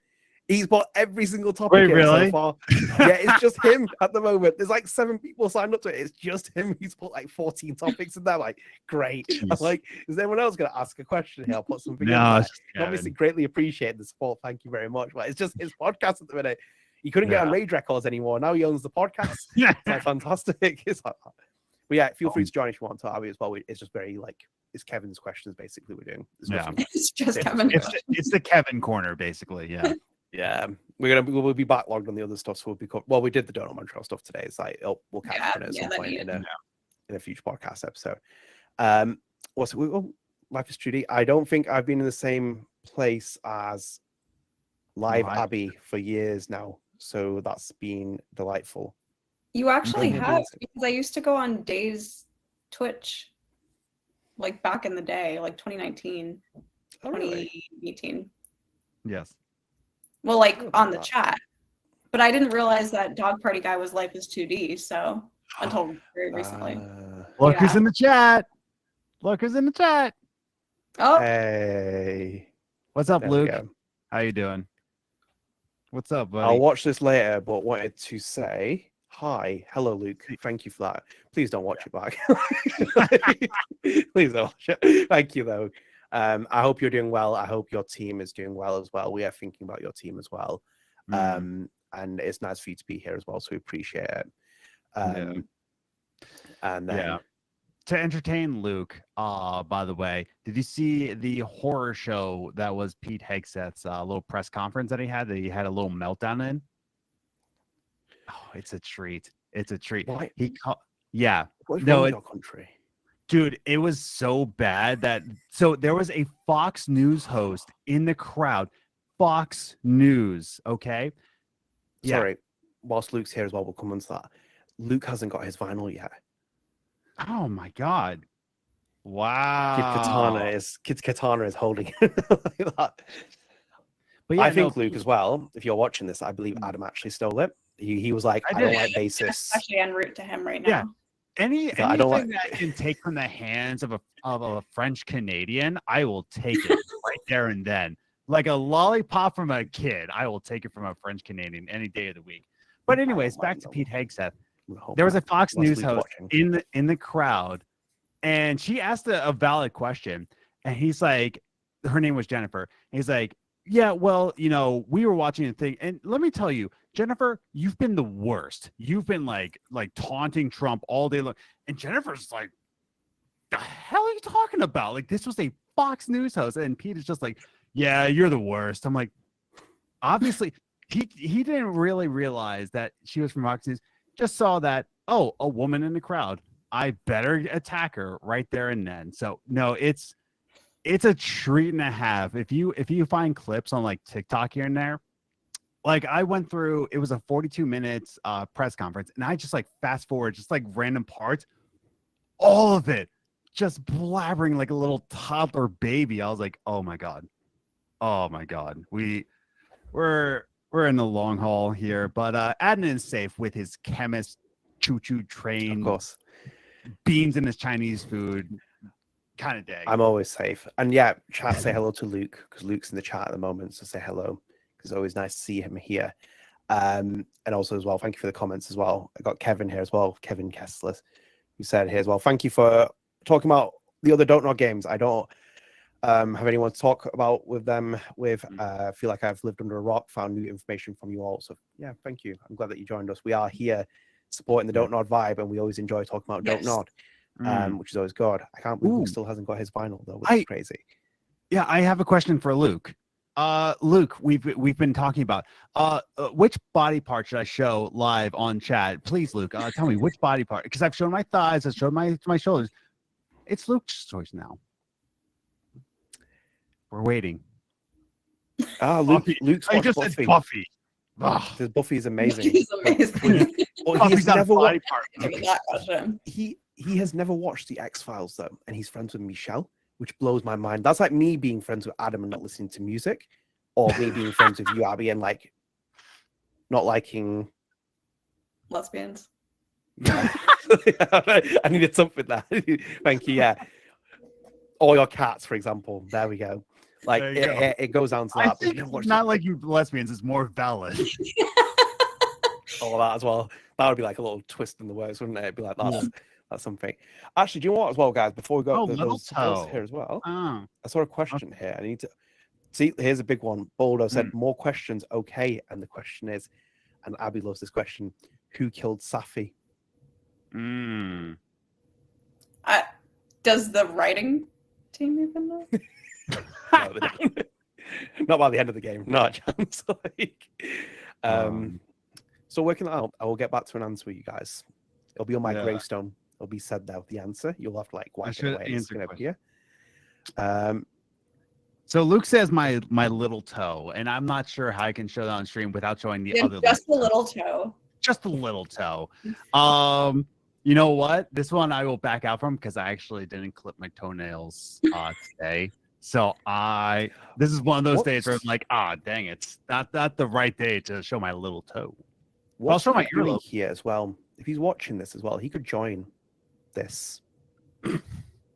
He's bought every single topic. Wait, really? So far. Yeah, it's just him at the moment. There's like 7 people signed up to it. It's just him. He's put like 14 topics in there. Like, great. I'm like, is anyone else going to ask a question here? I'll put something in there. Obviously, greatly appreciate the support. Thank you very much. But it's just his podcast at the minute. He couldn't get on Rage Records anymore. Now he owns the podcast. Yeah. It's like fantastic. It's like that. But yeah, feel free to join if you want to, Abby, as well. It's just very like, it's Kevin's questions basically we're doing. It's just Kevin. It's the Kevin corner, basically. Yeah. Yeah, we'll be backlogged on the other stuff, so we did the Don't Nod Montreal stuff today. It's like we'll catch up on it at some point in a future podcast episode. What's it? Life is Trudy. I don't think I've been in the same place as Live Abby for years now, so that's been delightful. You actually have, because I used to go on Days Twitch, like back in the day, like 2019, 2018. Yes. Well, like on the chat, but I didn't realize that Dog Party guy was Life is 2D. So until very recently. Look who's in the chat. Look who's in the chat. Oh, hey, what's up, Luke? How you doing? What's up, buddy? I'll watch this later, but wanted to say hi, hello, Luke. Thank you for that. Please don't watch it back. Please don't watch it. Thank you, though. I hope you're doing well. I hope your team is doing well as well. We are thinking about your team as well. and it's nice for you to be here as well. So we appreciate it. Yeah. And then to entertain Luke, by the way, did you see the horror show that was Pete Hegseth's little press conference that he had a little meltdown in? Oh, it's a treat. It's a treat. What? Yeah. What's No, wrong with your country? dude, it was so bad that so there was a Fox News host in the crowd. Fox News, okay? Yeah. Sorry, whilst Luke's here as well, we'll come on to that. Luke hasn't got his vinyl yet. Oh my god. Wow. Kid Katana is holding it like that. But yeah, I think Luke as well, if you're watching this, I believe Adam actually stole it. He was like, I don't like bassists. Especially en route to him right now. Yeah. Anything I don't like- that I can take from the hands of a French Canadian, I will take it right there and then. Like a lollipop from a kid, I will take it from a French Canadian any day of the week. But anyways, back to Pete Hegseth. There was a Fox News host in the crowd, and she asked a valid question, and he's like, her name was Jennifer. And he's like, yeah, well, you know, we were watching a thing, and let me tell you, Jennifer, you've been the worst. You've been like taunting Trump all day long. And Jennifer's like, the hell are you talking about? Like, this was a Fox News host. And Pete is just like, yeah, you're the worst. I'm like, obviously, he didn't really realize that she was from Fox News. Just saw that, oh, a woman in the crowd. I better attack her right there and then. So no, it's a treat and a half. If you find clips on like TikTok here and there, like I went through, it was a 42 minutes press conference, and I just like fast forward, just like random parts, all of it, just blabbering like a little toddler baby. I was like, oh my god, we're in the long haul here, but Adnan is safe with his chemist choo-choo train, of course, beans in his Chinese food kind of day. I'm always safe. And yeah, chat, say hello to Luke, because Luke's in the chat at the moment, so say hello. It's always nice to see him here. And also as well, thank you for the comments as well. I got Kevin here as well, Kevin Kessler, who said here as well, thank you for talking about the other Don't Nod games. I don't have anyone to talk about with them with. I feel like I've lived under a rock, found new information from you all. So yeah, thank you. I'm glad that you joined us. We are here supporting the Don't Nod vibe, and we always enjoy talking about Don't Nod, which is always good. I can't believe Luke still hasn't got his vinyl though, which is crazy. Yeah, I have a question for Luke. Luke, we've been talking about which body part should I show live on chat? Please, Luke, tell me which body part, because I've shown my thighs, I've shown my shoulders. It's Luke's choice now. We're waiting. Luke's I just Buffy. said Buffy. Because Buffy is amazing. He's amazing. Well, he has never body part. That question. He has never watched the X-Files though, and he's friends with Michelle, which blows my mind. That's like me being friends with Adam and not listening to music, or me being friends with you, Abby, and like not liking Lesbians. Yeah. I needed something there. Thank you. Yeah. Or your cats, for example. There we go. Like it goes down to that. I think it's not like you lesbians, it's more valid. All that as well. That would be like a little twist in the words, wouldn't it? It'd be like that's something. Actually, do you know what as well, guys? Before we go those here as well, I saw a question here. I need to see. Here's a big one. Boldo said, "More questions, okay?" And the question is, and Abby loves this question: who killed Safi? Does the writing team even know? Not by the end of the game. Not a chance. So working that out, I will get back to an answer with you guys. It'll be on my gravestone. It'll be said there with the answer. You'll have to like wipe it away. It's gonna be here. So Luke says my little toe, and I'm not sure how I can show that on stream without showing the other. Just the little toe. Just a little toe. You know what? This one I will back out from because I actually didn't clip my toenails today. So this is one of those days where I'm like, dang, it's not the right day to show my little toe. I'll show my earlobe here as well. If he's watching this as well, he could join this.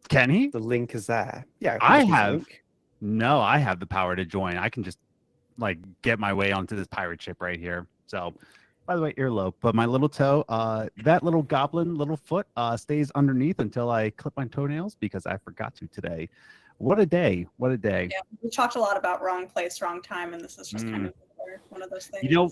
Can he? The link is there. Yeah, I have the power to join. I can just like get my way onto this pirate ship right here. So, by the way, earlobe. But my little toe, that little goblin little foot stays underneath until I clip my toenails because I forgot to today. What a day. What a day. Yeah, we talked a lot about wrong place, wrong time, and this is just kind of one of those things. You know,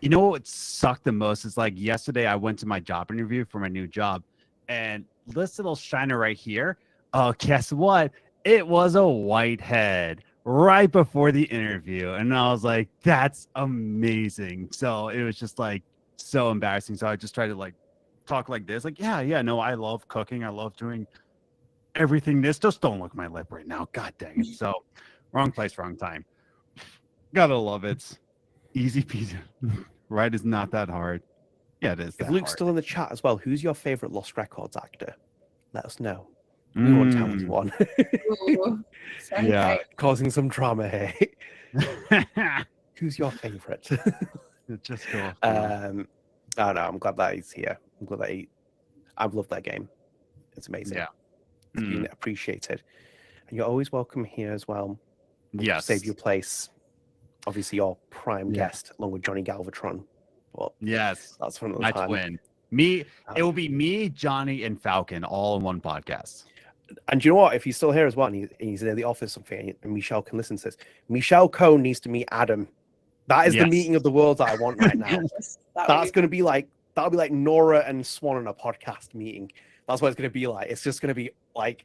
You know what sucked the most is like yesterday I went to my job interview for my new job, and this little shiner right here. Oh, guess what? It was a whitehead right before the interview, and I was like, "That's amazing." So it was just like so embarrassing. So I just tried to like talk like this, like, "Yeah, no, I love cooking. I love doing everything. This just don't look at my lip right now. God dang it!" So wrong place, wrong time. Gotta love it. Easy peasy. Right is not that hard. Yeah, it is. If that Luke's hard. still in the chat as well, who's your favorite Lost Records actor? Let us know. We won't tell Mm, anyone. Ooh, sorry, Yeah. right. Causing some drama here. Who's your favorite? It's just cool. I don't know. I'm glad that he's here. I'm glad that I've loved that game. It's amazing. Yeah. It's been appreciated. And you're always welcome here as well. Yes. Save your place. Obviously, your prime Yeah. guest, along with Johnny Galvatron. But Yes. that's for another My time. twin. Me. It will be me, Johnny, and Falcon all in one podcast. And you know what? If he's still here as well, and he's in the office or something, and Michelle can listen to this, Michelle Cohn needs to meet Adam. That is the Yes. meeting of the world that I want right now. That's going to be like, that'll be like Nora and Swan on a podcast meeting. That's what it's going to be like. It's just going to be like,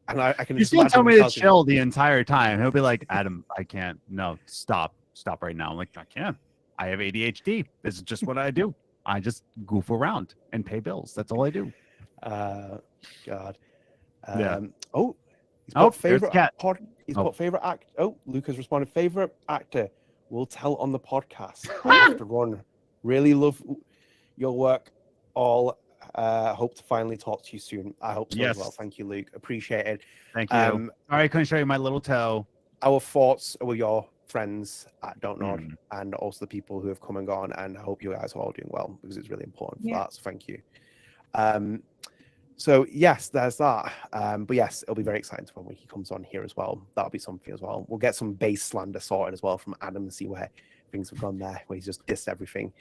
and I can You just still imagine tell me to Michelle's chill the entire time. He'll be like, Adam, I can't. No, stop right now. I'm like, I can't. I have ADHD. This is just what I do. I just goof around and pay bills. That's all I do. God. Yeah. Oh, he's Oh, got favorite there's Kat. He's Oh. got favorite act. Oh, Luke has responded. Favorite actor. We'll tell on the podcast. I have to run. Really love your work. All. Hope to finally talk to you soon. I hope so as well. Yes. Thank you, Luke. Appreciate it. Thank you. Sorry, I couldn't show you my little toe. Our thoughts are with your friends at Don't Nod Mm. and also the people who have come and gone. And I hope you guys are all doing well because it's really important for Yeah. that. So thank you. So yes, there's that. But yes, it'll be very exciting when he comes on here as well. That'll be something as well. We'll get some base slander sorted as well from Adam and see where things have gone there, where he's just dissed everything.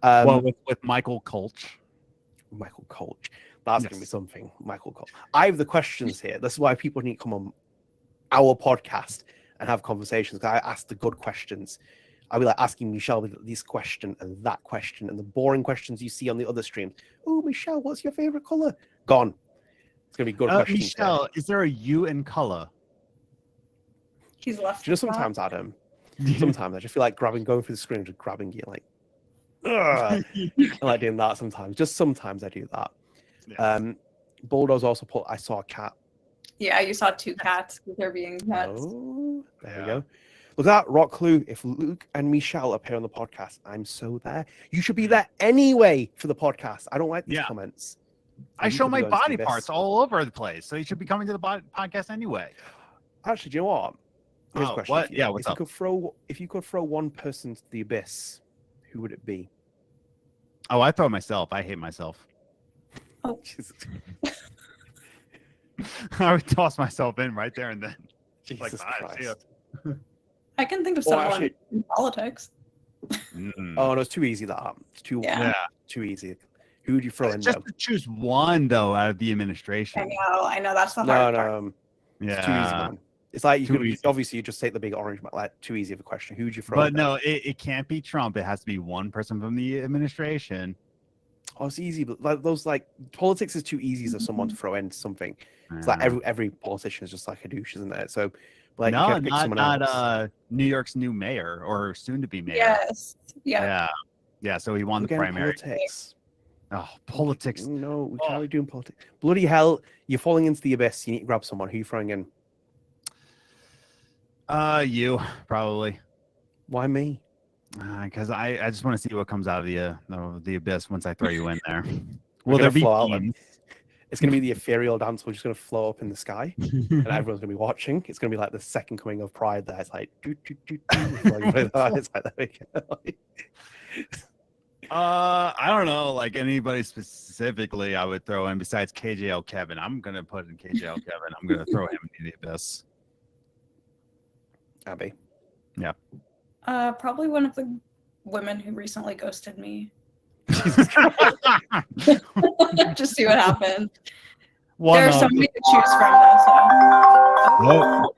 Well, with Michael Kolch. Michael Kolch. That's going to be Yes. something. Michael Kolch. I have the questions here. This is why people need to come on our podcast and have conversations. I ask the good questions. I'll be like asking Michelle this question and that question and the boring questions you see on the other streams. Oh, Michelle, what's your favorite color? Gone. It's going to be good questions. Michelle, is there a U in color? He's left. Do you know the spot. sometimes, Adam, sometimes I just feel like going through the screen and just grabbing you like, ugh. I like doing that sometimes. Just sometimes I do that. Yes. Bulldoze also put, I saw a cat. Yeah, you saw two cats with there being cats. Oh, there we Yeah. go. Look at that, Rock Clue. If Luke and Michelle appear on the podcast, I'm so there. You should be there anyway for the podcast. I don't like these Yeah. comments. I You show could my be going to body this. parts all over the place, so you should be coming to the podcast anyway. Actually, do you know what? Here's a Oh, question. what? If you- Yeah, what's up? If you could throw one person to the abyss, who would it be? Oh, I throw myself. I hate myself. Jesus, I would toss myself in right there and then. Jesus "Bye, see ya." Christ. I can think of Oh, someone actually- in politics. Mm. Oh, no, it's too easy, that. It's too, Yeah. too easy. Who would you throw in, Just though? to choose one though out of the I administration. know, that's the No, hard part. no. It's too easy, Yeah, man. It's like, Too easy. obviously, you just take the big orange, like, too easy of a question. Who would you throw but in there? no, it can't be Trump. It has to be one person from the administration. Oh, it's easy, but like those politics is too easy as someone to throw in something. It's like every politician is just like a douche, isn't it? So, like, you no, gotta pick not someone else. New York's new mayor or soon to be mayor. Yes. Yeah. Yeah. So he won the Again, primary. politics. Oh, politics. No, we Oh. can't be doing politics. Bloody hell! You're falling into the abyss. You need to grab someone. Who are you throwing in? You probably. Why me? Because I just want to see what comes out of the abyss once I throw you in there. We're Will there gonna be flow out, like, teams? It's gonna be the ethereal dance. We're just gonna flow up in the sky, and everyone's gonna be watching. It's gonna be like the second coming of Pride. There, it's like, doo, doo, doo, doo. It's like there we go. I don't know, like anybody specifically I would throw in besides KJL Kevin. I'm gonna put in KJL Kevin. I'm gonna throw him into the abyss. Abby. Probably one of the women who recently ghosted me. Just see what happens. There's so many to choose from, though. So. Whoa.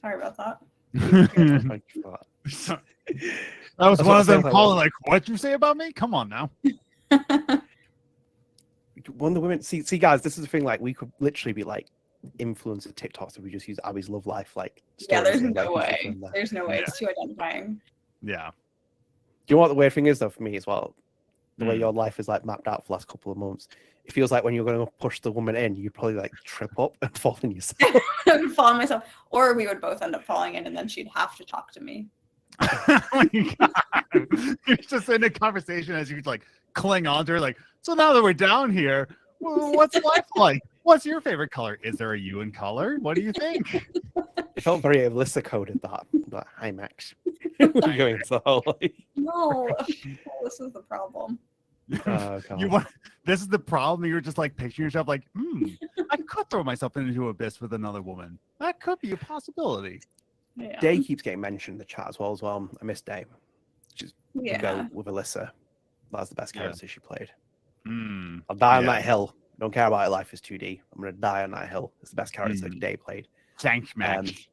Sorry about that. Thank you for that. That was That's one what of them I was calling like, "What'd you say about me? Come on now." Wonder Women. See, guys, this is the thing. Like, we could literally be like influencer TikToks if we just use Abby's love life. Like, Yeah, stories there's and, no like, way. from there. There's no way. Yeah. It's too identifying. Yeah. Do you know what the weird thing is though for me as well? The way Mm. your life is like mapped out for the last couple of months, it feels like when you're going to push the woman in, you probably like trip up and fall in yourself. I would fall on myself, or we would both end up falling in, and then she'd have to talk to me. Oh my God. You're just in a conversation as you like cling on to her, like, so now that we're down here, what's life like? What's your favorite color? Is there a you in color? What do you think? It felt very Alyssa coded that. Like, hi Max. Going into the whole like, No, this is the problem. oh, God. This is the problem. You're just like picturing yourself like, I could throw myself into an abyss with another woman. That could be a possibility. Yeah. Day keeps getting mentioned in the chat as well. I miss Day. Just Yeah. go with Alyssa. That's the best character she played. Mm. I'll die on Yeah. that hill. Don't care about it. Life is 2D. I'm gonna die on that hill. It's the best character Mm. Day played. Thanks, Max.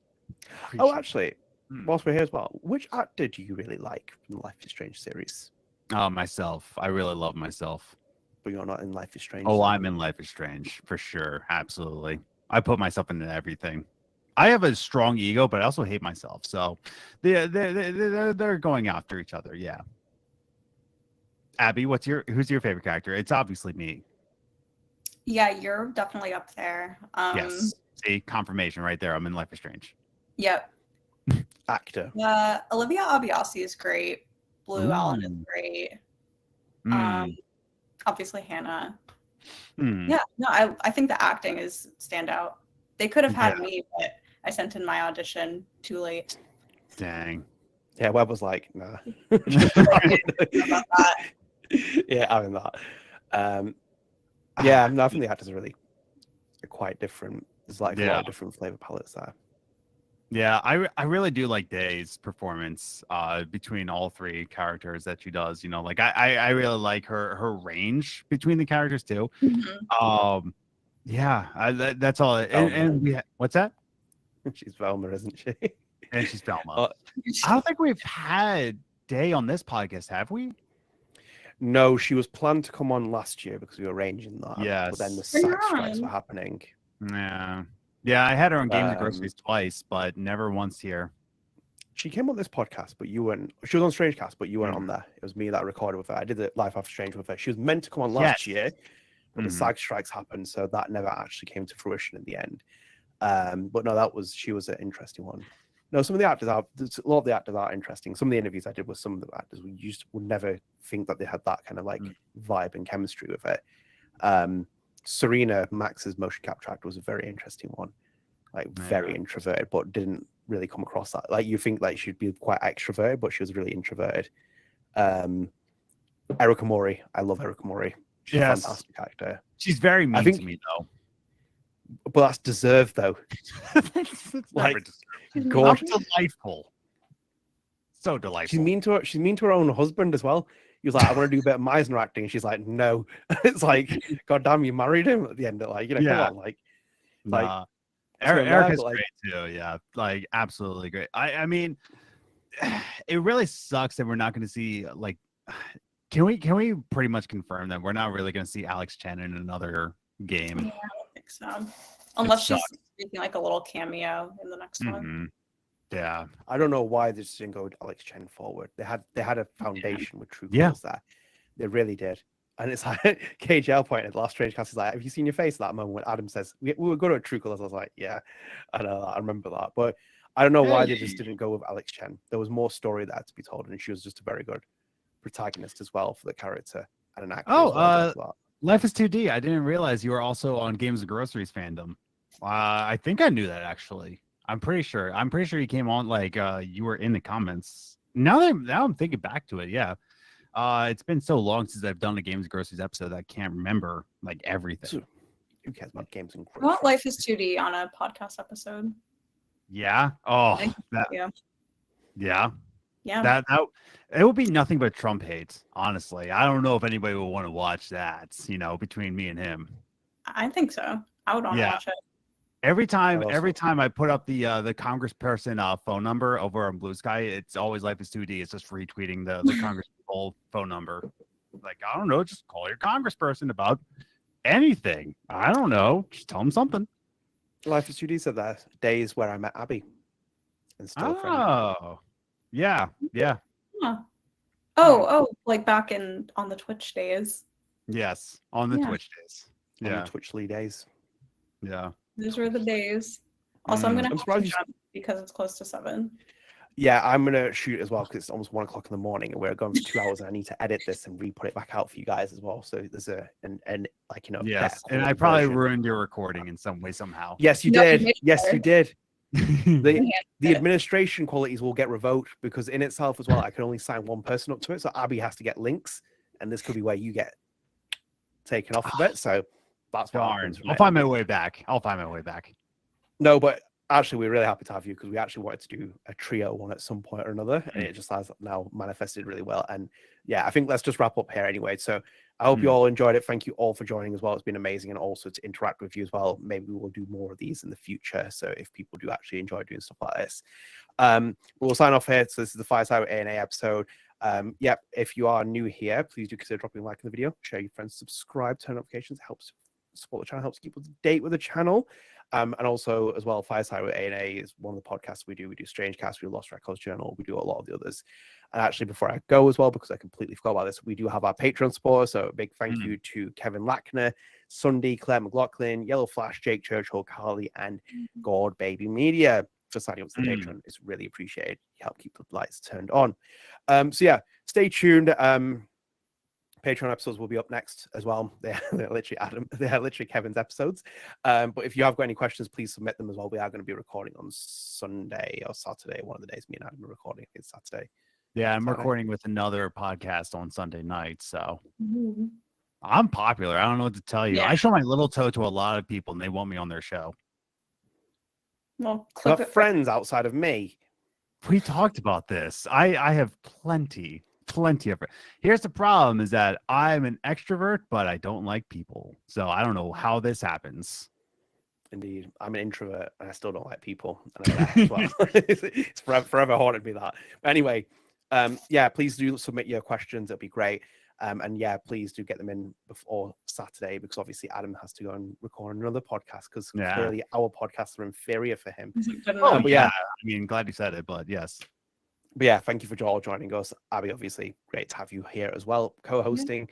Oh, actually, Hmm. whilst we're here as well, which actor do you really like from the Life is Strange series? Myself. I really love myself. But you're not in Life is Strange. Oh, so- I'm in Life is Strange for sure. Absolutely. I put myself into everything. I have a strong ego, but I also hate myself. So they're going after each other. Yeah. Abby, who's your favorite character? It's obviously me. Yeah, you're definitely up there. Yes. See, confirmation right there. I'm in Life is Strange. Yep. actor. Olivia Abiasi is great. Blue Allen is great. Obviously Hannah. Yeah, no, I think the acting is standout. They could have had me, but I sent in my audition too late. Dang. Yeah, Webb was like, nah. About that. Yeah, I'm in that. Yeah, no, I think the actors are quite different. There's like a lot of different flavor palettes there. Yeah, I really do like Day's performance between all three characters that she does. You know, like I really like her range between the characters too. Mhm. Yeah, that's all. And what's that? She's Velma, isn't she? And she's Velma. I don't think we've had Day on this podcast, have we? No, she was planned to come on last year because we were arranging that. Yes. But then the Bring SAG her strikes on. were happening. Yeah, I had her on Games and Groceries twice, but never once here. She came on this podcast, but you weren't. She was on StrangeCast, but you weren't on there. It was me that recorded with her. I did the Life After Strange with her. She was meant to come on last year, but the SAG strikes happened, so that never actually came to fruition in the end. But no, she was an interesting one. No, some of the actors a lot of the actors are interesting. Some of the interviews I did with some of the actors, would never think that they had that kind of like vibe and chemistry with it. Serena, Max's motion capture actor, was a very interesting one. Like very introverted, but didn't really come across that. Like you think like she'd be quite extroverted, but she was really introverted. Erica Mori, I love Erica Mori. She's a fantastic actor. She's very mean to me though. But that's deserved though. It's Like, God, delightful. So delightful. She's mean to her own husband as well. He was like, I want to do a bit of Meisner acting. And she's like, no. It's like, God damn, you married him at the end of come on, Erica's great too. Yeah, like absolutely great. I mean, it really sucks that we're not going to see like. Can we pretty much confirm that we're not really going to see Alex Chen in another game? Yeah, I don't think so. Unless she's making like a little cameo in the next one. Yeah, I don't know why they just didn't go with Alex Chen forward. They had a foundation with True Colors there. They really did. And it's like KJL pointed last StrangeCast is like, have you seen your face at that moment when Adam says we were good at True Colors? I was like, yeah, I know that. I remember that. But I don't know why they just didn't go with Alex Chen. There was more story there to be told, and she was just a very good protagonist as well for the character and an actor. Life is 2D. I didn't realize you were also on Games and Groceries fandom. I think I knew that actually. I'm pretty sure you came on like you were in the comments. Now I'm thinking back to it. Yeah. It's been so long since I've done a Games and Groceries episode that I can't remember like everything. So, who cares about Games and Groceries? I want Life is 2D on a podcast episode. Yeah. Oh, Yeah. That it would be nothing but Trump hate. Honestly, I don't know if anybody would want to watch that. You know, between me and him. I think so. I would want to watch it. Every time Also- I put up the congressperson phone number over on Blue Sky, it's always Life is 2D. It's just retweeting the congresspeople phone number. Like, I don't know, just call your congressperson about anything. I don't know. Just tell them something. Life is 2D said that days where I met Abby. And still a friend. Oh. Yeah. Yeah. Huh. Oh, like back on the Twitch days. Yes. On the Yeah. Twitch days. On Yeah. the Twitchly days. Yeah. Those were the days. Also, I'm Mm. gonna I'm have surprised to you- jump because it's close to 7. Yeah, I'm gonna shoot as well because it's almost 1:00 in the morning and we're going for 2 hours and I need to edit this and re-put it back out for you guys as well. So there's an like, you know, Yes. better And I quality probably version. ruined your recording in some way, somehow. Yes, you No, you did. did Yes, you better. did. The Yeah. administration qualities will get revoked because in itself as well, I can only sign one person up to it. So Abby has to get links, and this could be where you get taken off a bit. So that's what Darn. happens. from I'll it. find my way back. I'll find my way back. No, but actually, we're really happy to have you because we actually wanted to do a trio one at some point or another, and it just has now manifested really well. And yeah, I think let's just wrap up here anyway. So I hope you all enjoyed it. Thank you all for joining as well. It's been amazing, and also to interact with you as well. Maybe we will do more of these in the future. So if people do actually enjoy doing stuff like this, we'll sign off here. So this is the Fireside with A&A episode. Yep, if you are new here, please do consider dropping a like in the video, share your friends, subscribe, turn notifications. It helps support the channel, helps keep up to date with the channel. And also as well, Fireside with A&A is one of the podcasts we do. We do StrangeCast, we do Lost Records Journal, we do a lot of the others. And actually, before I go as well, because I completely forgot about this, we do have our Patreon supporters. So a big thank you to Kevin Lackner, Sunday, Claire McLaughlin, Yellow Flash, Jake Churchill, Carly, and God Baby Media for signing up to the Patreon. It's really appreciated. You help keep the lights turned on. So yeah, stay tuned. Patreon episodes will be up next as well. They're literally Kevin's episodes. But if you have got any questions, please submit them as well. We are going to be recording on Sunday or Saturday, one of the days me and Adam are recording. I think it's Saturday. Yeah, I'm Saturday. recording with another podcast on Sunday night, so Mhm. I'm popular. I don't know what to tell you. Yeah. I show my little toe to a lot of people, and they want me on their show. Well, clip Got it. friends outside of me. We talked about this. I have plenty of it. Here's the problem: is that I'm an extrovert, but I don't like people. So I don't know how this happens. Indeed, I'm an introvert and I still don't like people. And I know that as well. It's forever haunted me that. But anyway, yeah, please do submit your questions. It'll be great. And yeah, please do get them in before Saturday because obviously Adam has to go and record another podcast because clearly our podcasts are inferior for him. Oh, but yeah. yeah. I mean, glad you said it, but yes. But yeah, thank you for all joining us. Abby, obviously, great to have you here as well, co-hosting.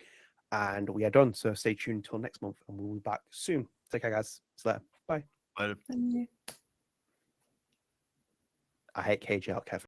And we are done. So stay tuned until next month and we'll be back soon. Take care, guys. See you later. Bye. But I hate KJL, Kevin.